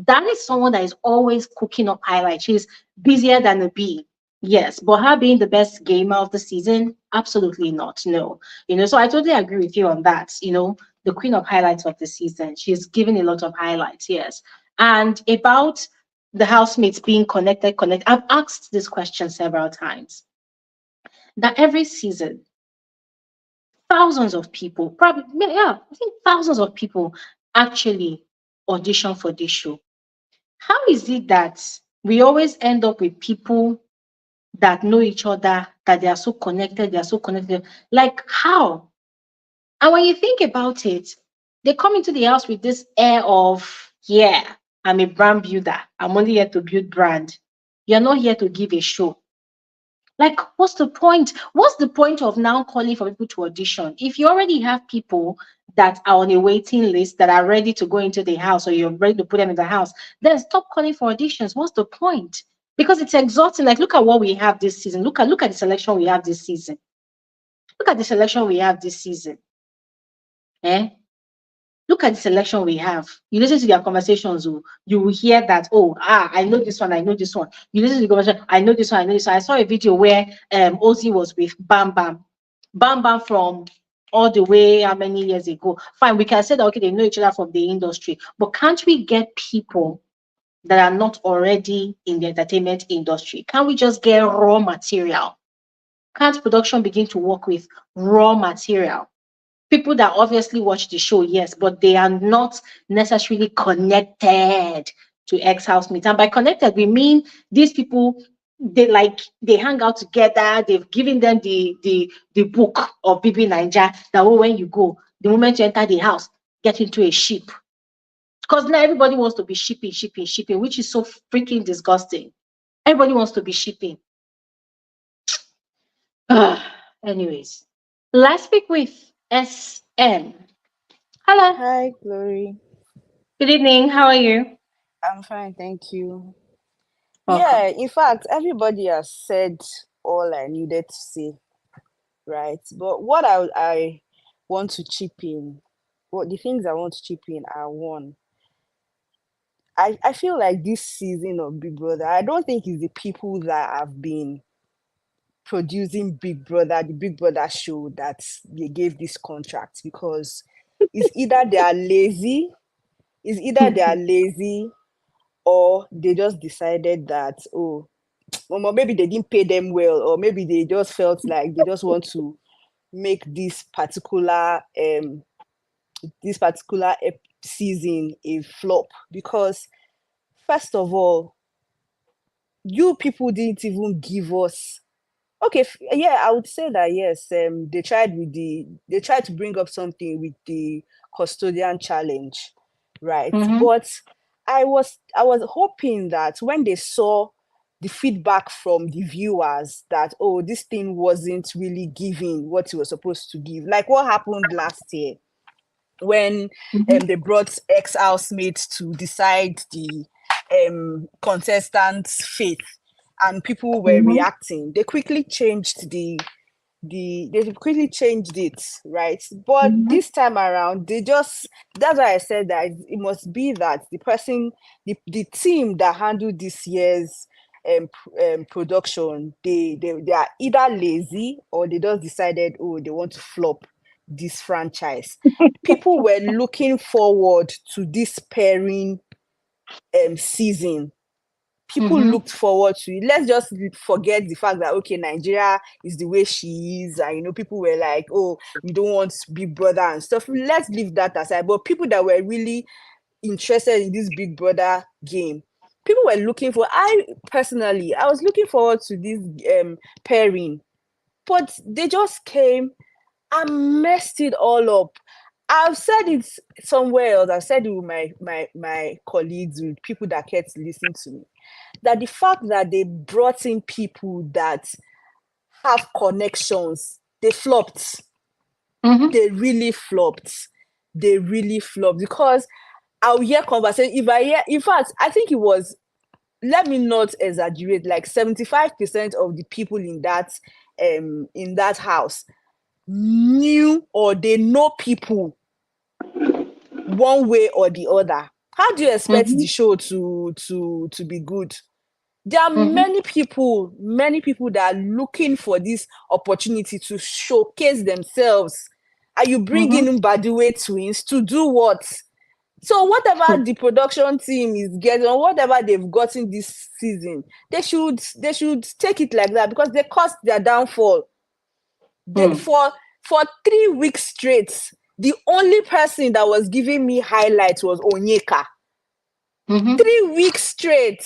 That is someone that is always cooking up highlights. She's busier than a bee. Yes, but her being the best gamer of the season, absolutely not. No. So I totally agree with you on that. The queen of highlights of the season. She's given a lot of highlights, yes. And about the housemates being connected. I've asked this question several times. That every season, thousands of people, probably, yeah, I think thousands of people actually audition for this show. How is it that we always end up with people that know each other, that they are so connected? Like, how? And when you think about it, they come into the house with this air of, yeah, I'm a brand builder. I'm only here to build brand. You're not here to give a show. Like, what's the point? What's the point of now calling for people to audition? If you already have people that are on a waiting list that are ready to go into the house or you're ready to put them in the house, then stop calling for auditions. What's the point? Because it's exhausting. Like, look at what we have this season. Look at the selection we have this season. Look at the selection we have this season. Look at the selection we have. You listen to their conversations, you will hear that, I know this one, I know this one. You listen to the conversation, I know this one, I know this one. I saw a video where Ozzy was with Bam Bam. Bam Bam from all the way how many years ago. Fine, we can say that, okay, they know each other from the industry, but can't we get people that are not already in the entertainment industry? Can't we just get raw material? Can't production begin to work with raw material? People that obviously watch the show, yes, but they are not necessarily connected to ex-housemates. And by connected, we mean these people, they hang out together. They've given them the book of Bbnaija that when you go, the moment you enter the house, get into a ship. Because now everybody wants to be shipping, which is so freaking disgusting. Everybody wants to be shipping. Anyways. Let's speak with SN. Hello. Hi, Glory. Good evening. How are you? I'm fine, thank you. Welcome. Yeah, in fact, everybody has said all I needed to say, right? But what I want to chip in, what the things I want to chip in are one. I feel like this season of Big Brother, I don't think it's the people that have been producing Big Brother, the Big Brother show, that they gave this contract, because it's either they are lazy, or they just decided that, oh, or maybe they didn't pay them well, or maybe they just felt like they just want to make this particular season a flop. Because first of all, you people didn't even give us, okay, yeah, I would say that yes, they tried to bring up something with the custodian challenge, right? Mm-hmm. But I was hoping that when they saw the feedback from the viewers that, oh, this thing wasn't really giving what it was supposed to give, like what happened last year when they brought ex-housemates to decide the contestants' fate, and people were reacting. They quickly changed it, right? But this time around, that's why I said that it must be that the team that handled this year's production, they are either lazy, or they just decided, oh, they want to flop this franchise. People were looking forward to this pairing season. People looked forward to it. Let's just forget the fact that, okay, Nigeria is the way she is, and people were like, oh, we don't want Big Brother and stuff. Let's leave that aside. But people that were really interested in this Big Brother game, people were looking for. I was looking forward to this pairing, but they just came and messed it all up. I've said it somewhere else. I've said it with my colleagues, with people that kept listening to me, that the fact that they brought in people that have connections, they flopped. They really flopped. Because I'll hear conversation. In fact, I think it was, let me not exaggerate, like 75% of the people in that house knew, or they know people one way or the other. How do you expect the show to be good? There are many people that are looking for this opportunity to showcase themselves. And you bring in Mbadiwe twins to do what? So whatever the production team is getting, or whatever they've gotten this season, they should take it like that, because they caused their downfall. For 3 weeks straight, the only person that was giving me highlights was Onyeka. 3 weeks straight.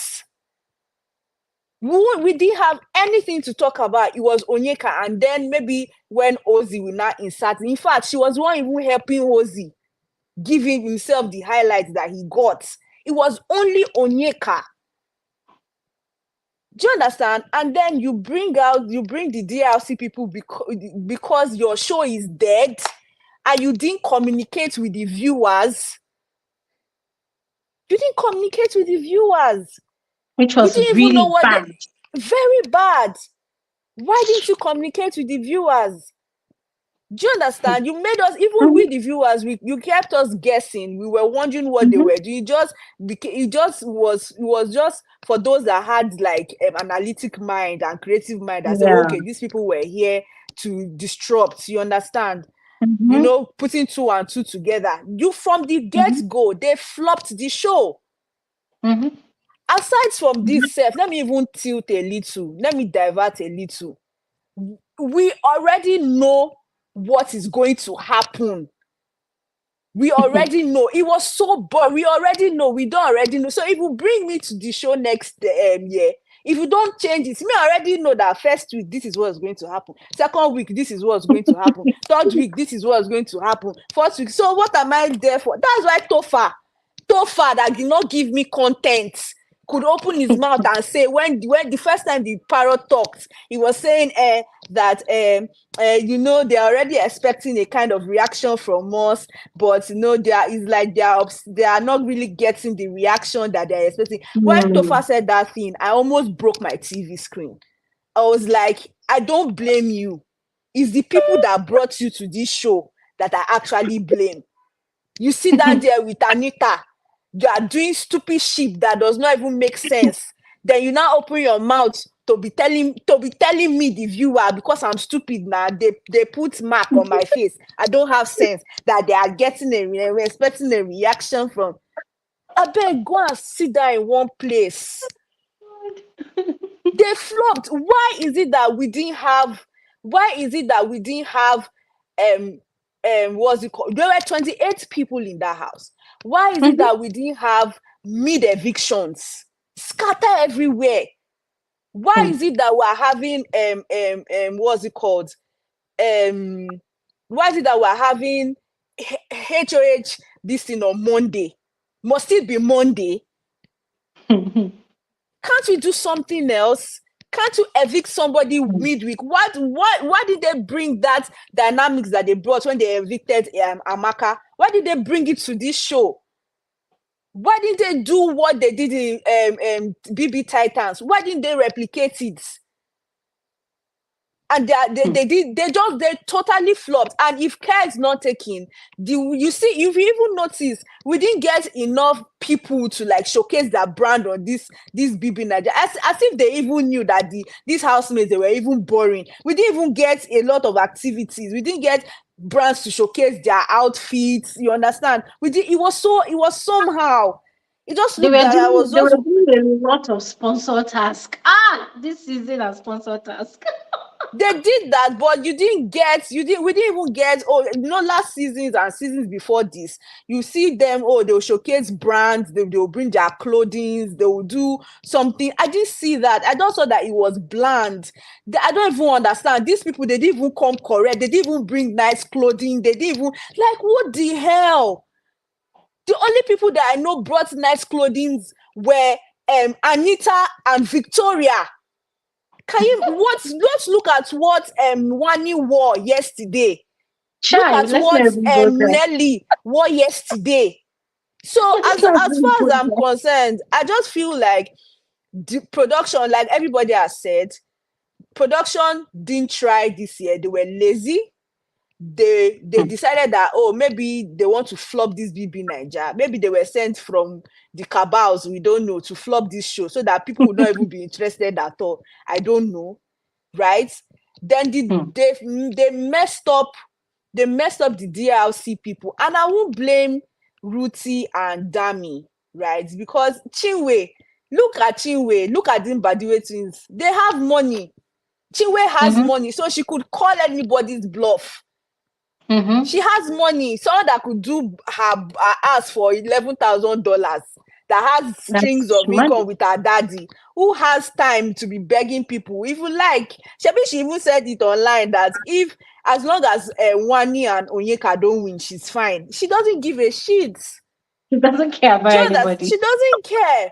We didn't have anything to talk about. It was Onyeka, and then maybe when Ozzy will not insert. In fact, she was one even helping Ozzy, giving himself the highlights that he got. It was only Onyeka. Do you understand? And then you bring the DLC people because your show is dead, and you didn't communicate with the viewers. Which was we didn't really even know what bad. Very bad. Why didn't you communicate with the viewers? Do you understand? You made us, even with the viewers, you kept us guessing. We were wondering what they were doing. It was just for those that had like analytic mind and creative mind that said, okay, these people were here to disrupt. You understand? Putting 2 and 2 together. From the get-go, they flopped the show. Aside from this, let me even tilt a little. Let me divert a little. We already know what is going to happen. We already know. It was so boring. We already know. We don't already know. So if you bring me to the show next year, if you don't change it, me already know that first week, this is what's going to happen. Second week, this is what's going to happen. Third week, this is what's going to happen. Fourth week. So what am I there for? That's why Tofa that did not give me content, could open his mouth and say, when the first time the parrot talked, he was saying that they're already expecting a kind of reaction from us, but they are not really getting the reaction that they're expecting. When Tofa said that thing, I almost broke my TV screen. I was like, I don't blame you. It's the people that brought you to this show that I actually blame. You sit down there with Anita, you are doing stupid shit that does not even make sense. Then you now open your mouth to be telling me, the viewer, because I'm stupid now, they put mark on my face. I don't have sense that they are getting expecting a reaction from. I beg, go and sit down in one place. They flopped. Why is it that we didn't have what's it called? There were 28 people in that house. Why is it that we didn't have mid evictions scatter everywhere? Why is it that we're having what's it called? Why is it that we're having HOH this thing on Monday? Must it be Monday? Can't we do something else? Can't you evict somebody midweek? Why did they bring that dynamics that they brought when they evicted Amaka? Why did they bring it to this show? Why didn't they do what they did in BB Titans? Why didn't they replicate it? And they totally flopped. And if care is not taken, you've even noticed we didn't get enough people to like showcase their brand on this Bbnaija. As if they even knew that these housemates, they were even boring. We didn't even get a lot of activities. We didn't get brands to showcase their outfits. You understand? It was somehow. It just looked like I was just doing a lot of sponsor task. This season a sponsor task. They did that, but we didn't even get, last seasons and seasons before this, you see them, they'll showcase brands, they'll bring their clothing, they will do something. I didn't see that. I just saw that it was bland. I don't even understand. These people, they didn't even come correct. They didn't even bring nice clothing. They didn't even, like, what the hell? The only people that I know brought nice clothing were Anita and Victoria. Let's look at what Wani wore yesterday. Look at what Nelly wore yesterday. So as far as I'm concerned, I just feel like the production, like everybody has said, production didn't try this year. They were lazy. They decided that, maybe they want to flop this Bbnaija. Maybe they were sent from the cabals, we don't know, to flop this show so that people would not even be interested at all. I don't know, right? Then they messed up the DLC people, and I won't blame Rhuthee and Dami, right? Because Chinwe, look at Mbadiwe twins. They have money. Chinwe has money, so she could call anybody's bluff. She has money, someone that could do her ass for $11,000, that has strings of income with her daddy, who has time to be begging people. If you like, she even said it online that as long as Wani and Onyeka don't win, she's fine. She doesn't give a shit. She doesn't care about anybody. She doesn't care.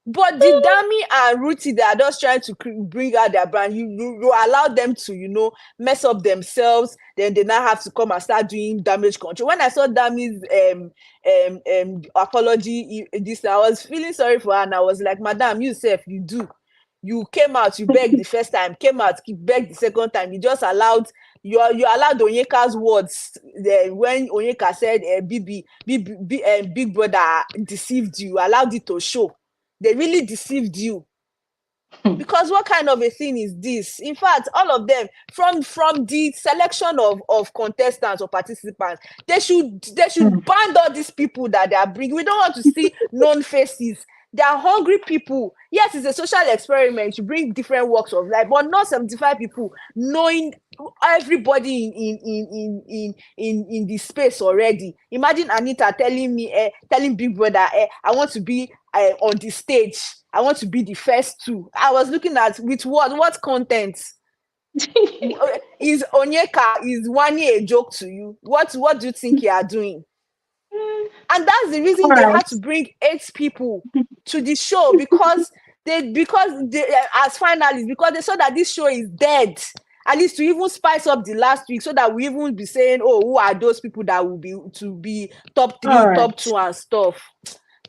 But the Dami and Rhuthee, they are just trying to bring out their brand. You allow them to, mess up themselves. Then they now have to come and start doing damage control. When I saw Dami's apology, I was feeling sorry for her, and I was like, Madam, you came out, you begged the first time, came out, begged the second time. You just allowed Onyeka's words when Onyeka said, Big Brother deceived you. Allowed it to show. They really deceived you. Because what kind of a thing is this? In fact, all of them, from the selection of contestants or participants, they should ban all these people that they are bringing. We don't want to see known faces. They are hungry people. Yes, it's a social experiment. You bring different walks of life, but not 75 people knowing everybody in the space already. Imagine Anita telling Big Brother, I want to be on the stage. I want to be the first two. I was looking at with what content? Is Onyeka, is Wani a joke to you? What do you think you are doing? And that's the reason All they right. had to bring 8 people to the show, because they as finalists, because they saw that this show is dead. At least to even spice up the last week, so that we even be saying, oh, who are those people that will be top 3, All top right. 2 and stuff.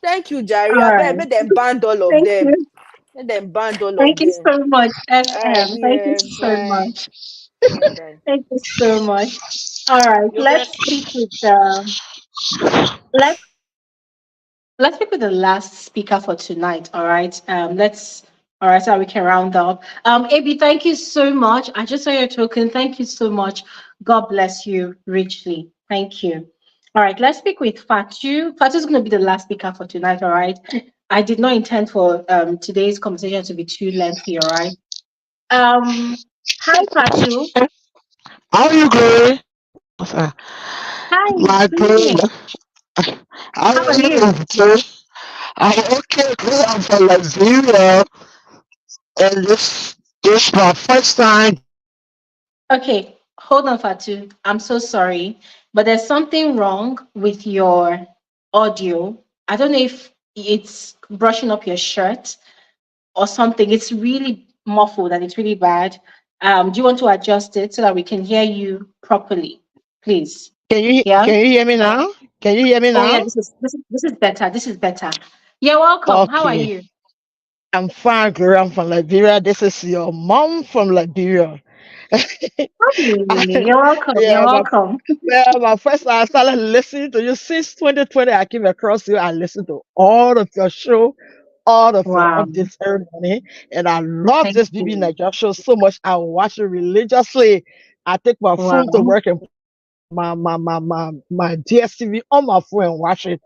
Thank you, Jerry. All I right. bet make them banned all of Thank them. you. Let them banned all Thank of you them. so much, SM. Thank you Yeah, so bye. much. Bye. Thank you so much. All right. You're welcome. Let's let's pick with the last speaker for tonight. All right. All right, so we can round up. AB, thank you so much. I just saw your token. Thank you so much. God bless you richly. Thank you. All right, let's speak with Fatu. Fatu is going to be the last speaker for tonight. All right. I did not intend for today's conversation to be too lengthy. All right. Hi, Fatu. How you going? Hi, My good girl, evening. how How are are you? you? Today? I'm okay, girl. I'm from Nigeria, and this my first time. Okay, hold on, Fatu. I'm so sorry, but there's something wrong with your audio. I don't know if it's brushing up your shirt or something. It's really muffled and it's really bad. Do you want to adjust it so that we can hear you properly, please? Yeah. Can you hear me now? Can you hear me Oh yeah, now? this is better. This is better. You're welcome. How are Okay, you? I'm fine, girl. I'm from Liberia. This is your mom from Liberia. You're welcome. You're yeah, welcome. my first time I started listening to you since 2020. I came across you. I listened to all of your show, all of your Wow. updates every morning, and I love Thank this you. Bbnaija show so much. I watch it religiously. I take my phone to Wow. work and my DSTV on my phone and watch it.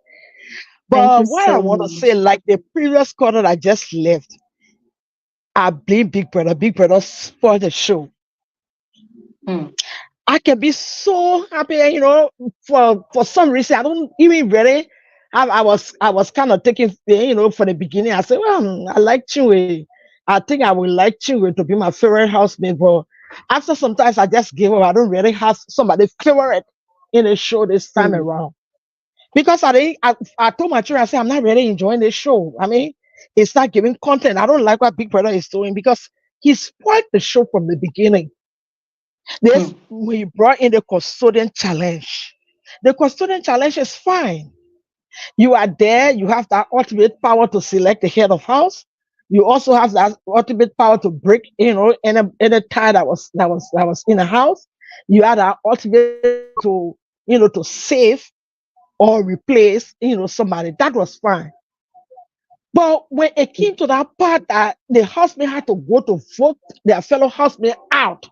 Thank you But what I so want to much. say, like the previous caller I just left, I blame Big Brother. Big Brother spoiled the show. Mm. I can be so happy, for some reason I don't even really. I was kind of taking, for the beginning. I said, well, I like Chinwe. I think I would like Chinwe to be my favorite housemate, but after sometimes I just gave up. I don't really have somebody favorite in the show this time Mm. around because I told my children, I said, I'm not really enjoying the show. I mean, it's not giving content. I don't like what Big Brother is doing because he spoiled the show from the beginning. This Mm. we brought in the custodian challenge. The custodian challenge is fine. You are there, you have that ultimate power to select the head of house. You also have that ultimate power to break, any tie that was in a house. You had that ultimate to save or replace, somebody. That was fine. But when it came to that part that the housemate had to go to vote their fellow housemate out,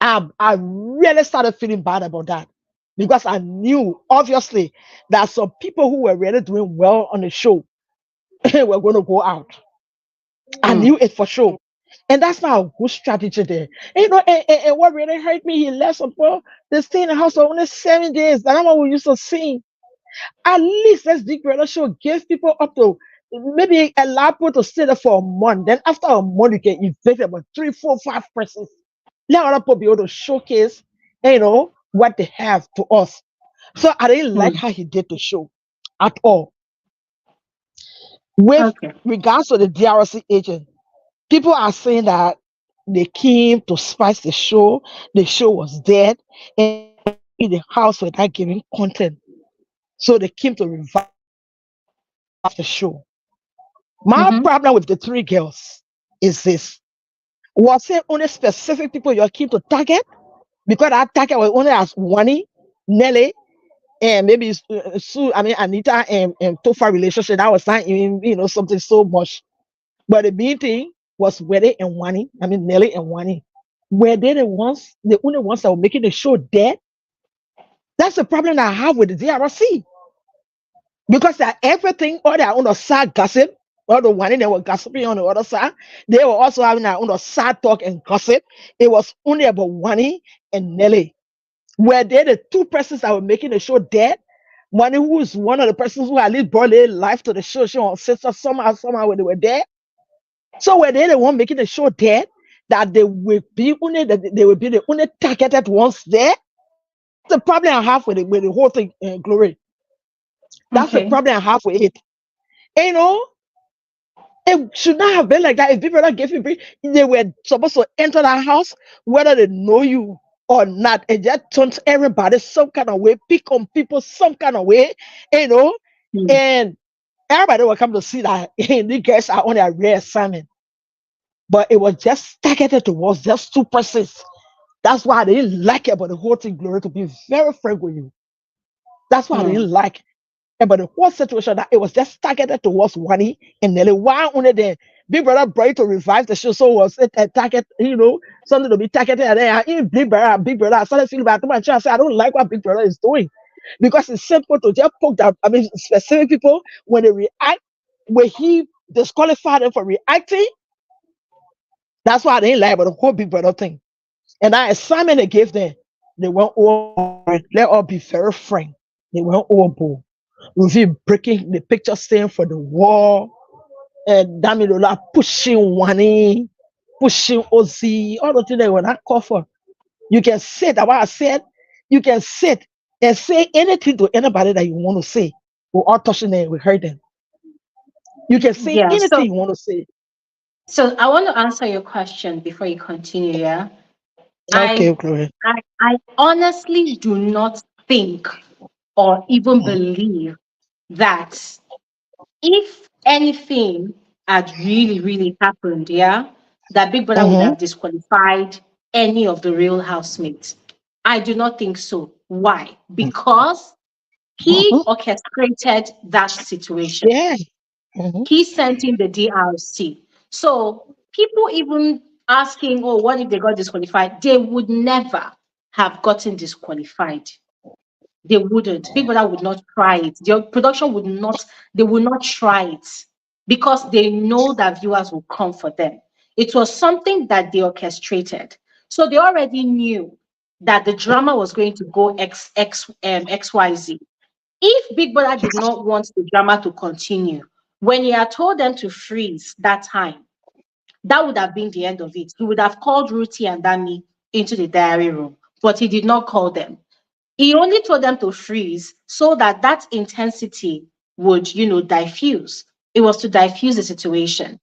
I really started feeling bad about that because I knew obviously that some people who were really doing well on the show were going to go out. I Mm. knew it for sure. And that's not a good strategy there. And what really hurt me, he left some people, they stay in the house for only 7 days. That's what we used to see. At least let's Big Brother show give people up to maybe allow people to stay there for a month. Then after a month, you can evict about 3, 4, 5 persons. Let other people be able to showcase, what they have to us. So I didn't like Mm. how he did the show at all. With Okay. regards to the DRC agent, people are saying that they came to spice the show was dead, and in the house were not giving content. So they came to revive the show. My Mm-hmm. problem with the 3 girls is this. Was it only specific people you came to target? Because that target was only as Wani, Nelly, and maybe Anita and Tofa relationship. That was not even, something so much. But the main thing was Wede and Wani. I mean, Nelly and Wani. Were they the only ones that were making the show dead? That's the problem that I have with the DRC. Because that everything, all their own side gossip, all the Wani they were gossiping on the other side, they were also having their own side talk and gossip. It was only about Wani and Nelly. Were they the 2 persons that were making the show dead? One who is one of the persons who at least brought their life to the show, she on sister somehow when they were there. So were they the one making the show dead? That they will be the only targeted ones there? The problem I have with the whole thing, Glory. That's the problem I have with it. And, you know, it should not have been like that. If Big Brother gave you brief, they were supposed to enter that house, whether they know you or not, and just turn everybody some kind of way, pick on people some kind of way, you know, and everybody will come to see that these guys are on a rare assignment. But it was just targeted towards just two persons. That's why I didn't like it about the whole thing, Glory, to be very frank with you. That's why I didn't like about the whole situation, that it was just targeted towards Wani and Nelly. Why only the Big Brother brought to revive the show, so was it a target, you know, something to be targeted at there. Even Big Brother, I started feeling bad to my child. I said, I don't like what Big Brother is doing. Because it's simple to just poke that, I mean, specific people, when they react, when he disqualified them for reacting, that's why I didn't like about the whole Big Brother thing. And that assignment they gave them, they went overboard. Let all be very frank. They went overboard. Rhuthee breaking the picture stand for the wall, and Dami Lola pushing Wani, pushing Ozzy, all the things they were not called for. You can sit, what I said, you can sit and say anything to anybody that you want to say. We're all touching them, we heard them. You can say anything you want to say. So I want to answer your question before you continue, yeah? Okay, Chloe. I honestly do not think or even believe that if anything had really, really happened, yeah, that Big Brother would have disqualified any of the real housemates. I do not think so. Why? Because he orchestrated that situation. Yeah. He sent in the DRC. So people even asking, oh, what if they got disqualified? They would never have gotten disqualified. They wouldn't. Big Brother would not try it. Their production would not, they would not try it because they know that viewers will come for them. It was something that they orchestrated. So they already knew that the drama was going to go XYZ. If Big Brother did not want the drama to continue, when he had told them to freeze that time, that would have been the end of it. He would have called Rhuthee and Dami into the diary room, but he did not call them. He only told them to freeze so that that intensity would, you know, diffuse. It was to diffuse the situation.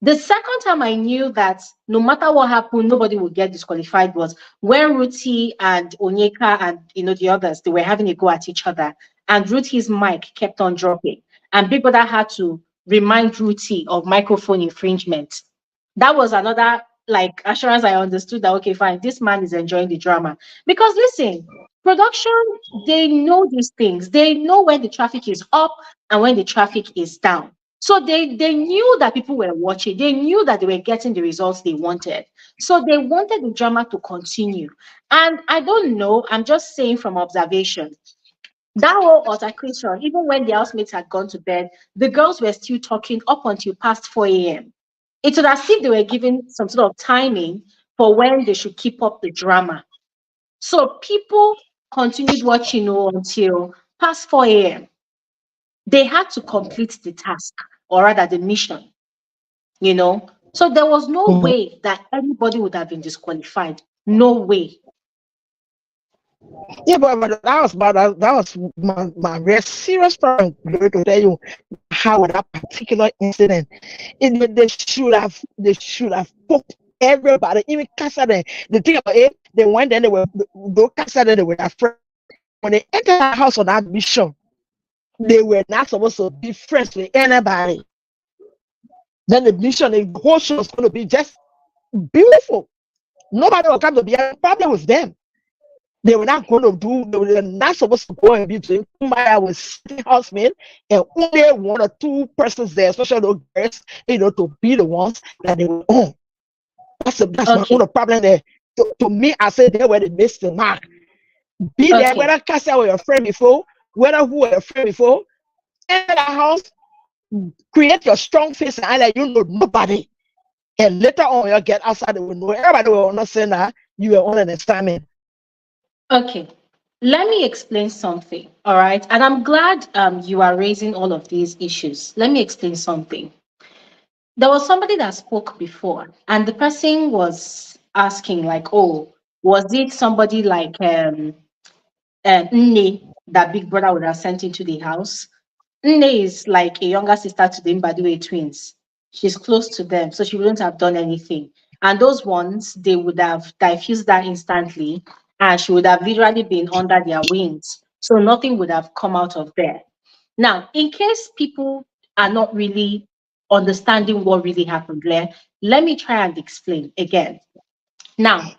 The second time I knew that no matter what happened, nobody would get disqualified was when Rhuthee and Onyeka and, you know, the others, they were having a go at each other, and Ruthie's mic kept on dropping. And Big Brother had to remind Rhuthee of microphone infringement. That was another, like, assurance I understood that, okay, fine, this man is enjoying the drama. Because listen, production, they know these things. They know when the traffic is up and when the traffic is down. So they knew that people were watching. They knew that they were getting the results they wanted. So they wanted the drama to continue. And I don't know, I'm just saying from observation, that whole altercation, even when the housemates had gone to bed, the girls were still talking up until past 4 a.m. It was as if they were given some sort of timing for when they should keep up the drama. So people continued watching until past 4 a.m. They had to complete the task, or rather the mission, you know. So there was no way that anybody would have been disqualified. No way. Yeah, but that was my very serious problem. To tell you how that particular incident, they should have poked everybody, even Cassidy. The thing about it, they went and they were Cassidy, they were afraid. When they entered the house on that mission, they were not supposed to be friends with anybody. Then the mission, the whole show was going to be just beautiful. Nobody will come to be a problem with them. They were not going to do, they were not supposed to go and be doing Maya with city housemen and only one or two persons there, especially those girls, you know, to be the ones that they were on. That's my own problem there. To me, I said they were the missed the mark. Be there, whether Cassia were your friend before, whether who were your friend before, enter the house, create your strong face and like you know nobody. And later on, you get outside, they will know. Everybody will understand that you were on an assignment. Okay, let me explain something, all right? And I'm glad you are raising all of these issues. Let me explain something. There was somebody that spoke before, and the person was asking, like, oh, was it somebody like Nne that Big Brother would have sent into the house? Nne is like a younger sister to the Mbadiwe twins. She's close to them, so she wouldn't have done anything. And those ones, they would have diffused that instantly, and she would have literally been under their wings. So nothing would have come out of there. Now, in case people are not really understanding what really happened there, let me try and explain again. Now,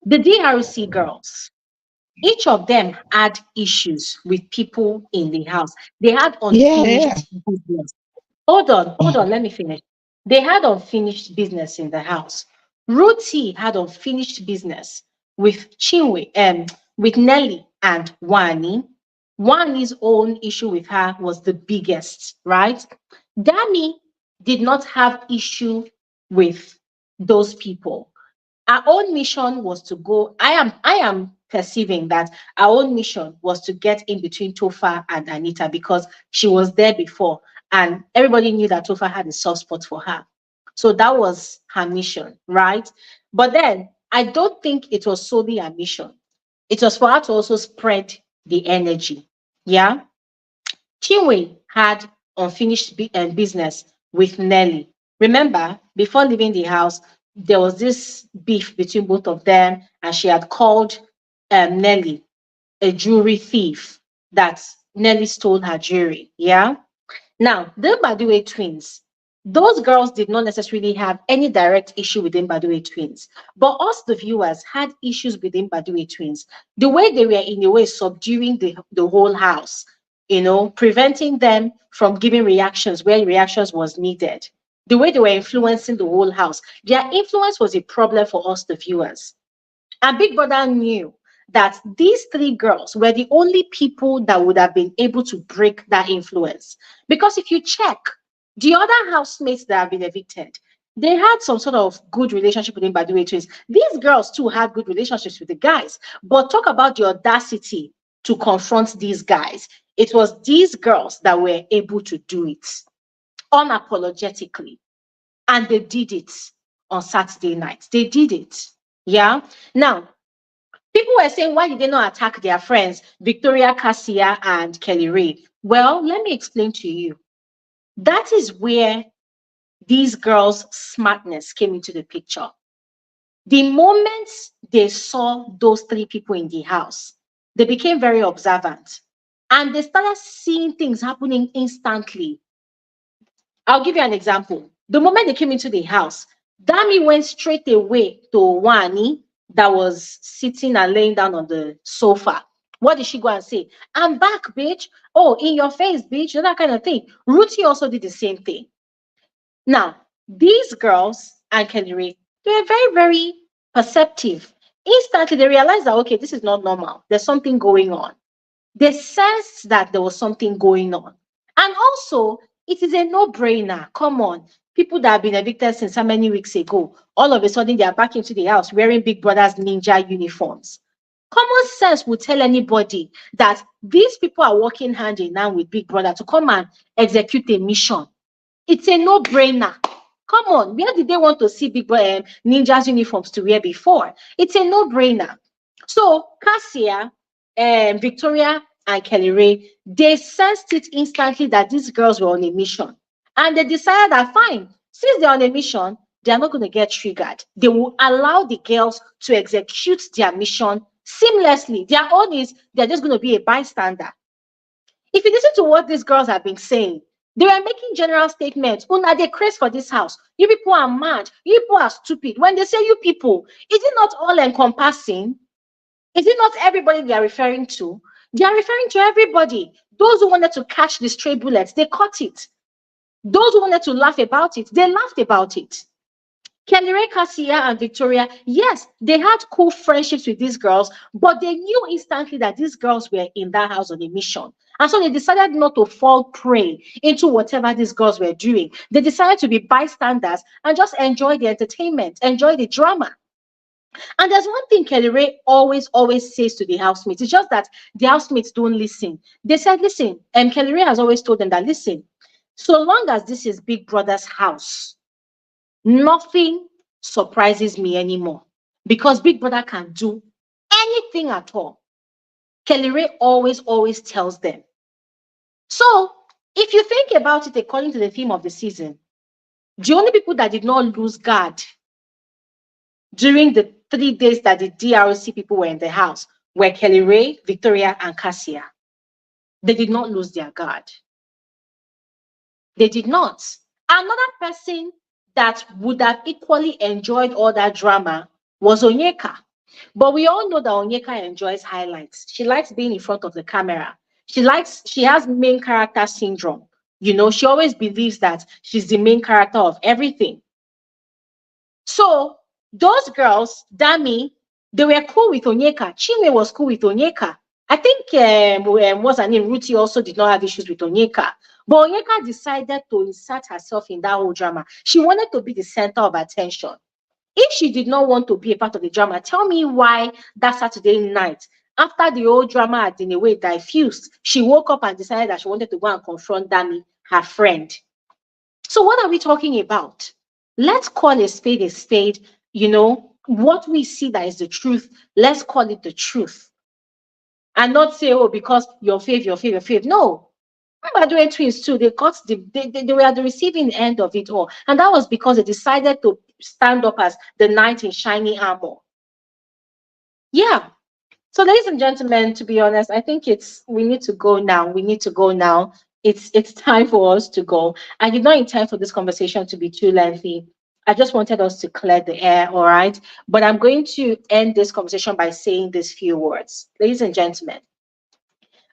the DRC girls, each of them had issues with people in the house. They had Yeah. unfinished business. Hold on, let me finish. They had unfinished business in the house. Rhuthee had unfinished business with Chinwe, with Nelly and Wani. Wani's own issue with her was the biggest, right? Dami did not have issue with those people. Our own mission was to go. I am perceiving that our own mission was to get in between Tofa and Anita because she was there before, and everybody knew that Tofa had a soft spot for her. So that was her mission, right? But then I don't think it was solely her mission. It was for her to also spread the energy. Yeah. Chinwe had unfinished business with Nelly. Remember, before leaving the house, there was this beef between both of them, and she had called Nelly a jewelry thief, that Nelly stole her jewelry. Yeah. Now, the Mbadiwe twins, those girls did not necessarily have any direct issue with the Mbadiwe twins, but us, the viewers, had issues with the Mbadiwe twins. The way they were, in a way, subduing the whole house, preventing them from giving reactions where reactions was needed. The way they were influencing the whole house. Their influence was a problem for us, the viewers. And Big Brother knew that these three girls were the only people that would have been able to break that influence. Because if you check, the other housemates that have been evicted, they had some sort of good relationship with Mbadiwe twins. These girls too had good relationships with the guys. But talk about the audacity to confront these guys. It was these girls that were able to do it unapologetically. And they did it on Saturday night. They did it. Yeah. Now, people were saying, why did they not attack their friends, Victoria Cassia and Kelly Ray? Well, let me explain to you. That is where these girls' smartness came into the picture. The moment they saw those three people in the house, they became very observant and they started seeing things happening instantly. I'll give you an example. The moment they came into the house, Dami went straight away to Wani that was sitting and laying down on the sofa. What did she go and say? I'm back, bitch. Oh, in your face, bitch. That kind of thing. Rhuthee also did the same thing. Now, these girls and Kelly Ray, they were very, very perceptive. Instantly, they realized that, okay, this is not normal. There's something going on. They sensed that there was something going on. And also, it is a no-brainer. Come on. People that have been evicted since how many weeks ago, all of a sudden they are back into the house wearing Big Brother's ninja uniforms. Common sense would tell anybody that these people are working hand in hand with Big Brother to come and execute a mission. It's a no-brainer. Come on, where did they want to see Big Brother ninjas uniforms to wear before? It's a no-brainer. So Cassia, Victoria, and Kelly Ray, they sensed it instantly that these girls were on a mission. And they decided that, fine, since they're on a mission, they're not going to get triggered. They will allow the girls to execute their mission seamlessly. Their own is they're just going to be a bystander. If you listen to what these girls have been saying, they were making general statements. Una, they craze for this house. You people are mad. You people are stupid. When they say you people, is it not all encompassing? Is it not everybody they are referring to? They are referring to everybody. Those who wanted to catch the stray bullets, they caught it. Those who wanted to laugh about it, they laughed about it. Kelly Ray, Cassia, and Victoria, yes, they had cool friendships with these girls, but they knew instantly that these girls were in that house on a mission. And so they decided not to fall prey into whatever these girls were doing. They decided to be bystanders and just enjoy the entertainment, enjoy the drama. And there's one thing Kelly Ray always says to the housemates. It's just that the housemates don't listen. They said, listen, and Kelly Ray has always told them that, listen, so long as this is Big Brother's house, nothing surprises me anymore because Big Brother can do anything at all. Kelly Ray always tells them. So if you think about it according to the theme of the season, the only people that did not lose guard during the 3 days that the DRC people were in the house were Kelly Ray, Victoria, and Cassia. They did not lose their guard. They did not. Another person that would have equally enjoyed all that drama was Onyeka. But we all know that Onyeka enjoys highlights. She likes being in front of the camera. She has main character syndrome. You know, she always believes that she's the main character of everything. So those girls, Dami, they were cool with Onyeka. Chinwe was cool with Onyeka. I think what's her name? Rhuthee also did not have issues with Onyeka. But Onyeka decided to insert herself in that whole drama. She wanted to be the center of attention. If she did not want to be a part of the drama, tell me why that Saturday night, after the whole drama had in a way diffused, she woke up and decided that she wanted to go and confront Dami, her friend. So what are we talking about? Let's call a spade, you know, what we see that is the truth, let's call it the truth. And not say, oh, because your fave. No. Bbnaija twins too, they were at the receiving end of it all. And that was because they decided to stand up as the knight in shiny armor. Yeah. So ladies and gentlemen, to be honest, I think we need to go now. It's time for us to go. I did not intend for this conversation to be too lengthy. I just wanted us to clear the air, all right? But I'm going to end this conversation by saying these few words. Ladies and gentlemen,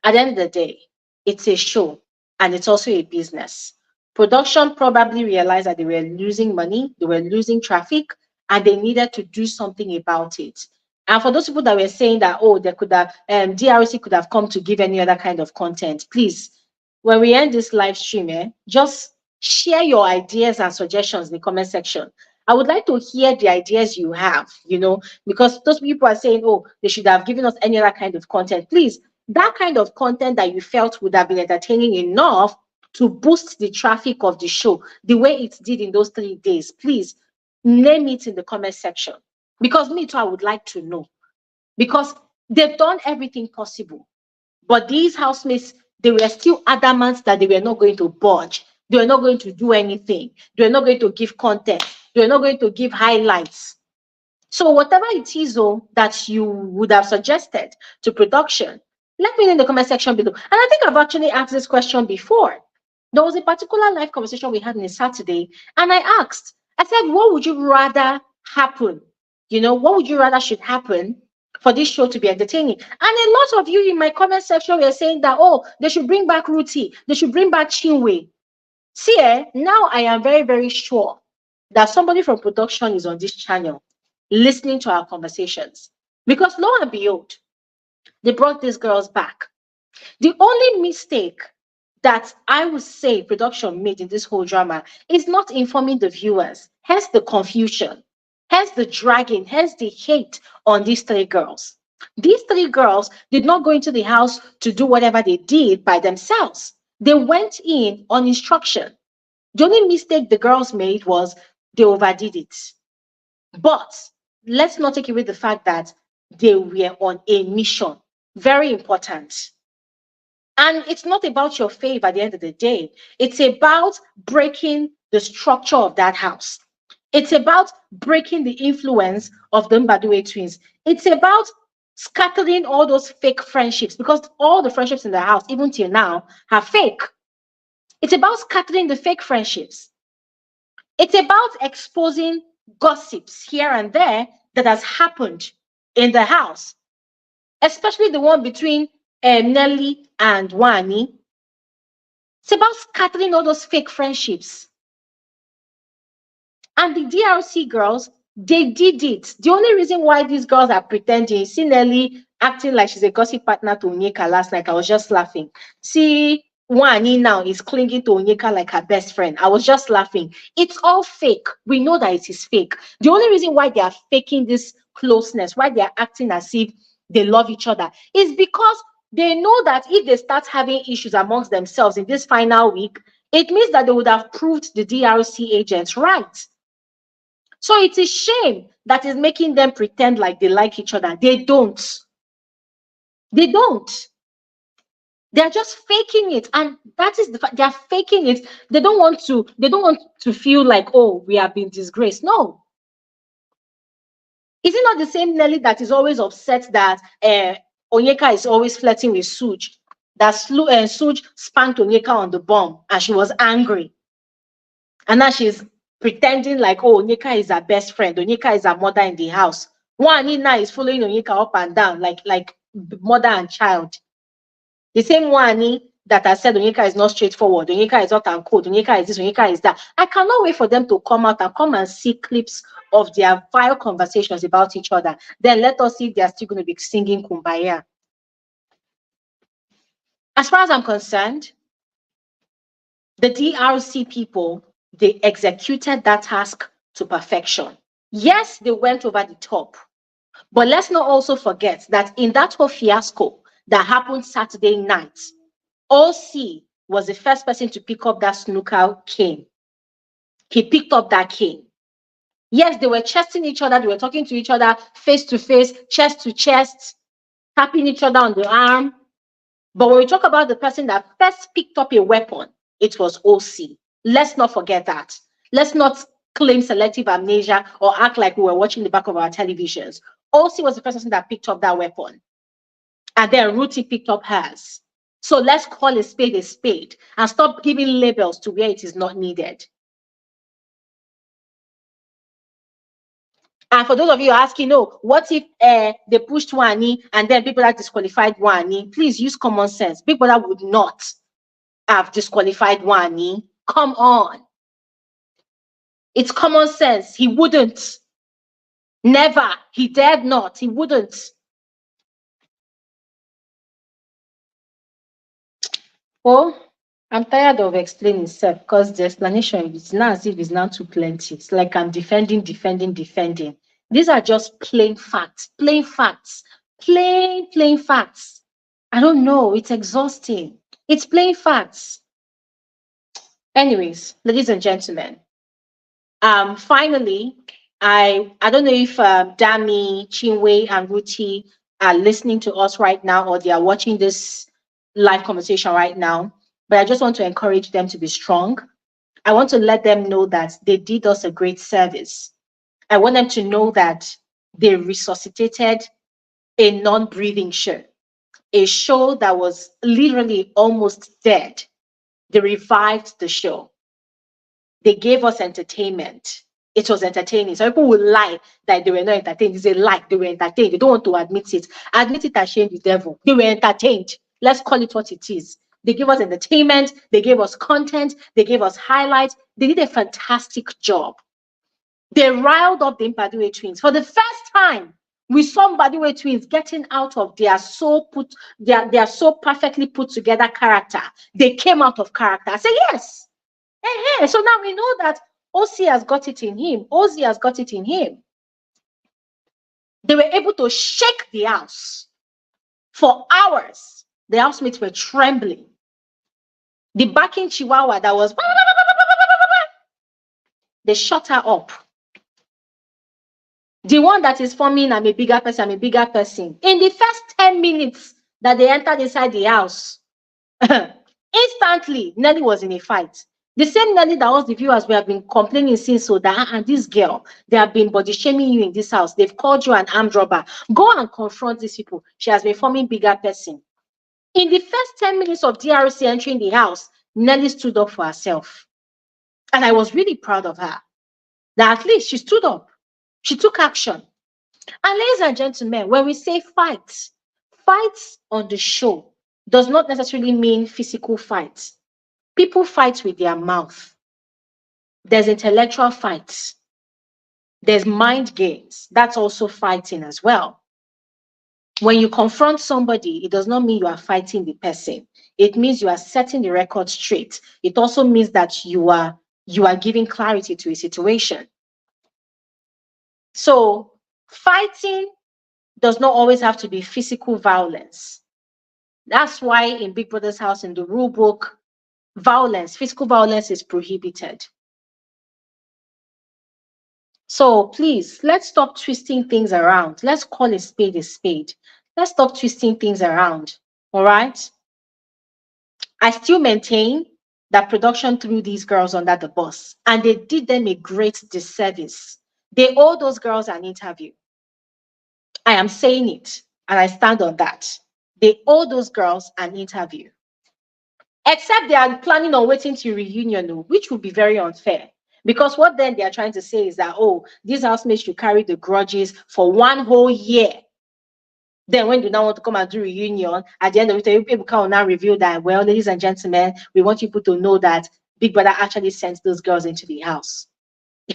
at the end of the day, it's a show and it's also a business. Production probably realized that they were losing money, they were losing traffic, and they needed to do something about it. And for those people that were saying that, oh, they could have, DRC could have come to give any other kind of content, please, when we end this live stream, just share your ideas and suggestions in the comment section. I would like to hear the ideas you have, you know, because those people are saying, oh, they should have given us any other kind of content. Please, that kind of content that you felt would have been entertaining enough to boost the traffic of the show the way it did in those 3 days, please name it in the comment section. Because me too, I would like to know. Because they've done everything possible. But these housemates, they were still adamant that they were not going to budge. They were not going to do anything. They were not going to give content. They were not going to give highlights. So whatever it is that you would have suggested to production, let me know in the comment section below. And I think I've actually asked this question before. There was a particular live conversation we had on a Saturday, and I asked, I said, what would you rather happen? You know, what would you rather should happen for this show to be entertaining? And a lot of you in my comment section were saying that, oh, they should bring back Rhuthee, they should bring back Chinwe. See, now I am very, very sure that somebody from production is on this channel listening to our conversations. Because lo and behold, they brought these girls back. The only mistake that I would say production made in this whole drama is not informing the viewers, hence the confusion, hence the dragging, hence the hate on these 3 girls. These 3 girls did not go into the house to do whatever they did by themselves. They went in on instruction. The only mistake the girls made was they overdid it. But let's not take away the fact that they were on a mission. Very important. And it's not about your fave at the end of the day. It's about breaking the structure of that house. It's about breaking the influence of the Bbnaija twins. It's about scattering all those fake friendships, because all the friendships in the house, even till now, are fake. It's about scattering the fake friendships. It's about exposing gossips here and there that has happened in the house, especially the one between Nelly and Wani. It's about scattering all those fake friendships. And the DRC girls, they did it. The only reason why these girls are pretending, see Nelly acting like she's a gossip partner to Onyeka last night, I was just laughing. See Wani now is clinging to Onyeka like her best friend. I was just laughing. It's all fake. We know that it is fake. The only reason why they are faking this closeness, why they are acting as if they love each other, is because they know that if they start having issues amongst themselves in this final week, it means that they would have proved the DRC agents right. So it's a shame that is making them pretend like they like each other. They don't. They don't. They're just faking it, and that is the fact. They're faking it. They don't want to feel like, oh, we have been disgraced. No. Is it not the same Nelly that is always upset that Onyeka is always flirting with Suj? That Suj spanked Onyeka on the bum and she was angry. And now she's pretending like, oh, Onyeka is her best friend. Onyeka is her mother in the house. One now is following Onyeka up and down like mother and child. The same one that I said Onyeka is not straightforward, Onyeka is not uncode, Onyeka is this, Onyeka is that. I cannot wait for them to come out and come and see clips of their vile conversations about each other. Then let us see if they are still going to be singing Kumbaya. As far as I'm concerned, the DRC people, they executed that task to perfection. Yes, they went over the top. But let's not also forget that in that whole fiasco that happened Saturday night, OC was the first person to pick up that snooker cane. He picked up that cane. Yes, they were chesting each other. They were talking to each other face to face, chest to chest, tapping each other on the arm. But when we talk about the person that first picked up a weapon, it was OC. Let's not forget that. Let's not claim selective amnesia or act like we were watching the back of our televisions. OC was the first person that picked up that weapon. And then Rhuthee picked up hers. So let's call a spade and stop giving labels to where it is not needed. And for those of you asking, what if they pushed Wani and then people that disqualified Wani? Please use common sense. Big Brother would not have disqualified Wani. Come on. It's common sense. He wouldn't. Never. He dared not. He wouldn't. Oh, I'm tired of explaining stuff because the explanation is now as if it's now too plenty. It's like I'm defending. These are just plain facts, plain facts. I don't know. It's exhausting. It's plain facts. Anyways, ladies and gentlemen, finally, I don't know if Dami, Chinwe, and Rhuthee are listening to us right now or they are watching this live conversation right now, but I just want to encourage them to be strong. I want to let them know that they did us a great service. I want them to know that they resuscitated a non-breathing show, a show that was literally almost dead. They revived the show. They gave us entertainment. It was entertaining. So people will lie that they were not entertained. It's a lie. They were entertained. They don't want to admit it. Admit it and shame the devil. They were entertained. Let's call it what it is. They gave us entertainment. They gave us content. They gave us highlights. They did a fantastic job. They riled up the Mbadiwe twins. For the first time, we saw Mbadiwe twins getting out of their so perfectly put together character. They came out of character. I say yes. So now we know that OC has got it in him. Ozzy has got it in him. They were able to shake the house for hours. The housemates were trembling. The backing chihuahua that was, they shut her up. The one that is forming, I'm a bigger person. In the first 10 minutes that they entered inside the house, instantly, Nelly was in a fight. The same Nelly that was the viewers we have been complaining since, so that and this girl, they have been body shaming you in this house. They've called you an armed robber. Go and confront these people. She has been forming bigger person. In the first 10 minutes of DRC entering the house, Nelly stood up for herself. And I was really proud of her. That at least she stood up. She took action. And ladies and gentlemen, when we say fights on the show does not necessarily mean physical fights. People fight with their mouth. There's intellectual fights. There's mind games. That's also fighting as well. When you confront somebody, it does not mean you are fighting the person. It means you are setting the record straight. It also means that you are giving clarity to a situation. So fighting does not always have to be physical violence. That's why in Big Brother's house, in the rule book, physical violence is prohibited. So please, let's stop twisting things around. Let's call a spade a spade. Let's stop twisting things around. All right? I still maintain that production threw these girls under the bus, and they did them a great disservice. They owe those girls an interview. I am saying it, and I stand on that. They owe those girls an interview. Except they are planning on waiting to reunion, which would be very unfair. Because what then they are trying to say is that, oh, these housemates should carry the grudges for 1 whole year. Then when you now want to come and do reunion, at the end of it, people can now reveal that, well, ladies and gentlemen, we want people to know that Big Brother actually sent those girls into the house.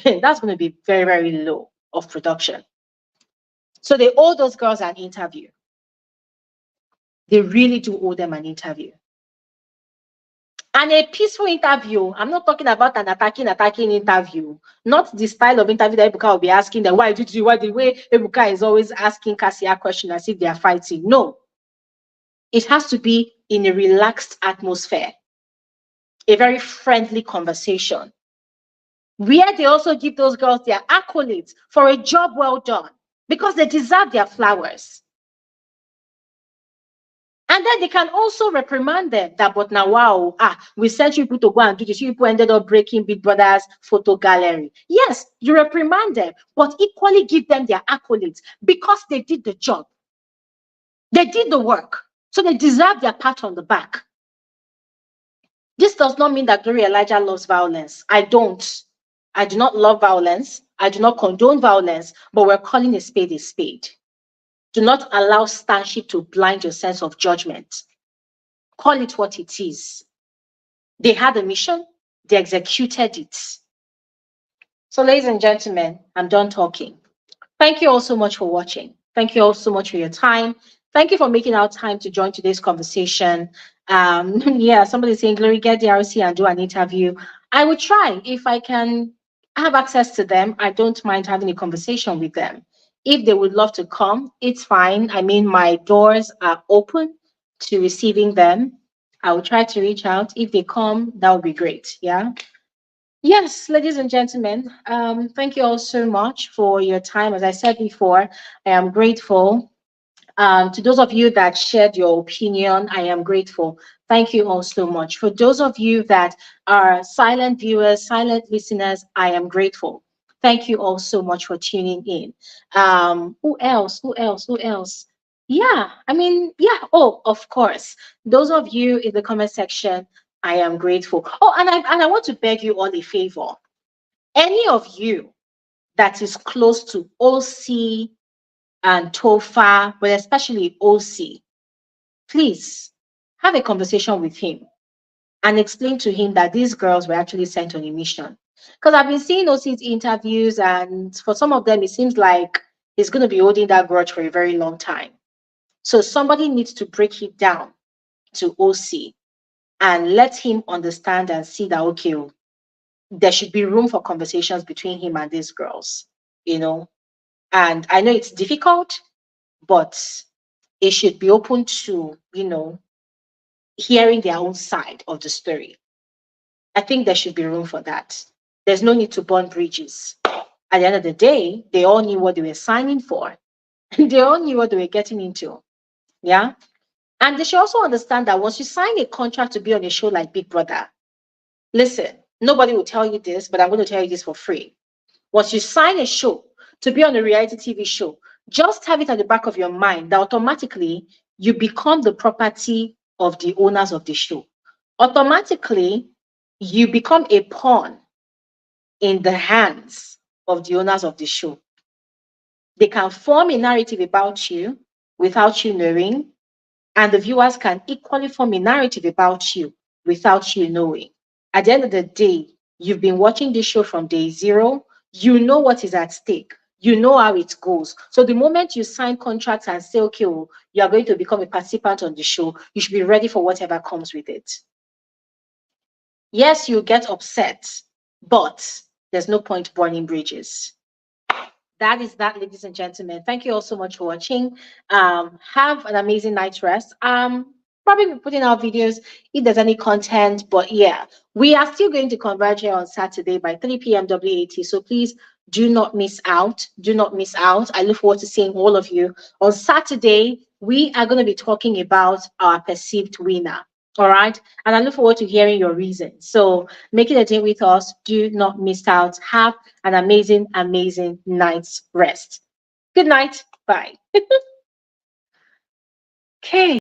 That's going to be very, very low of production. So they owe those girls an interview. They really do owe them an interview. And a peaceful interview. I'm not talking about an attacking interview. Not the style of interview that Ebuka will be asking them, why did you, why the way Ebuka is always asking Cassie a question as if they are fighting. No. It has to be in a relaxed atmosphere. A very friendly conversation. Where they also give those girls their accolades for a job well done. Because they deserve their flowers. And then they can also reprimand them that, but now, wow, we sent you people to go and do this. You people ended up breaking Big Brother's photo gallery. Yes, you reprimand them, but equally give them their accolades because they did the job. They did the work. So they deserve their pat on the back. This does not mean that Glory Elijah loves violence. I don't. I do not love violence. I do not condone violence, but we're calling a spade a spade. Do not allow stanship to blind your sense of judgment. Call it what it is. They had a mission, they executed it. So, ladies and gentlemen, I'm done talking. Thank you all so much for watching. Thank you all so much for your time. Thank you for making our time to join today's conversation. Yeah, somebody's saying, Glory, get the RC and do an interview. I would try if I can have access to them. I don't mind having a conversation with them. If they would love to come, it's fine. I mean, my doors are open to receiving them. I will try to reach out. If they come, that would be great. Yeah. Yes, ladies and gentlemen, thank you all so much for your time. As I said before, I am grateful. To those of you that shared your opinion, I am grateful. Thank you all so much. For those of you that are silent viewers, silent listeners, I am grateful. Thank you all so much for tuning in. Who else? Yeah, I mean, yeah. Oh, of course. Those of you in the comment section, I am grateful. Oh, and I want to beg you all a favor. Any of you that is close to OC and Tofa, but especially OC, please have a conversation with him and explain to him that these girls were actually sent on a mission. Because I've been seeing OC's interviews, and for some of them, it seems like he's going to be holding that grudge for a very long time. So somebody needs to break it down to OC and let him understand and see that, okay, there should be room for conversations between him and these girls, you know. And I know it's difficult, but it should be open to, you know, hearing their own side of the story. I think there should be room for that. There's no need to burn bridges. At the end of the day, they all knew what they were signing for. They all knew what they were getting into. Yeah. And they should also understand that once you sign a contract to be on a show like Big Brother, listen, nobody will tell you this, but I'm going to tell you this for free. Once you sign a show to be on a reality TV show, just have it at the back of your mind that automatically you become the property of the owners of the show. Automatically, you become a pawn in the hands of the owners of the show. They can form a narrative about you without you knowing, and the viewers can equally form a narrative about you without you knowing. At the end of the day, you've been watching this show from day zero. You know what is at stake. You know how it goes. So the moment you sign contracts and say, okay, well, you are going to become a participant on the show, you should be ready for whatever comes with it. Yes, you get upset, but there's no point burning bridges. That is that, ladies and gentlemen. Thank you all so much for watching. Have an amazing night's rest. Probably be putting out videos if there's any content, but yeah, we are still going to converge here on Saturday by 3 p.m. WAT. So please do not miss out. Do not miss out. I look forward to seeing all of you on Saturday. We are going to be talking about our perceived winner. All right. And I look forward to hearing your reasons. So make it a day with us. Do not miss out. Have an amazing, amazing night's rest. Good night. Bye. Okay.